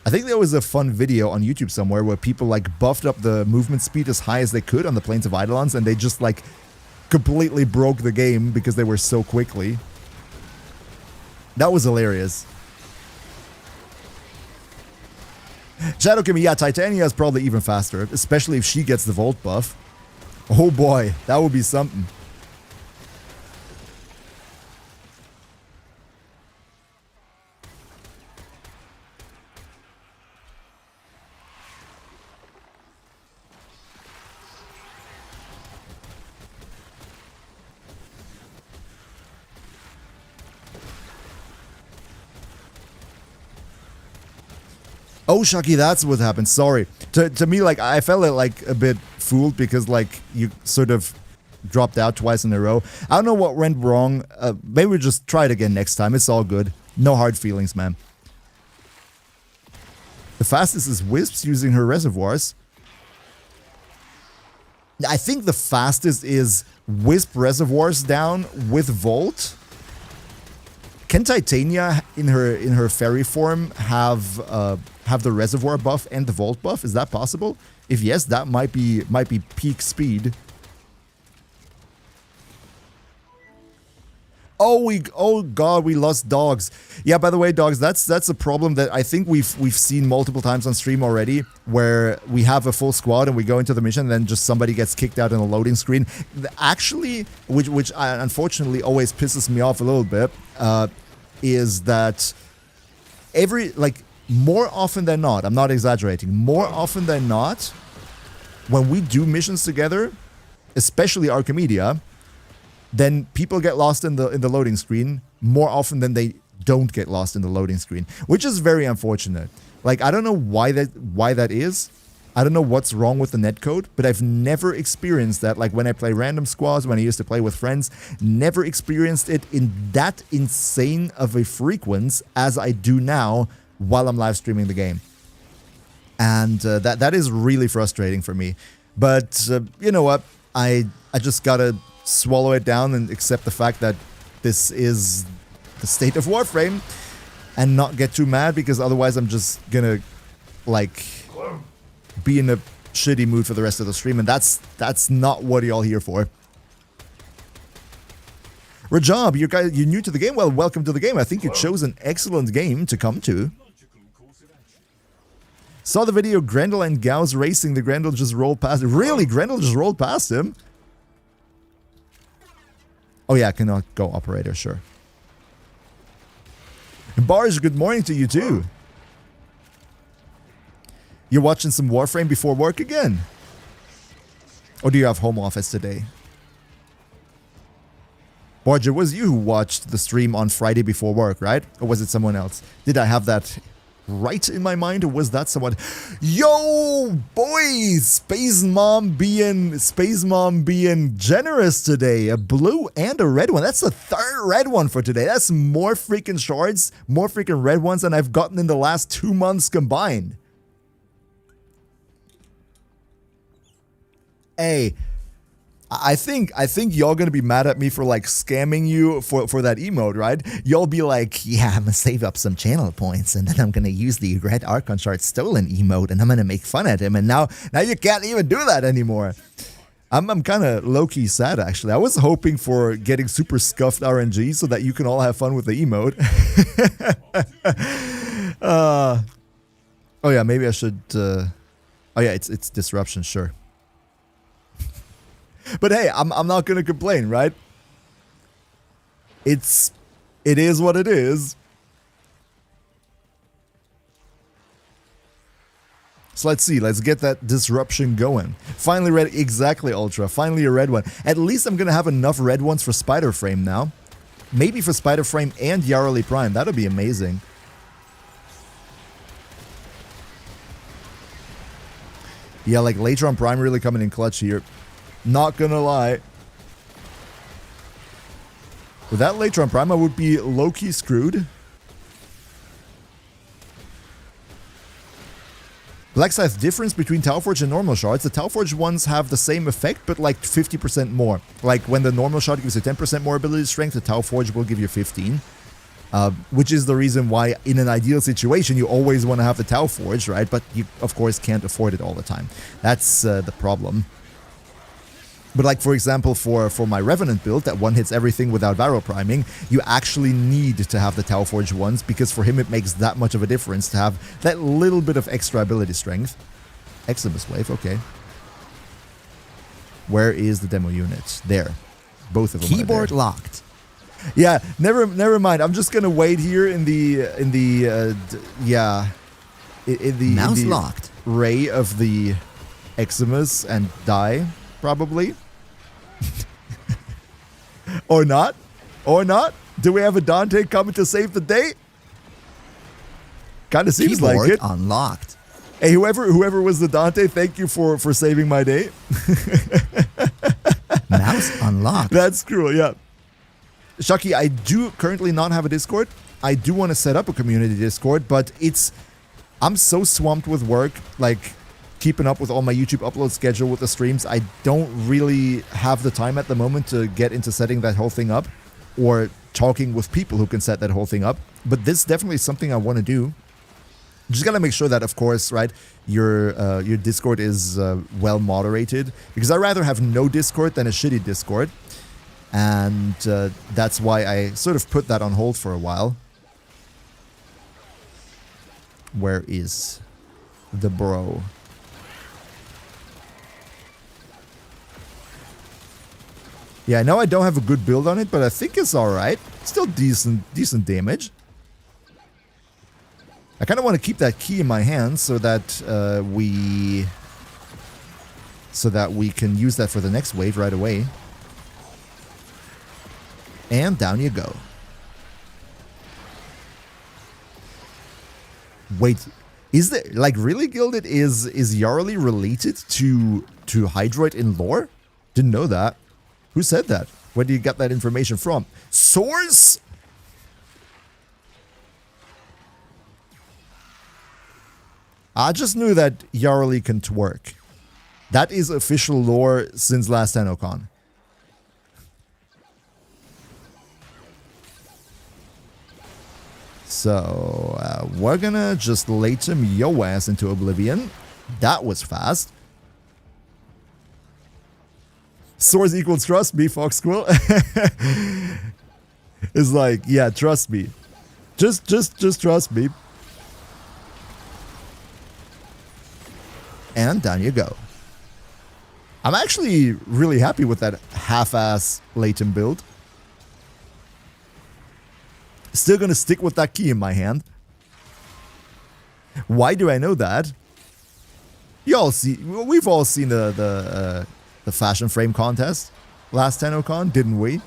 I think there was a fun video on YouTube somewhere where people like buffed up the movement speed as high as they could on the Plains of Eidolons, and they just like completely broke the game because they were so quickly. That was hilarious. Shadow Kimmy, yeah, Titania is probably even faster, especially if she gets the Volt buff. Oh boy, that would be something. Oh, Shucky, that's what happened. Sorry. To me, like, I felt like a bit fooled because, like, you sort of dropped out twice in a row. I don't know what went wrong. Maybe we'll just try it again next time. It's all good. No hard feelings, man. The fastest is Wisps using her reservoirs. I think the fastest is Wisp reservoirs down with Volt. Can Titania in her fairy form have the reservoir buff and the Volt buff? Is that possible? If yes, that might be peak speed. Oh god, we lost dogs. Yeah, by the way, dogs, that's a problem that I think we've seen multiple times on stream already, where we have a full squad and we go into the mission and then just somebody gets kicked out in a loading screen. Actually, which unfortunately always pisses me off a little bit, is that more often than not, I'm not exaggerating, more often than not, when we do missions together, especially Archimedia, then people get lost in the loading screen more often than they don't get lost in the loading screen, which is very unfortunate. Like, I don't know why that is. I don't know what's wrong with the netcode, but I've never experienced that. Like when I play random squads, when I used to play with friends, never experienced it in that insane of a frequency as I do now while I'm live streaming the game. And that is really frustrating for me. But you know what? I just gotta swallow it down and accept the fact that this is the state of Warframe and not get too mad, because otherwise I'm just gonna like be in a shitty mood for the rest of the stream, and that's not what y'all here for. Rajab, you're new to the game. Well, welcome to the game. I think you chose an excellent game to come to. Saw the video, Grendel and Gauss racing. The Grendel just rolled past. Really? Grendel just rolled past him? Oh yeah, I cannot go operator, sure. Barge, good morning to you too. You're watching some Warframe before work again? Or do you have home office today? Barge, it was you who watched the stream on Friday before work, right? Or was it someone else? Did I have that right in my mind, or was that someone? Yo, boys! Space Mom being generous today. A blue and a red one. That's the third red one for today. That's more freaking shards, more freaking red ones than I've gotten in the last 2 months combined. Hey, I think y'all gonna be mad at me for like scamming you for that emote, right? Y'all be like, yeah, I'm gonna save up some channel points and then I'm gonna use the red Archon Shards stolen emote and I'm gonna make fun at him, and now you can't even do that anymore. I'm kind of low-key sad, actually. I was hoping for getting super scuffed RNG so that you can all have fun with the emote. Oh yeah, maybe I should. Oh yeah, it's disruption, sure. But hey, I'm not gonna complain, right? It is what it is. So let's see, let's get that disruption going. Finally red, exactly, Ultra. Finally a red one. At least I'm gonna have enough red ones for Spider Frame now. Maybe for Spider Frame and Yarrowly Prime. That'll be amazing. Yeah, like later on Prime really coming in clutch here. Not gonna lie. With that later on Prime, I would be low-key screwed. Black Scythe difference between Tauforge and normal shards. The Tauforge ones have the same effect, but like 50% more. Like when the normal shard gives you 10% more ability strength, the Tauforge will give you 15. Which is the reason why in an ideal situation you always want to have the Tauforge, right? But you of course can't afford it all the time. That's the problem. But like, for example, for my Revenant build that one hits everything without Varro priming, you actually need to have the Tauforge ones, because for him it makes that much of a difference to have that little bit of extra ability strength. Eximus Wave, okay. Where is the demo unit? There. Both of them Keyboard are there. locked. Yeah, never mind. I'm just gonna wait here in the Mouse locked. ray of the Eximus and die, probably. Or not? Or not? Do we have a Dante coming to save the day? Kind of seems Keyboard like it. unlocked. Hey, whoever was the Dante, thank you for saving my day. Mouse unlocked. That's cool, yeah. Shaki, I do currently not have a Discord. I do want to set up a community Discord, but I'm so swamped with work, like keeping up with all my YouTube upload schedule with the streams. I don't really have the time at the moment to get into setting that whole thing up or talking with people who can set that whole thing up. But this definitely is something I want to do. Just gotta make sure that, of course, right, your Discord is well moderated, because I'd rather have no Discord than a shitty Discord. And that's why I sort of put that on hold for a while. Where is the bro? Yeah, I know I don't have a good build on it, but I think it's alright. Still decent damage. I kind of want to keep that key in my hand so that we can use that for the next wave right away. And down you go. Wait, is there, like, really, Gilded, is Yarly related to Hydroid in lore? Didn't know that. Who said that? Where do you get that information from? Source? I just knew that Yarly can twerk. That is official lore since last TennoCon. So, we're gonna just late him yo ass into oblivion. That was fast. Source equals trust me, Fox Squill. It's like, yeah, trust me. Just trust me. And down you go. I'm actually really happy with that half-ass Leighton build. Still gonna stick with that key in my hand. Why do I know that? You all see, we've all seen the fashion frame contest last TennoCon, didn't we?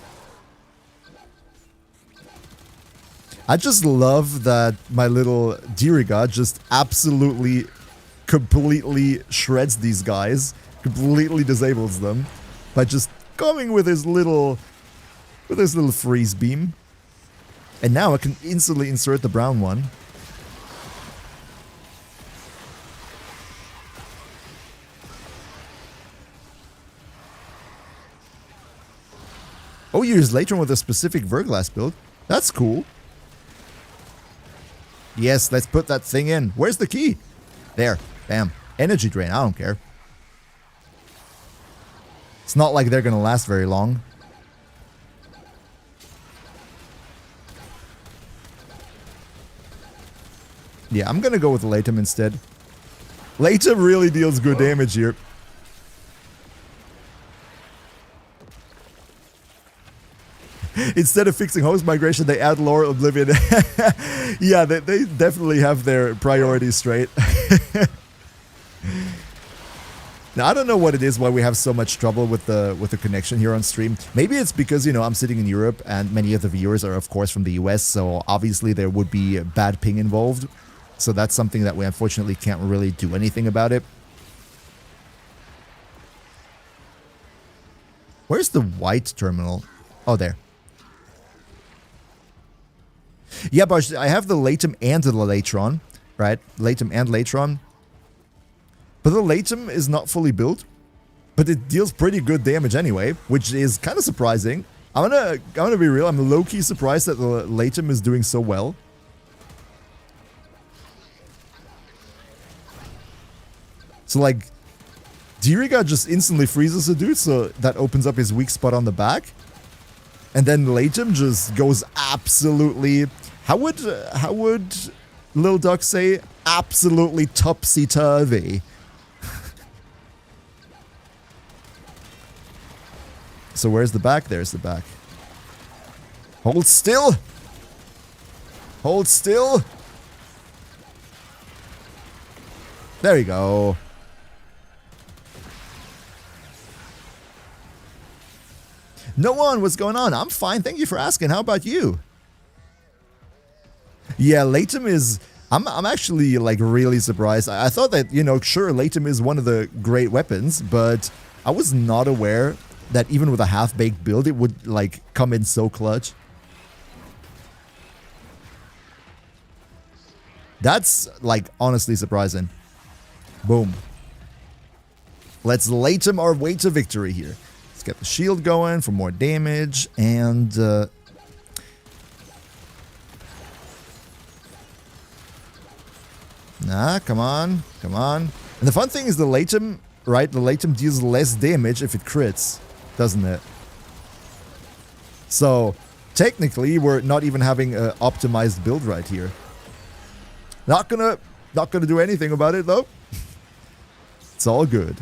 I just love that my little Diriga just absolutely, completely shreds these guys, completely disables them by just coming with his little freeze beam. And now I can instantly insert the brown one. Oh, you use Latron with a specific Verglass build. That's cool. Yes, let's put that thing in. Where's the key? There. Bam. Energy drain. I don't care. It's not like they're going to last very long. Yeah, I'm going to go with Latem instead. Latem really deals good damage here. Instead of fixing host migration, they add lore oblivion. Yeah, they definitely have their priorities straight. Now, I don't know what it is why we have so much trouble with the connection here on stream. Maybe it's because, you know, I'm sitting in Europe and many of the viewers are, of course, from the US, so obviously there would be a bad ping involved. So that's something that we unfortunately can't really do anything about it. Where's the white terminal? Oh, there. Yeah, but I have the Latem and the Latron, right? Latem and Latron. But the Latem is not fully built, but it deals pretty good damage anyway, which is kind of surprising. I'm gonna be real. I'm low-key surprised that the Latem is doing so well. So, like, Diriga just instantly freezes a dude, so that opens up his weak spot on the back. And then Latem just goes absolutely... How would Lil Duck say? Absolutely topsy-turvy. So where's the back? There's the back. Hold still! Hold still! There you go. No one, what's going on? I'm fine, thank you for asking. How about you? Yeah, Latem is... I'm actually, like, really surprised. I thought that, you know, sure, Latem is one of the great weapons, but I was not aware that even with a half-baked build, it would, like, come in so clutch. That's, like, honestly surprising. Boom. Let's Latem our way to victory here. Let's get the shield going for more damage, and... Nah, come on, come on. And the fun thing is the Latem, right? The Latem deals less damage if it crits, doesn't it? So technically, we're not even having an optimized build right here. Not gonna do anything about it though. It's all good.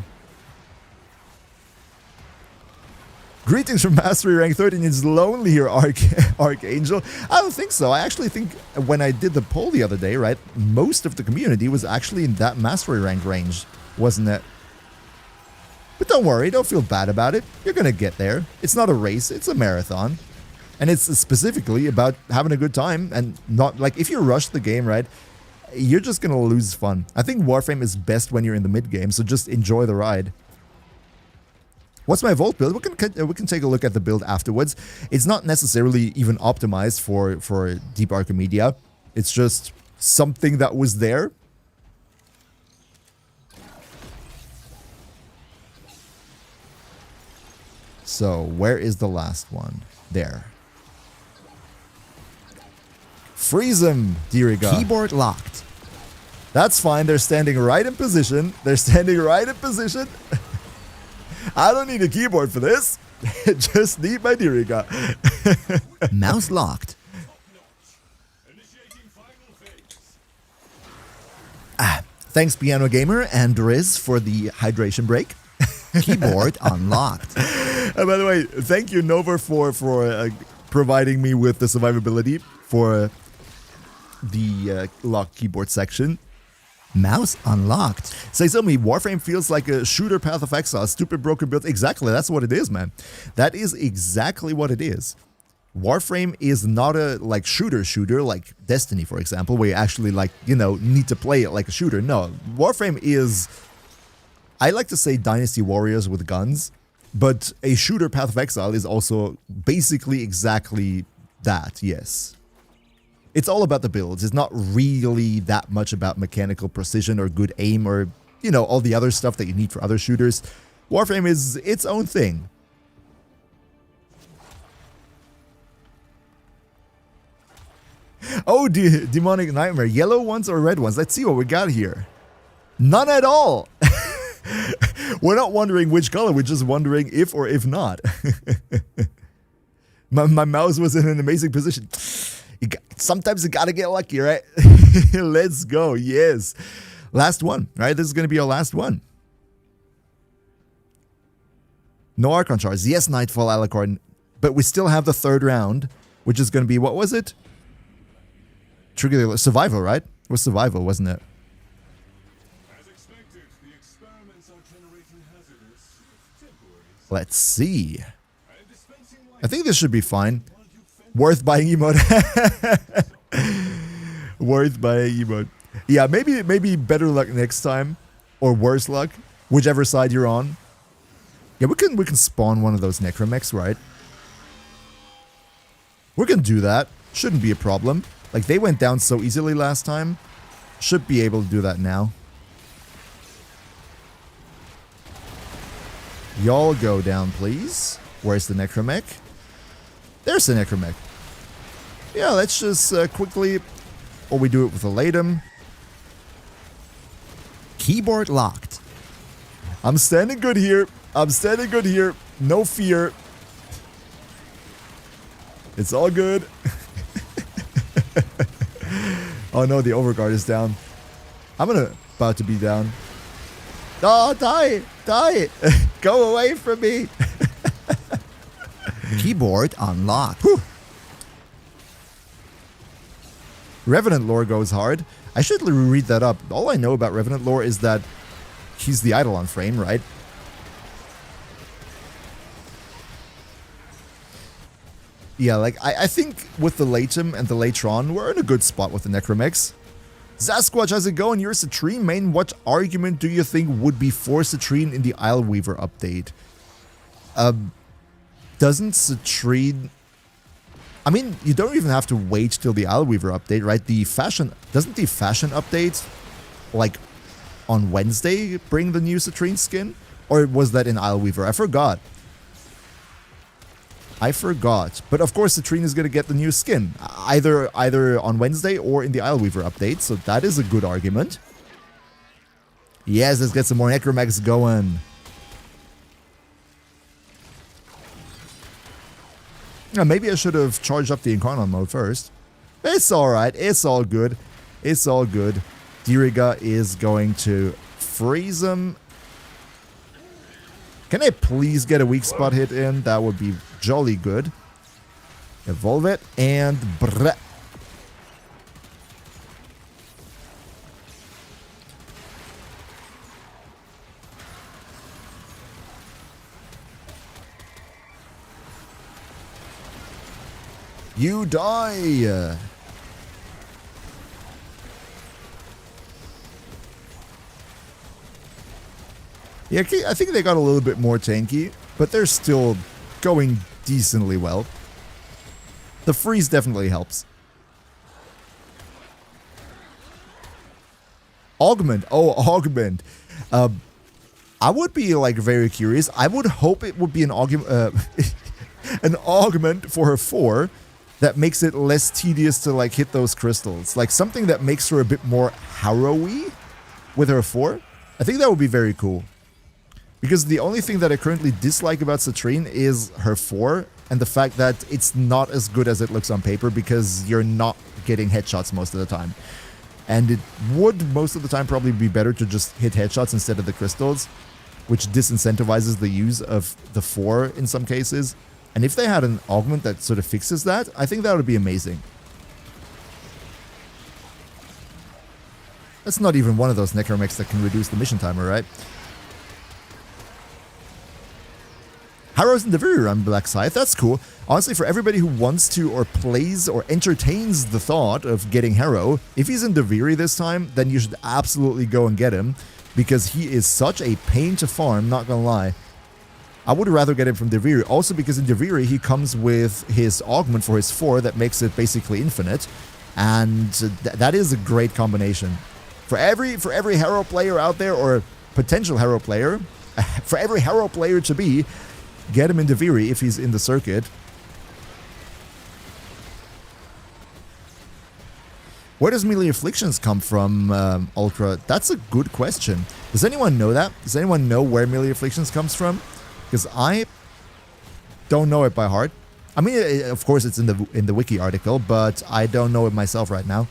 Greetings from Mastery Rank 13. It's lonely here, Archangel. I don't think so. I actually think when I did the poll the other day, right, most of the community was actually in that Mastery Rank range, wasn't it? But don't worry, don't feel bad about it. You're gonna get there. It's not a race, it's a marathon. And it's specifically about having a good time and not, like, if you rush the game, right, you're just gonna lose fun. I think Warframe is best when you're in the mid game, so just enjoy the ride. What's my Volt build? We can take a look at the build afterwards. It's not necessarily even optimized for Deep Archimedia. It's just something that was there. So, where is the last one? There. Freeze him, Diriga. Keyboard locked. That's fine. They're standing right in position. They're standing right in position. I don't need a keyboard for this. Just need my Diriga. Mouse locked. Thanks, Piano Gamer and Riz, for the hydration break. Keyboard unlocked. And by the way, thank you, Nova, for providing me with the survivability for the locked keyboard section. Mouse unlocked. Say something, Warframe feels like a shooter Path of Exile, stupid broken build. Exactly, that's what it is, man. That is exactly what it is. Warframe is not a like shooter like Destiny, for example, where you actually like, you know, need to play it like a shooter. No, Warframe is, I like to say Dynasty Warriors with guns, but a shooter Path of Exile is also basically exactly that, yes. It's all about the builds. It's not really that much about mechanical precision or good aim or, you know, all the other stuff that you need for other shooters. Warframe is its own thing. Oh, Demonic Nightmare. Yellow ones or red ones? Let's see what we got here. None at all. We're not wondering which color. We're just wondering if or if not. My mouse was in an amazing position. Sometimes you gotta get lucky, right? Let's go. Yes. Last one, right? This is going to be our last one. No Archon Shards. Yes, Nightfall Alicorn. But we still have the third round, which is going to be, what was it? Trigger Survival, right? It was Survival, wasn't it? As expected, the experiments are generating hazardous temporary. Let's see. I think this should be fine. Worth buying emote. Worth buying emote. Yeah, maybe better luck next time, or worse luck, whichever side you're on. Yeah, we can spawn one of those necromechs, right? We can do that. Shouldn't be a problem. Like, they went down so easily last time. Should be able to do that now. Y'all go down, please. Where's the necromech? There's the necromech. Yeah, let's just quickly, or we do it with a Latum. Keyboard locked. I'm standing good here. I'm standing good here. No fear. It's all good. Oh no, the overguard is down. I'm about to be down. Oh, die! Die! Go away from me! Keyboard unlocked. Whew. Revenant lore goes hard. I should read that up. All I know about Revenant lore is that he's the Eidolon frame, right? Yeah, like, I think with the Latum and the Latron, we're in a good spot with the Necromechs. Sasquatch, how's it going? You're a Citrine main. What argument do you think would be for Citrine in the Isleweaver update? Doesn't Citrine... I mean, you don't even have to wait till the Isleweaver update, right? The fashion... Doesn't the fashion update, like, on Wednesday bring the new Citrine skin? Or was that in Isleweaver? I forgot. But of course, Citrine is going to get the new skin. Either on Wednesday or in the Isleweaver update. So that is a good argument. Yes, let's get some more Necromechs going. Yeah, maybe I should have charged up the Incarnon mode first. It's alright. It's all good. It's all good. Diriga is going to freeze him. Can I please get a weak spot hit in? That would be jolly good. Evolve it and brrrr. You die! Yeah, I think they got a little bit more tanky, but they're still going decently well. The freeze definitely helps. Augment. Oh, augment. I would be like very curious. I would hope it would be an augment, an augment for her 4 that makes it less tedious to like hit those crystals. Like something that makes her a bit more harrowy with her 4. I think that would be very cool. Because the only thing that I currently dislike about Citrine is her 4 and the fact that it's not as good as it looks on paper because you're not getting headshots most of the time. And it would most of the time probably be better to just hit headshots instead of the crystals, which disincentivizes the use of the 4 in some cases. And if they had an augment that sort of fixes that, I think that would be amazing. That's not even one of those necromechs that can reduce the mission timer, right? Harrow's in the very run Black Scythe, that's cool. Honestly, for everybody who wants to or plays or entertains the thought of getting Harrow, if he's in Deviri this time, then you should absolutely go and get him, because he is such a pain to farm, not gonna lie. I would rather get him from Deviri, also because in Deviri he comes with his augment for his 4 that makes it basically infinite, and that is a great combination. For every Harrow player out there, or potential Harrow player, for every Harrow player to be, get him in Deviri if he's in the circuit. Where does melee afflictions come from, Ultra? That's a good question. Does anyone know that? Does anyone know where melee afflictions comes from? Because I don't know it by heart. I mean, of course it's in the wiki article, but I don't know it myself right now.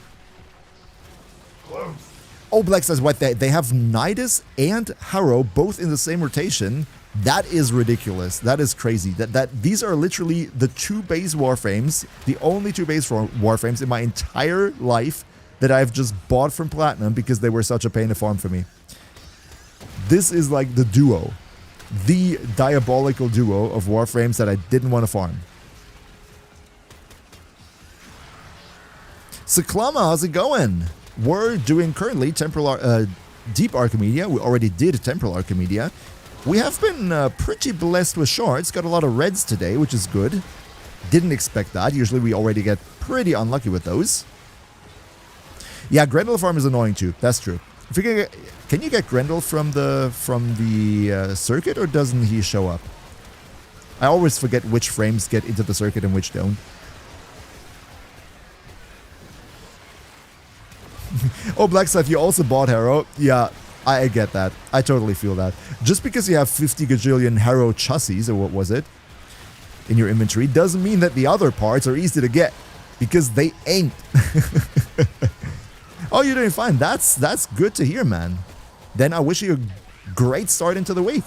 Oh, Black says what? They have Nidus and Harrow both in the same rotation. That is ridiculous. That is crazy. These are literally the 2 base Warframes, the only 2 base Warframes in my entire life that I've just bought from Platinum because they were such a pain to farm for me. This is like the duo. The diabolical duo of Warframes that I didn't want to farm. Saklama, how's it going? We're doing currently Deep Archimedia. We already did Temporal Archimedia. We have been pretty blessed with shards. Got a lot of reds today, which is good. Didn't expect that. Usually we already get pretty unlucky with those. Yeah, Grendel farm is annoying too. That's true. If you can you get Grendel from the circuit, or doesn't he show up? I always forget which frames get into the circuit and which don't. Oh, Black Scythe, you also bought Harrow. Yeah, I get that. I totally feel that. Just because you have 50 gajillion Harrow chassis, or what was it, in your inventory, doesn't mean that the other parts are easy to get. Because they ain't. Oh, you're doing fine. That's good to hear, man. Then I wish you a great start into the week.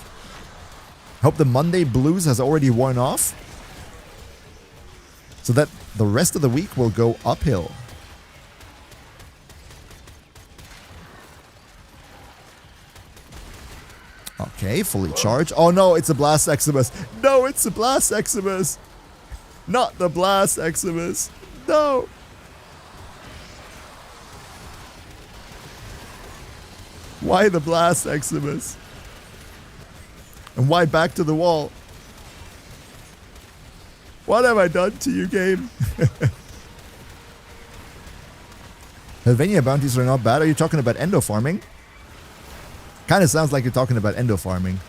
Hope the Monday blues has already worn off, so that the rest of the week will go uphill. Okay, fully charged. Oh no, it's a Blast Eximus. No, it's a Blast Eximus. Not the Blast Eximus. No. Why the Blast Eximus? And why back to the wall? What have I done to you, game? Helvenia bounties are not bad. Are you talking about endo farming? Kind of sounds like you're talking about endo farming.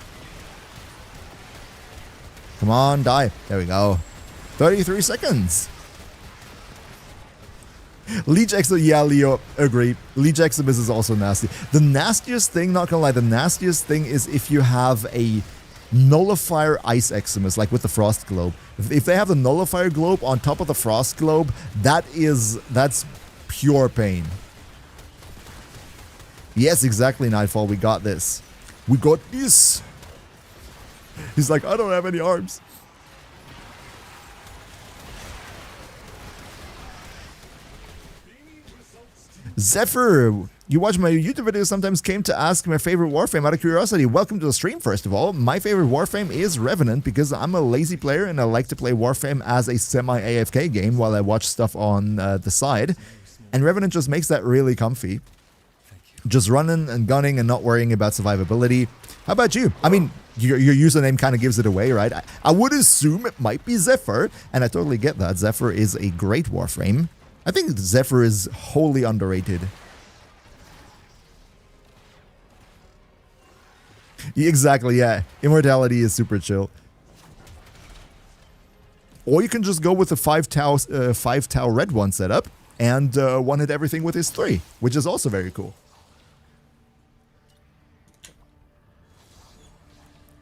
Come on, die. There we go. 33 seconds. Leech Eximus, yeah, Leo, agree. Leech Eximus is also nasty. The nastiest thing, not gonna lie, the nastiest thing is if you have a Nullifier Ice Eximus, like with the Frost Globe. If they have the Nullifier Globe on top of the Frost Globe, that's pure pain. Yes, exactly, Nightfall, we got this. We got this. He's like, I don't have any arms. Zephyr, you watch my YouTube videos, sometimes came to ask my favorite Warframe out of curiosity. Welcome to the stream, first of all. My favorite Warframe is Revenant because I'm a lazy player and I like to play Warframe as a semi-AFK game while I watch stuff on the side. And Revenant just makes that really comfy. Just running and gunning and not worrying about survivability. How about you? I mean, your username kind of gives it away, right? I would assume it might be Zephyr, and I totally get that. Zephyr is a great Warframe. I think Zephyr is wholly underrated. Exactly, yeah. Immortality is super chill. Or you can just go with the 5 tau red one setup and one hit everything with his 3, which is also very cool.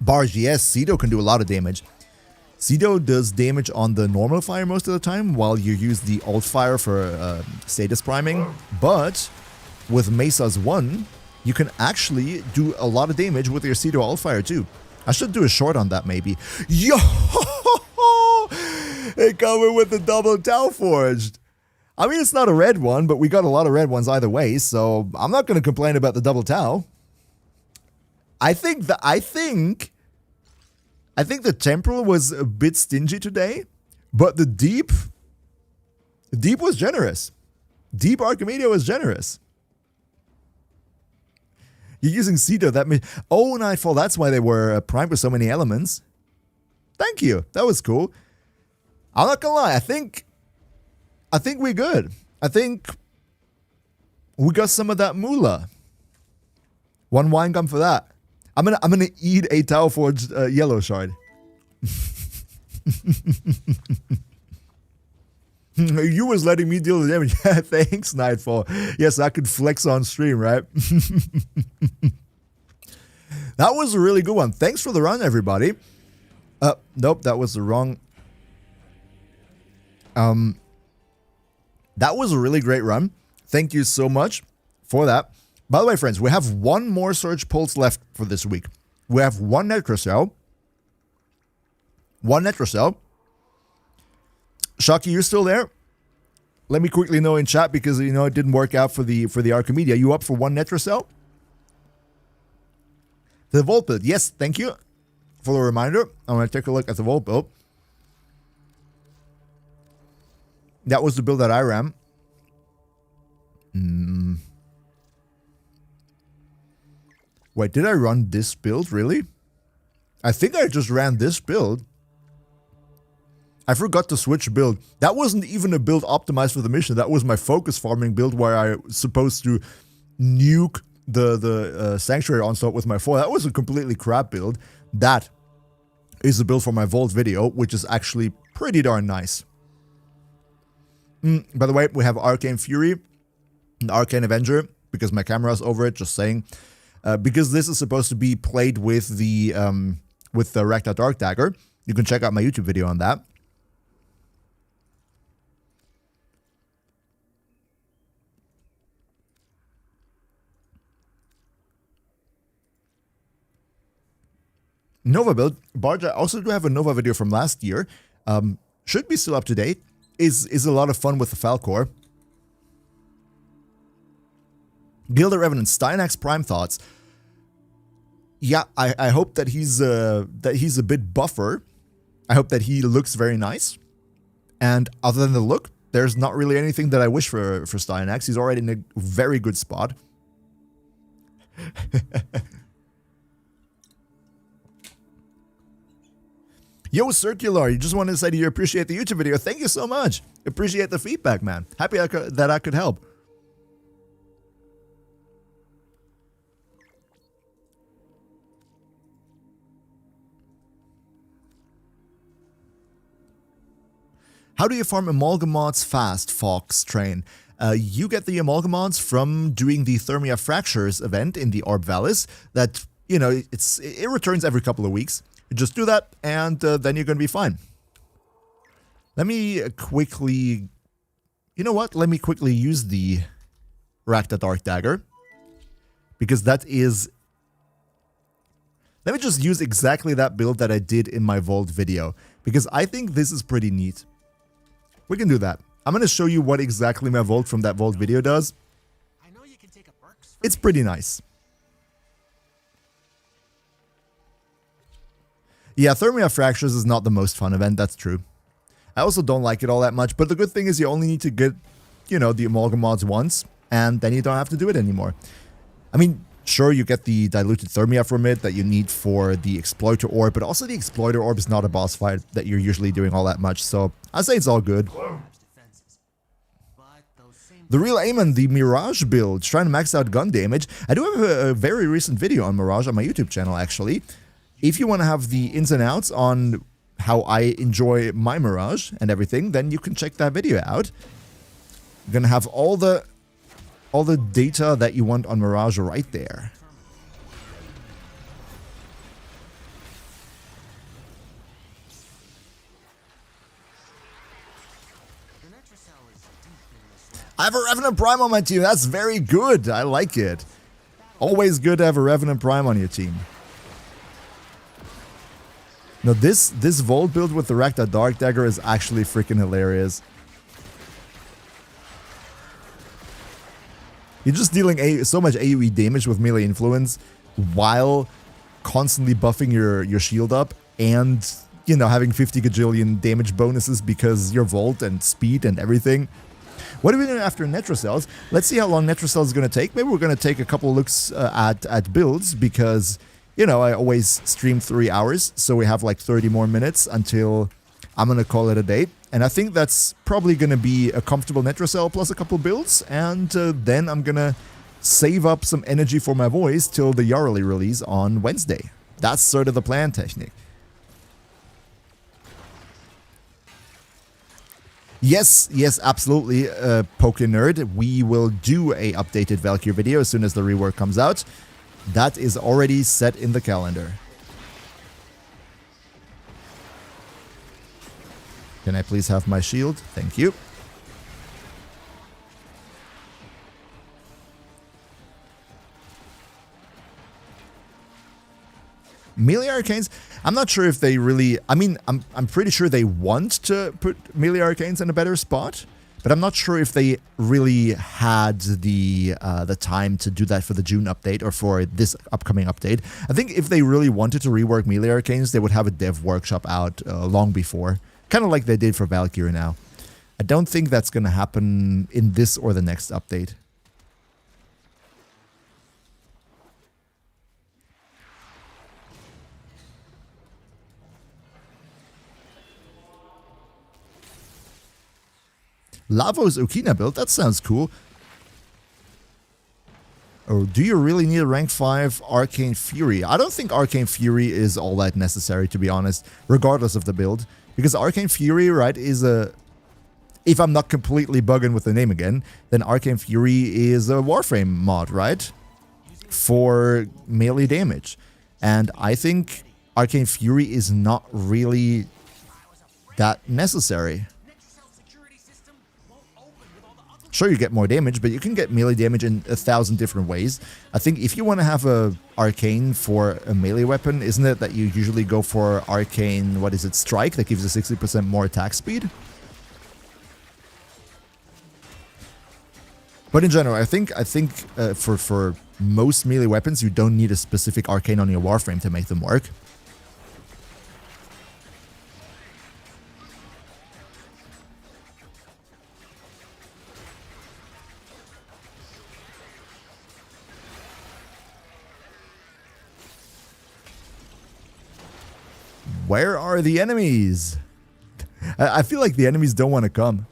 Barge, yes, Cedo can do a lot of damage. Cedo does damage on the normal fire most of the time while you use the alt fire for status priming. But with Mesa's 1, you can actually do a lot of damage with your Cedo alt fire too. I should do a short on that maybe. Yo! They coming with the double Tau Forged. I mean, it's not a red one, but we got a lot of red ones either way, so I'm not going to complain about the double Tau. I think the temporal was a bit stingy today, but the deep was generous. Deep Archimedia was generous. You're using Cedo, that means... Oh, Nightfall, that's why they were primed with so many elements. Thank you, that was cool. I'm not gonna lie, I think we're good. I think we got some of that moolah. One wine gum for that. I'm gonna eat a Tau Forged yellow shard. You was letting me deal the damage. Yeah, thanks, Nightfall. Yes, I could flex on stream, right? That was a really good one. Thanks for the run, everybody. Nope, that was the wrong. That was a really great run. Thank you so much for that. By the way, friends, we have one more Surge Pulse left for this week. We have one Netrocell. One Netrocell. Shocky, you're still there? Let me quickly know in chat because, you know, it didn't work out for the Archimedia. You up for one Netrocell? The Volt Build. Yes, thank you for the reminder. I'm going to take a look at the Volt Build. That was the build that I ran. Wait, did I run this build, really? I think I just ran this build. I forgot to switch build. That wasn't even a build optimized for the mission. That was my focus farming build where I was supposed to nuke the Sanctuary Onslaught with my 4. That was a completely crap build. That is the build for my Vault video, which is actually pretty darn nice. By the way, we have Arcane Fury and Arcane Avenger, because my camera's over it, just saying. Because this is supposed to be played with the Rakta Dark Dagger. You can check out my YouTube video on that. Nova build. Barge, I also do have a Nova video from last year. Should be still up to date. Is a lot of fun with the Falcor. Gilder Revenant, Steinax Prime Thoughts. Yeah, I hope that he's a bit buffer. I hope that he looks very nice. And other than the look, there's not really anything that I wish for Steinax. He's already in a very good spot. Yo, Circular, you just wanted to say that you appreciate the YouTube video. Thank you so much. Appreciate the feedback, man. Happy that I could help. How do you farm Amalgamods fast, Fox Train? You get the Amalgamods from doing the Thermia Fractures event in the Orb Vallis that, you know, it returns every couple of weeks. You just do that, and then you're going to be fine. Let me quickly... You know what? Let me quickly use the Rakta Dark Dagger. Because that is... Let me just use exactly that build that I did in my Vault video. Because I think this is pretty neat. We can do that. I'm going to show you what exactly my Vault from that Vault video does. It's pretty nice. Yeah, Thermia Fractures is not the most fun event, that's true. I also don't like it all that much, but the good thing is you only need to get, you know, the Amalgam mods once, and then you don't have to do it anymore. I mean, sure, you get the diluted Thermia from it that you need for the Exploiter Orb, but also the Exploiter Orb is not a boss fight that you're usually doing all that much, so I'd say it's all good. The real Aemon, the Mirage build, trying to max out gun damage. I do have a very recent video on Mirage on my YouTube channel, actually. If you want to have the ins and outs on how I enjoy my Mirage and everything, then you can check that video out. You're gonna have all the data that you want on Mirage right there. I have a Revenant Prime on my team. That's very good. I like it. Always good to have a Revenant Prime on your team. Now this Vault build with the Rakta Dark Dagger is actually freaking hilarious. You're just dealing so much AoE damage with melee influence while constantly buffing your shield up and, you know, having 50 gajillion damage bonuses because your Vault and speed and everything. What are we doing after Netrocells? Let's see how long Netrocells is going to take. Maybe we're going to take a couple looks at builds because, you know, I always stream 3 hours, so we have like 30 more minutes until I'm going to call it a day. And I think that's probably going to be a comfortable Netrocell plus a couple builds, and then I'm going to save up some energy for my voice till the Yarly release on Wednesday. That's sort of the plan, Technic. Yes, absolutely, PokeNerd. We will do a updated Valkyrie video as soon as the rework comes out. That is already set in the calendar. Can I please have my shield? Thank you. Melee Arcanes, I'm not sure if they really... I mean, I'm pretty sure they want to put Melee Arcanes in a better spot, but I'm not sure if they really had the time to do that for the June update or for this upcoming update. I think if they really wanted to rework Melee Arcanes, they would have a dev workshop out long before, kind of like they did for Valkyrie now. I don't think that's going to happen in this or the next update. Lavos Okina build, that sounds cool. Or do you really need a rank 5 Arcane Fury? I don't think Arcane Fury is all that necessary, to be honest, regardless of the build. Because Arcane Fury, right, is a... If I'm not completely bugging with the name again, then Arcane Fury is a Warframe mod, right? For melee damage. And I think Arcane Fury is not really that necessary. Sure, you get more damage, but you can get melee damage in 1,000 different ways. I think if you want to have a arcane for a melee weapon, isn't it that you usually go for arcane, what is it, strike, that gives you 60% more attack speed? But in general, I think for most melee weapons, you don't need a specific arcane on your Warframe to make them work. Where are the enemies? I feel like the enemies don't want to come.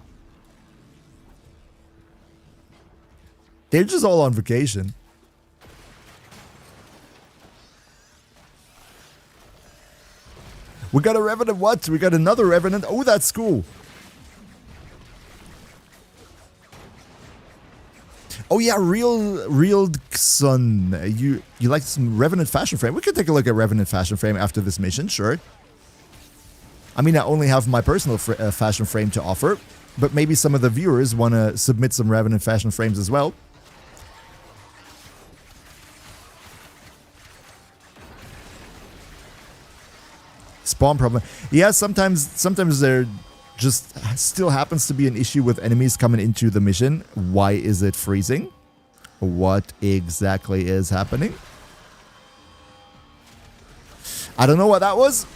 They're just all on vacation. We got a Revenant what? We got another Revenant. Oh, that's cool. Oh yeah, real son. You like some Revenant Fashion Frame? We could take a look at Revenant Fashion Frame after this mission, sure. I mean, I only have my personal Fashion Frame to offer, but maybe some of the viewers want to submit some Revenant Fashion Frames as well. Spawn problem. Yeah, sometimes there just still happens to be an issue with enemies coming into the mission. Why is it freezing? What exactly is happening? I don't know what that was.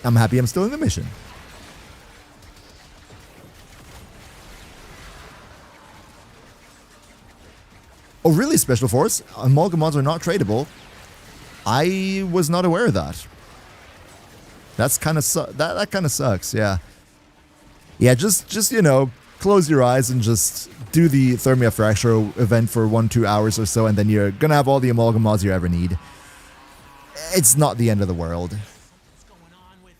I'm happy I'm still in the mission. Oh really, Special Force? Amalgamons are not tradable. I was not aware of that. That's kind of that kind of sucks, yeah. Yeah, just you know, close your eyes and just do the Thermia Fracture event for 1-2 hours or so, and then you're gonna have all the Amalgam mods you ever need. It's not the end of the world. What's going on with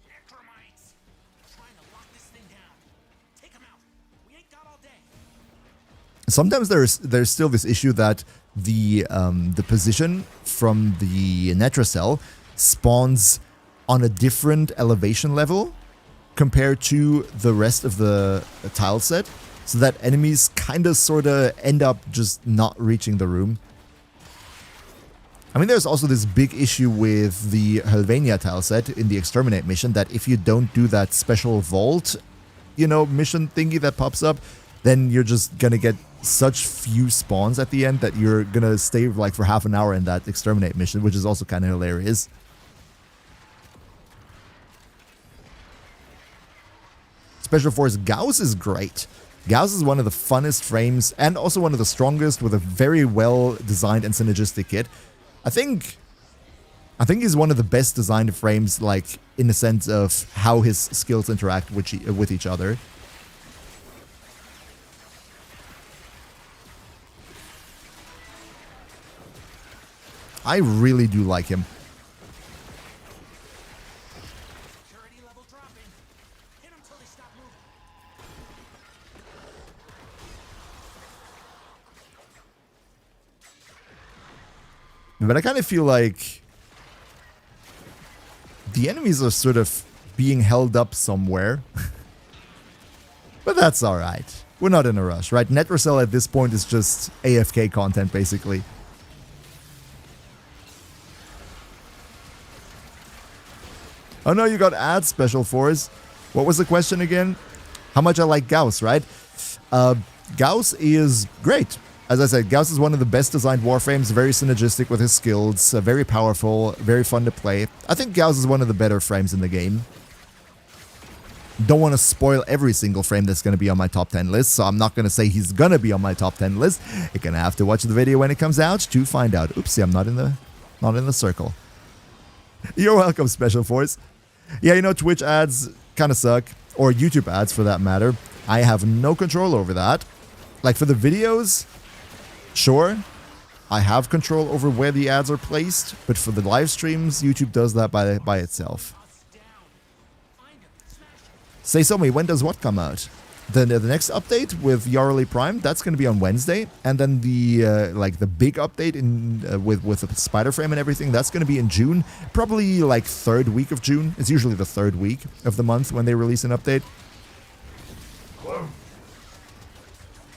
necromites? Trying to lock this thing down. Take them out. We ain't got all day. Sometimes there's still this issue that the position from the Netracell spawns on a different elevation level compared to the rest of the tile set, so that enemies kind of sort of end up just not reaching the room. I mean, there's also this big issue with the Helvania tile set in the Exterminate mission, that if you don't do that special vault, you know, mission thingy that pops up, then you're just gonna get such few spawns at the end that you're gonna stay like for half an hour in that Exterminate mission, which is also kind of hilarious. Special Force Gauss is great. Gauss is one of the funnest frames and also one of the strongest, with a very well designed and synergistic kit. I think he's one of the best designed frames, like in the sense of how his skills interact with each other. I really do like him. Security level dropping. Hit them till they stop moving. But I kind of feel like the enemies are sort of being held up somewhere. But that's alright. We're not in a rush, right? Netracell at this point is just AFK content, basically. Oh no, you got ads, Special Force. What was the question again? How much I like Gauss, right? Gauss is great. As I said, Gauss is one of the best designed Warframes, very synergistic with his skills, very powerful, very fun to play. I think Gauss is one of the better frames in the game. Don't want to spoil every single frame that's going to be on my top 10 list, so I'm not going to say he's going to be on my top 10 list. You're going to have to watch the video when it comes out to find out. Oopsie, I'm not in the circle. You're welcome, Special Force. Yeah, you know, Twitch ads kind of suck, or YouTube ads for that matter. I have no control over that. Like for the videos, sure, I have control over where the ads are placed, but for the live streams, YouTube does that by itself. Say so me, when does what come out? The next update with Yarley Prime, that's going to be on Wednesday, and then the like the big update in with the Spider Frame and everything, that's going to be in June, probably like 3rd week of June. It's usually the 3rd week of the month when they release an update.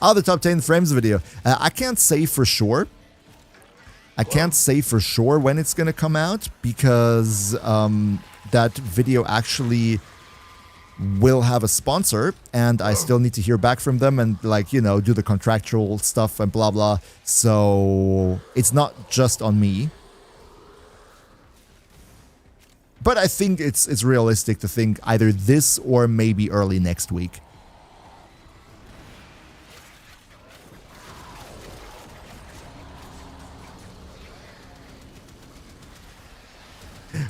Oh, the top 10 frames video. I can't say for sure. I can't say for sure when it's going to come out, because that video actually will have a sponsor, and I still need to hear back from them and, like, you know, do the contractual stuff and blah blah. So it's not just on me. But I think it's realistic to think either this or maybe early next week.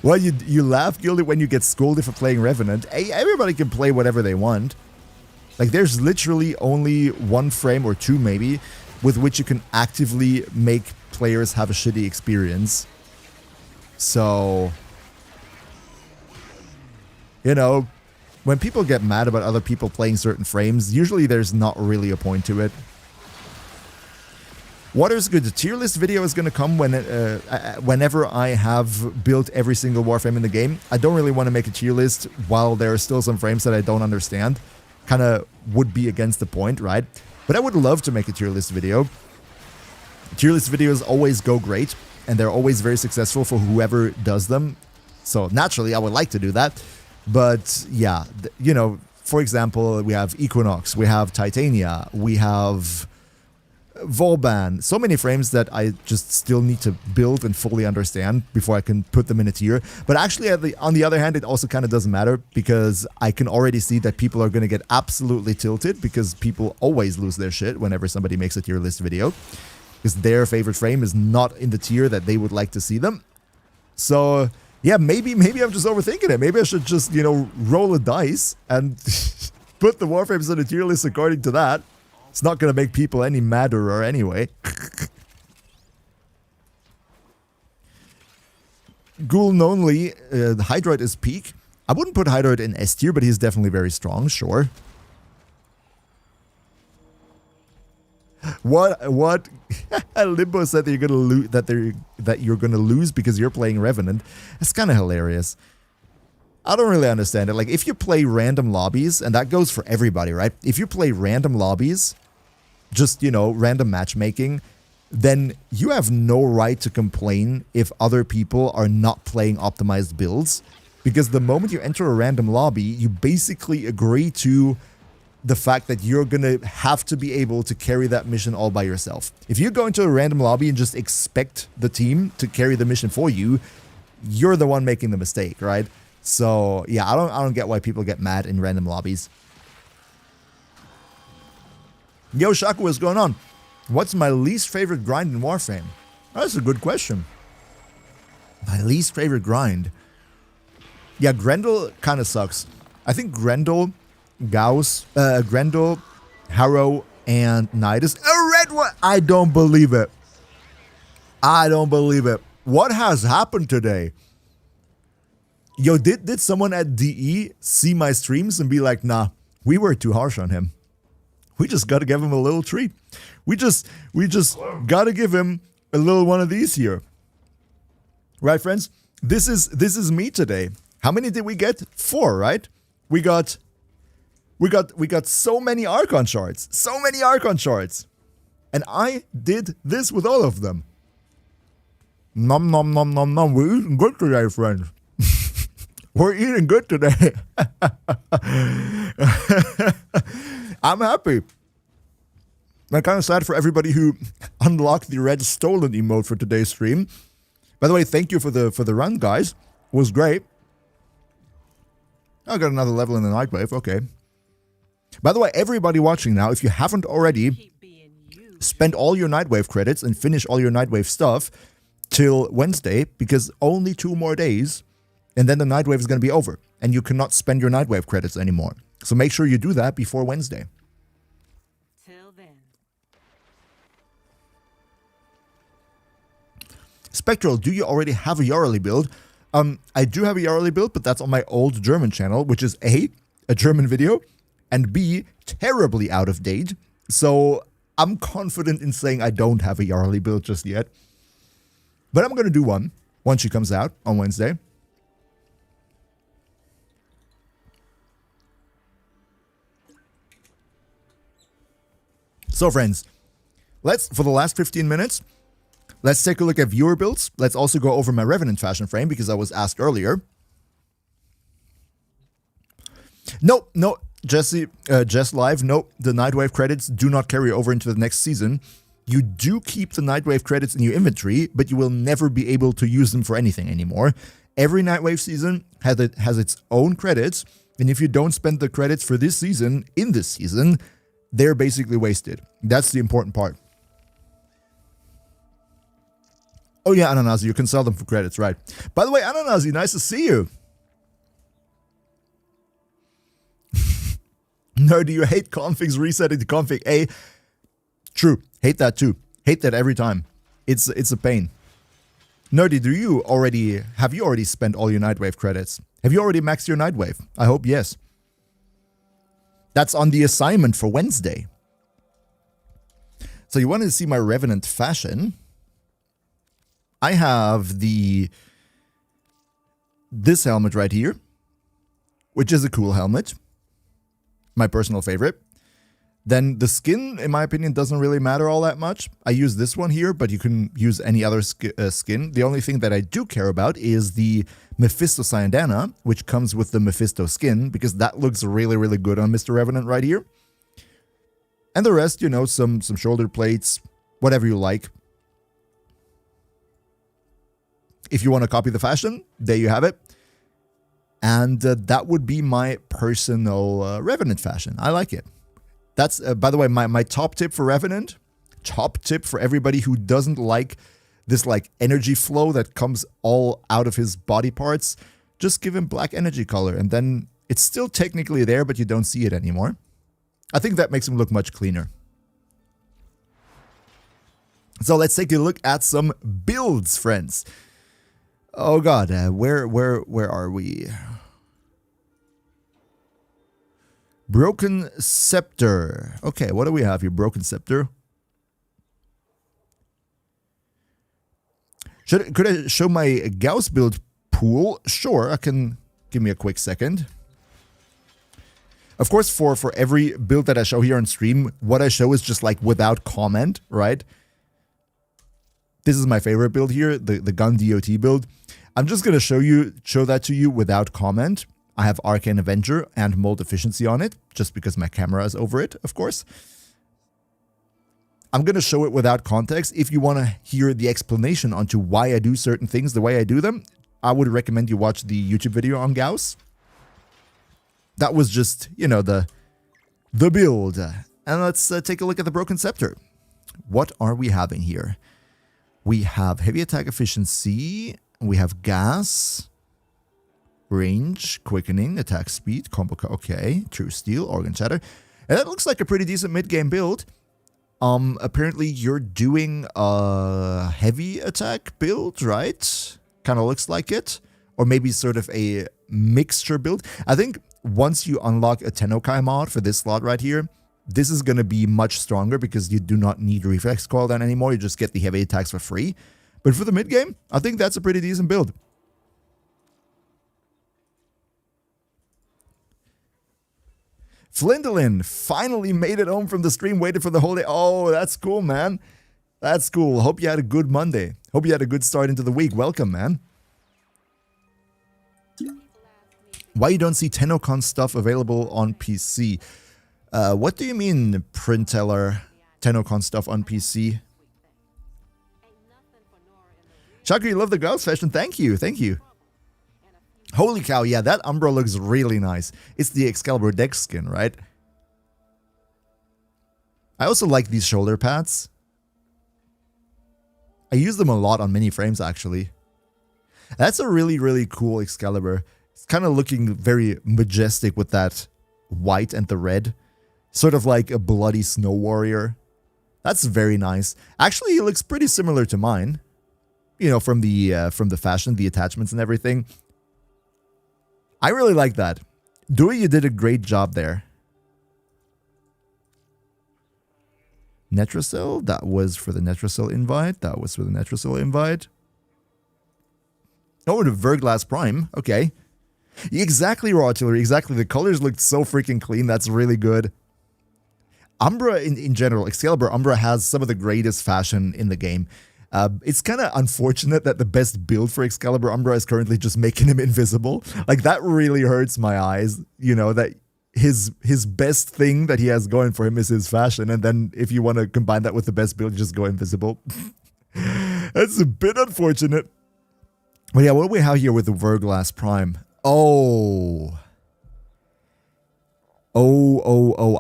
Well, you laugh, Gildy, when you get scolded for playing Revenant. Hey, everybody can play whatever they want. Like, there's literally only one frame, or two maybe, with which you can actively make players have a shitty experience. So, you know, when people get mad about other people playing certain frames, usually there's not really a point to it. What is good? The tier list video is going to come whenever I have built every single Warframe in the game. I don't really want to make a tier list while there are still some frames that I don't understand. Kind of would be against the point, right? But I would love to make a tier list video. Tier list videos always go great, and they're always very successful for whoever does them. So naturally, I would like to do that. But yeah, you know, for example, we have Equinox, we have Titania, we have Volban, so many frames that I just still need to build and fully understand before I can put them in a tier. But actually, on the other hand, it also kind of doesn't matter, because I can already see that people are going to get absolutely tilted, because people always lose their shit whenever somebody makes a tier list video, because their favorite frame is not in the tier that they would like to see them. So yeah, maybe I'm just overthinking it. Maybe I should just, you know, roll a dice and put the Warframes on the tier list according to that. It's not going to make people any madder or anyway. Ghoul Nonly, the Hydroid is peak. I wouldn't put Hydroid in S tier, but he's definitely very strong, sure. What Limbo said that you're gonna lose, that you're gonna lose because you're playing Revenant. It's kind of hilarious. I don't really understand it. Like, if you play random lobbies, and that goes for everybody, right? If you play random lobbies, just, you know, random matchmaking, then you have no right to complain if other people are not playing optimized builds, because the moment you enter a random lobby, you basically agree to the fact that you're gonna have to be able to carry that mission all by yourself. If you go into a random lobby and just expect the team to carry the mission for you, you're the one making the mistake, right? So yeah, I don't get why people get mad in random lobbies. Yo, Shaku, what's going on? What's my least favorite grind in Warframe? That's a good question. My least favorite grind. Yeah, Grendel kind of sucks. I think Grendel, Gauss, Grendel, Harrow, and Knight is a red one. I don't believe it. I don't believe it. What has happened today? Yo, did someone at DE see my streams and be like, nah, we were too harsh on him. We just got to give him a little treat. We just got to give him a little one of these here. Right, friends? This is me today. How many did we get? 4, right? We got so many Archon Shards. So many Archon Shards. And I did this with all of them. Nom nom nom nom nom. We're eating good today, friends. We're eating good today. I'm happy. I'm kind of sad for everybody who unlocked the red stolen emote for today's stream. By the way, thank you for the run, guys. It was great. I got another level in the Nightwave. Okay. By the way, everybody watching now, if you haven't already, spend all your Nightwave credits and finish all your Nightwave stuff till Wednesday, because only 2 more days, and then the Nightwave is going to be over, and you cannot spend your Nightwave credits anymore. So make sure you do that before Wednesday. Till then. Spectral, do you already have a Yarly build? I do have a Yarly build, but that's on my old German channel, which is A, a German video, and B, terribly out of date. So I'm confident in saying I don't have a Yarly build just yet. But I'm going to do one once she comes out on Wednesday. So friends, for the last 15 minutes, let's take a look at viewer builds. Let's also go over my Revenant fashion frame, because I was asked earlier. No, Jess Live, no, the Nightwave credits do not carry over into the next season. You do keep the Nightwave credits in your inventory, but you will never be able to use them for anything anymore. Every Nightwave season has its own credits, and if you don't spend the credits for this season, in this season, they're basically wasted. That's the important part. Oh yeah, Ananazi, you can sell them for credits, right? By the way, Ananazi, nice to see you. No, do you hate configs resetting to config A? True, hate that too. Hate that every time. It's a pain. Nerdy, have you already spent all your Nightwave credits? Have you already maxed your Nightwave? I hope yes. That's on the assignment for Wednesday. So you wanted to see my Revenant fashion. I have this helmet right here, which is a cool helmet. My personal favorite. Then the skin, in my opinion, doesn't really matter all that much. I use this one here, but you can use any other skin. The only thing that I do care about is the Mephisto Cyanidana, which comes with the Mephisto skin, because that looks really, really good on Mr. Revenant right here. And the rest, you know, some shoulder plates, whatever you like. If you want to copy the fashion, there you have it. And that would be my personal Revenant fashion. I like it. That's, by the way, my top tip for Revenant. Top tip for everybody who doesn't like this like energy flow that comes all out of his body parts. Just give him black energy color, and then it's still technically there, but you don't see it anymore. I think that makes him look much cleaner. So let's take a look at some builds, friends. Oh god, where are we? Broken Scepter. Okay, what do we have here? Broken Scepter. Could I show my Gauss build pool? Sure, I can. Give me a quick second. Of course, for every build that I show here on stream, what I show is just like without comment, right? This is my favorite build here, the gun DOT build. I'm just going to show that to you without comment. I have Arcane Avenger and Mold Efficiency on it, just because my camera is over it, of course. I'm going to show it without context. If you want to hear the explanation onto why I do certain things the way I do them, I would recommend you watch the YouTube video on Gauss. That was just, you know, the build. And let's take a look at the Broken Scepter. What are we having here? We have Heavy Attack Efficiency. We have Gas. Range, Quickening, Attack Speed, Combo... Okay, True Steel, Organ Shatter. And that looks like a pretty decent mid-game build. Apparently you're doing a heavy attack build, right? Kind of looks like it. Or maybe sort of a mixture build. I think once you unlock a Tennokai mod for this slot right here, this is going to be much stronger because you do not need Reflex Cooldown anymore. You just get the heavy attacks for free. But for the mid-game, I think that's a pretty decent build. Flindolin finally made it home from the stream, waited for the whole day. Oh, that's cool, man. That's cool. Hope you had a good Monday. Hope you had a good start into the week. Welcome, man. Why you don't see TennoCon stuff available on PC? What do you mean, Printeller? TennoCon stuff on PC? Shaka, you love the Gauss fashion. Thank you. Thank you. Holy cow, yeah, that Umbra looks really nice. It's the Excalibur Dex skin, right? I also like these shoulder pads. I use them a lot on mini frames, actually. That's a really, really cool Excalibur. It's kind of looking very majestic with that white and the red. Sort of like a bloody snow warrior. That's very nice. Actually, it looks pretty similar to mine. You know, from the fashion, the attachments and everything. I really like that. Dewey, you did a great job there. Netracell, that was for the Netracell invite. That was for the Netracell invite. Oh, the Verglass Prime. Okay. Exactly, Raw Artillery. Exactly. The colors looked so freaking clean. That's really good. Umbra in general, Excalibur Umbra has some of the greatest fashion in the game. It's kind of unfortunate that the best build for Excalibur Umbra is currently just making him invisible. Like, that really hurts my eyes, you know, that his best thing that he has going for him is his fashion, and then if you want to combine that with the best build, you just go invisible. That's a bit unfortunate. But yeah, what do we have here with the Verglass Prime? Oh,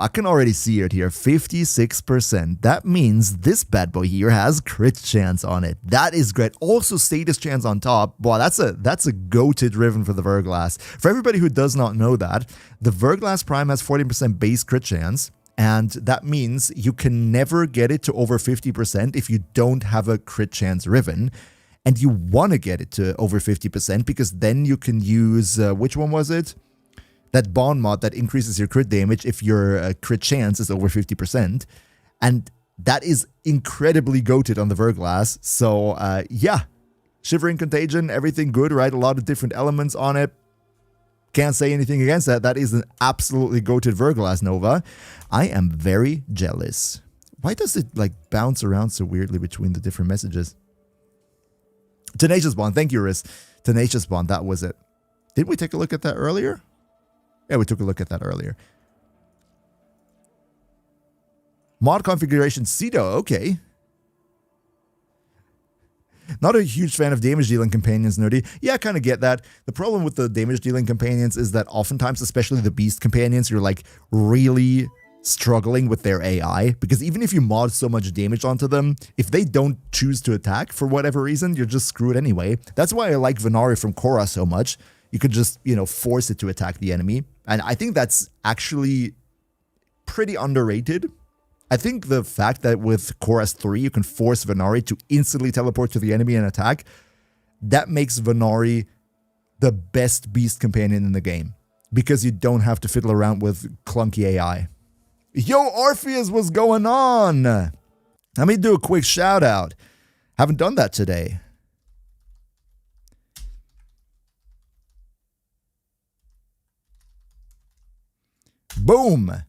I can already see it here. 56%. That means this bad boy here has crit chance on it. That is great. Also status chance on top. Wow, that's a goated Riven for the Verglass. For everybody who does not know that, the Verglass Prime has 40% base crit chance. And that means you can never get it to over 50% if you don't have a crit chance Riven. And you want to get it to over 50% because then you can use, which one was it? that bond mod that increases your crit damage if your crit chance is over 50%. And that is incredibly goated on the Verglass. So yeah, Shivering Contagion, everything good, right? A lot of different elements on it. Can't say anything against that. That is an absolutely goated Verglass Nova. I am very jealous. Why does it like bounce around so weirdly between the different messages? Tenacious Bond, thank you, Riz. Tenacious Bond, that was it. Did we take a look at that earlier? Yeah, we took a look at that earlier. Mod configuration Cedo, okay. Not a huge fan of damage dealing companions, Nerdy. Yeah, I kind of get that. The problem with the damage dealing companions is that oftentimes, especially the beast companions, you're like really struggling with their AI, because even if you mod so much damage onto them, if they don't choose to attack for whatever reason, you're just screwed anyway. That's why I like Venari from Korra so much. You could just, you know, force it to attack the enemy. And I think that's actually pretty underrated. I think the fact that with Chorus 3 you can force Venari to instantly teleport to the enemy and attack, that makes Venari the best beast companion in the game, because you don't have to fiddle around with clunky AI. Yo, Orpheus, what's going on? Let me do a quick shout out. Haven't done that today. Boom.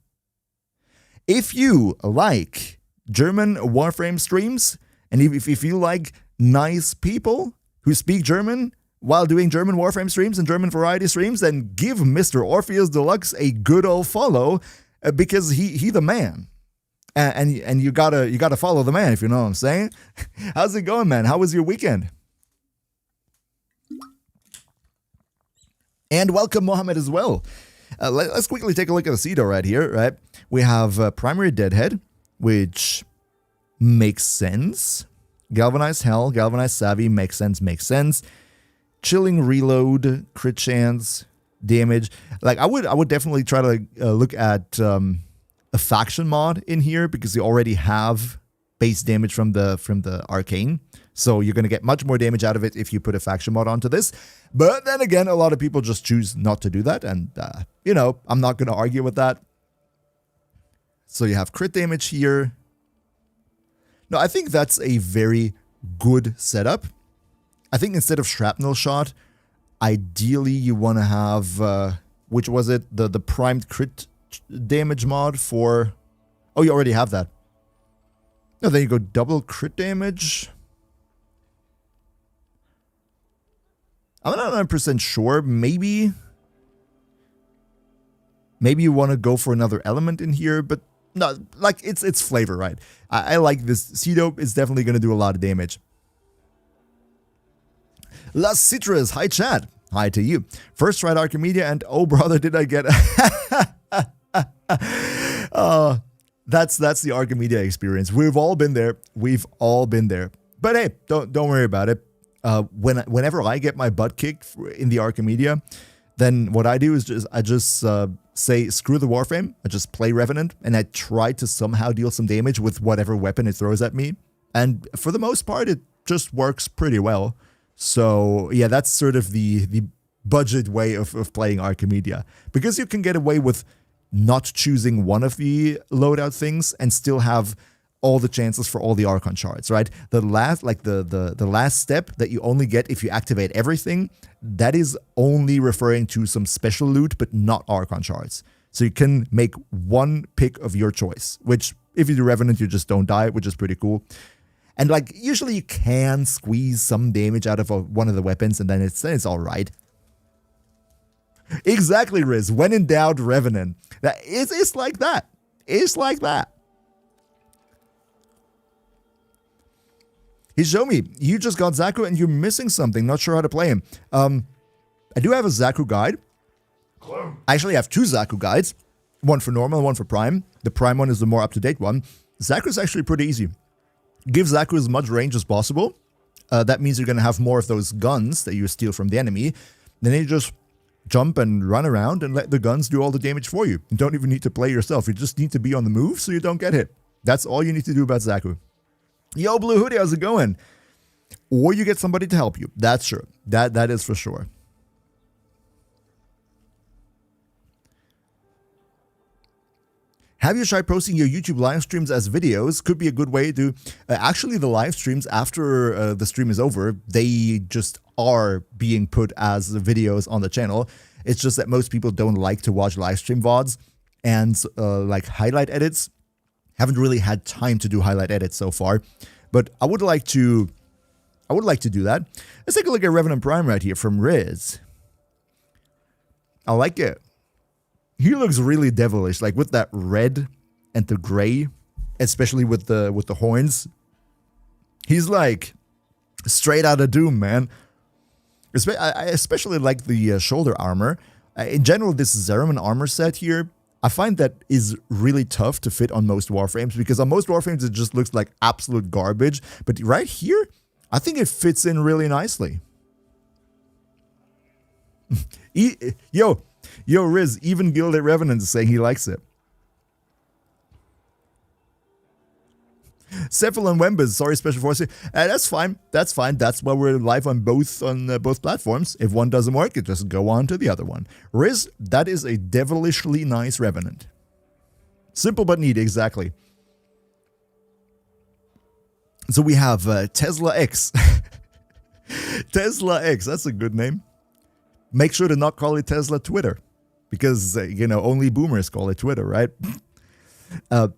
If you like German Warframe streams, and if you like nice people who speak German while doing German Warframe streams and German variety streams, then give Mr. Orpheus Deluxe a good old follow, because he the man. And you gotta follow the man, if you know what I'm saying. How's it going, man? How was your weekend? And welcome, Mohammed, as well. Let's quickly take a look at the Cedo right here, right? We have Primary Deadhead, which makes sense. Galvanized Hell, Galvanized Savvy, makes sense. Chilling Reload, crit chance, damage. Like, I would definitely try to look at a faction mod in here, because you already have base damage from the Arcane. So you're going to get much more damage out of it if you put a faction mod onto this. But then again, a lot of people just choose not to do that. And, you know, I'm not going to argue with that. So you have crit damage here. No, I think that's a very good setup. I think instead of Shrapnel Shot, ideally you want to have, which was it? The primed crit damage mod for... Oh, you already have that. No, then you go double crit damage. I'm not 100% sure. Maybe you want to go for another element in here, but no, like it's flavor, right? I like this. Cedo is definitely going to do a lot of damage. Las Citras, hi chat. Hi to you. First tried Archimedia and oh brother, did I get that's the Archimedia experience. We've all been there. But hey, don't worry about it. Whenever I get my butt kicked in the Archimedia, then what I do is I just say screw the Warframe. I just play Revenant and I try to somehow deal some damage with whatever weapon it throws at me. And for the most part, it just works pretty well. So yeah, that's sort of the budget way of playing Archimedia, because you can get away with not choosing one of the loadout things and still have all the chances for all the Archon Shards, right? The last, like the last step that you only get if you activate everything, that is only referring to some special loot, but not Archon Shards. So you can make one pick of your choice, which if you do Revenant, you just don't die, which is pretty cool. And like, usually you can squeeze some damage out of one of the weapons, and then it's all right. Exactly, Riz. When in doubt, Revenant. It's like that. It's like that. He showed me, you just got Zaku and you're missing something. Not sure how to play him. I do have a Zaku guide. I actually have two Zaku guides. One for normal and one for prime. The prime one is the more up-to-date one. Zaku is actually pretty easy. Give Zaku as much range as possible. That means you're going to have more of those guns that you steal from the enemy. Then you just jump and run around and let the guns do all the damage for you. You don't even need to play yourself. You just need to be on the move so you don't get hit. That's all you need to do about Zaku. Yo, Blue Hoodie, how's it going? Or you get somebody to help you. That's true. That is for sure. Have you tried posting your YouTube live streams as videos? Could be a good way to... actually, the live streams after the stream is over, they just are being put as videos on the channel. It's just that most people don't like to watch live stream VODs and like highlight edits. Haven't really had time to do highlight edits so far, but I would like to do that. Let's take a look at Revenant Prime right here from Riz. I like it. He looks really devilish, like with that red and the gray, especially with the horns. He's like straight out of Doom, man. I especially like the shoulder armor. In general, this Zeraman armor set here, I find that is really tough to fit on most Warframes, because on most Warframes it just looks like absolute garbage. But right here, I think it fits in really nicely. Yo, Riz, even Gilded Revenant is saying he likes it. Cephalon Wembas, sorry, Special Forces. That's fine. That's fine. That's why we're live on both platforms. If one doesn't work, it just go on to the other one. Riz, that is a devilishly nice Revenant. Simple but neat, exactly. So we have Tesla X. Tesla X, that's a good name. Make sure to not call it Tesla Twitter, because, only boomers call it Twitter, right?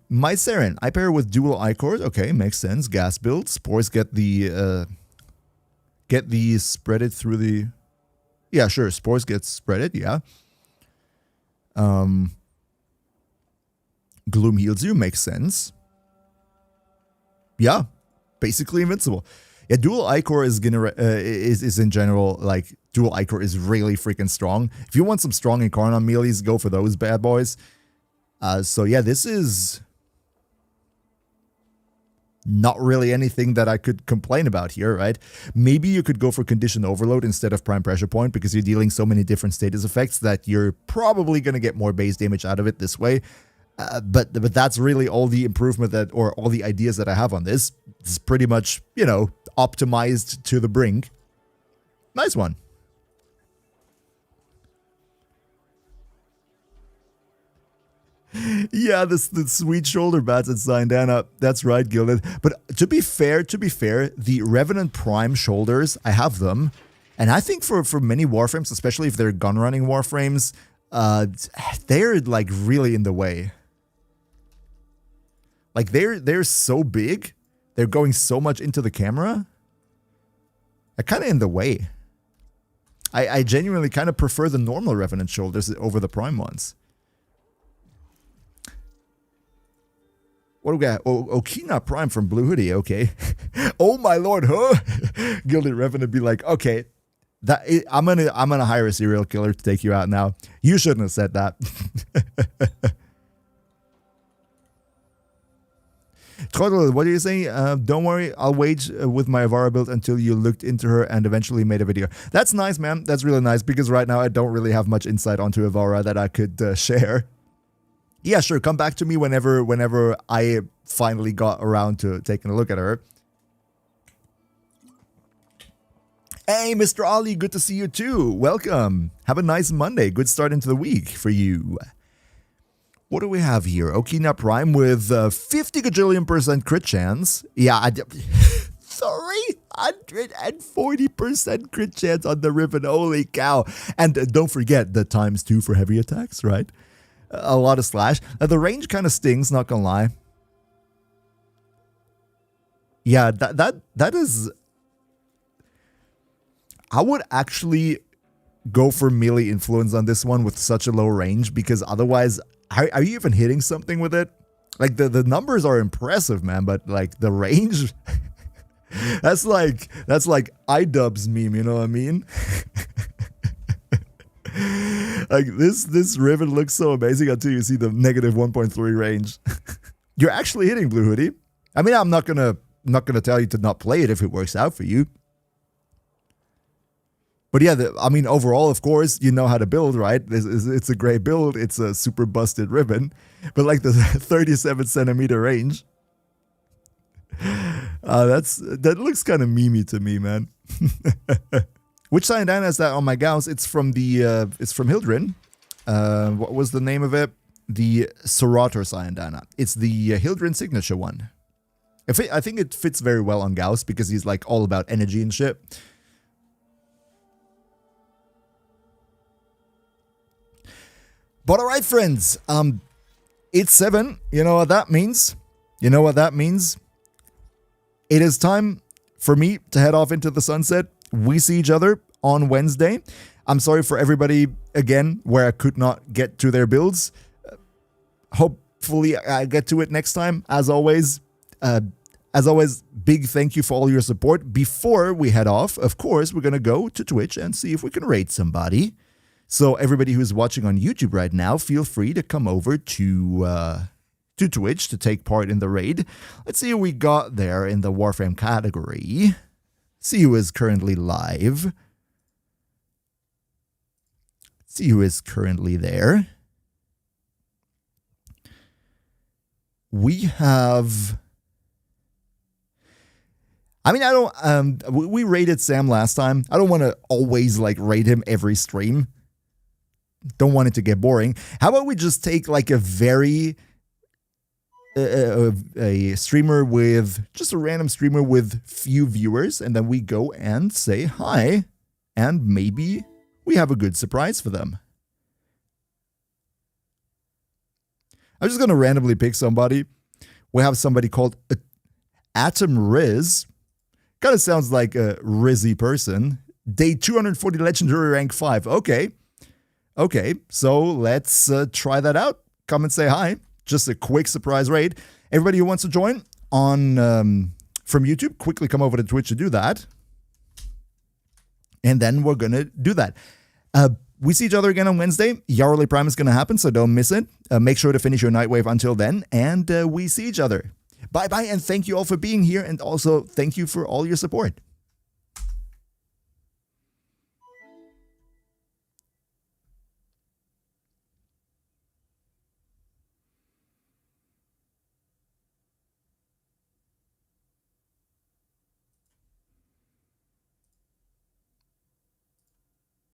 My Saren, I pair with dual I-cores. Okay, makes sense. Gas build. Spores get the spreaded through the... Yeah, sure. Spores get spreaded, yeah. Gloom heals you. Makes sense. Yeah. Basically invincible. Yeah, dual I-core is gonna is in general, like, dual I-core is really freaking strong. If you want some strong Incarnon melees, go for those bad boys. So yeah, this is not really anything that I could complain about here, right? Maybe you could go for Condition Overload instead of Prime Pressure Point, because you're dealing so many different status effects that you're probably gonna get more base damage out of it this way. But that's really all the improvement or all the ideas that I have on this. It's pretty much, optimized to the brink. Nice one. Yeah, the sweet shoulder bats at Sindana. That's right, Gilded. But to be fair, the Revenant Prime shoulders, I have them. And I think for many Warframes, especially if they're gun running Warframes, they're like really in the way. Like they're so big, they're going so much into the camera. They're kind of in the way. I genuinely kind of prefer the normal Revenant shoulders over the Prime ones. What do we got? Oh, Okina Prime from Blue Hoodie, okay. Oh my lord, huh? Gilded Revenant be like, okay, I'm gonna hire a serial killer to take you out now. You shouldn't have said that. Trottel, what are you saying? Don't worry, I'll wait with my Avara build until you looked into her and eventually made a video. That's nice, man. That's really nice, because right now I don't really have much insight onto Avara that I could share. Yeah, sure, come back to me whenever I finally got around to taking a look at her. Hey, Mr. Ali, good to see you too. Welcome. Have a nice Monday. Good start into the week for you. What do we have here? Okina Prime with 50 gajillion% crit chance. Yeah, 340% crit chance on the Riven. Holy cow. And don't forget the ×2 for heavy attacks, right? A lot of slash. The range kind of stings, not gonna lie. Yeah, that is... I would actually go for melee influence on this one with such a low range, because otherwise... Are you even hitting something with it? Like, the numbers are impressive, man, but, like, the range... that's like iDubbbz meme, you know what I mean? Like, this Riven looks so amazing until you see the negative 1.3 range. You're actually hitting Blue Hoodie. I mean, I'm not gonna tell you to not play it if it works out for you. But yeah, I mean, overall, of course, you know how to build, right? It's a great build. It's a super busted Riven. But like the 37 centimeter range. That looks kind of memey to me, man. Which Sandana is that on my Gauss? It's from Hildrin. What was the name of it? the Serator Cyandanna. It's the Hildren signature one. I think it fits very well on Gauss because he's like all about energy and shit. But alright, friends, it's 7. You know what that means? You know what that means? It is time for me to head off into the sunset. We see each other on Wednesday. I'm sorry for everybody, again, where I could not get to their builds. Hopefully I get to it next time, as always. Big thank you for all your support. Before we head off, of course, we're going to go to Twitch and see if we can raid somebody. So everybody who's watching on YouTube right now, feel free to come over to Twitch to take part in the raid. Let's see who we got there in the Warframe category. See who is currently live. See who is currently there. We have... I mean, I don't... we raided Sam last time. I don't want to always, like, raid him every stream. Don't want it to get boring. How about we just take, like, a very... a streamer with... just a random streamer with few viewers, and then we go and say hi, and maybe we have a good surprise for them. I'm just going to randomly pick somebody. We have somebody called Atom Riz. Kind of sounds like a Rizzy person. Day 240 legendary rank 5. Okay. Okay, so let's try that out. Come and say hi. Just a quick surprise raid. Everybody who wants to join on from YouTube, quickly come over to Twitch to do that. And then we're going to do that. We see each other again on Wednesday. Yarley Prime is going to happen, so don't miss it. Make sure to finish your Nightwave until then, and we see each other. Bye-bye, and thank you all for being here, and also thank you for all your support.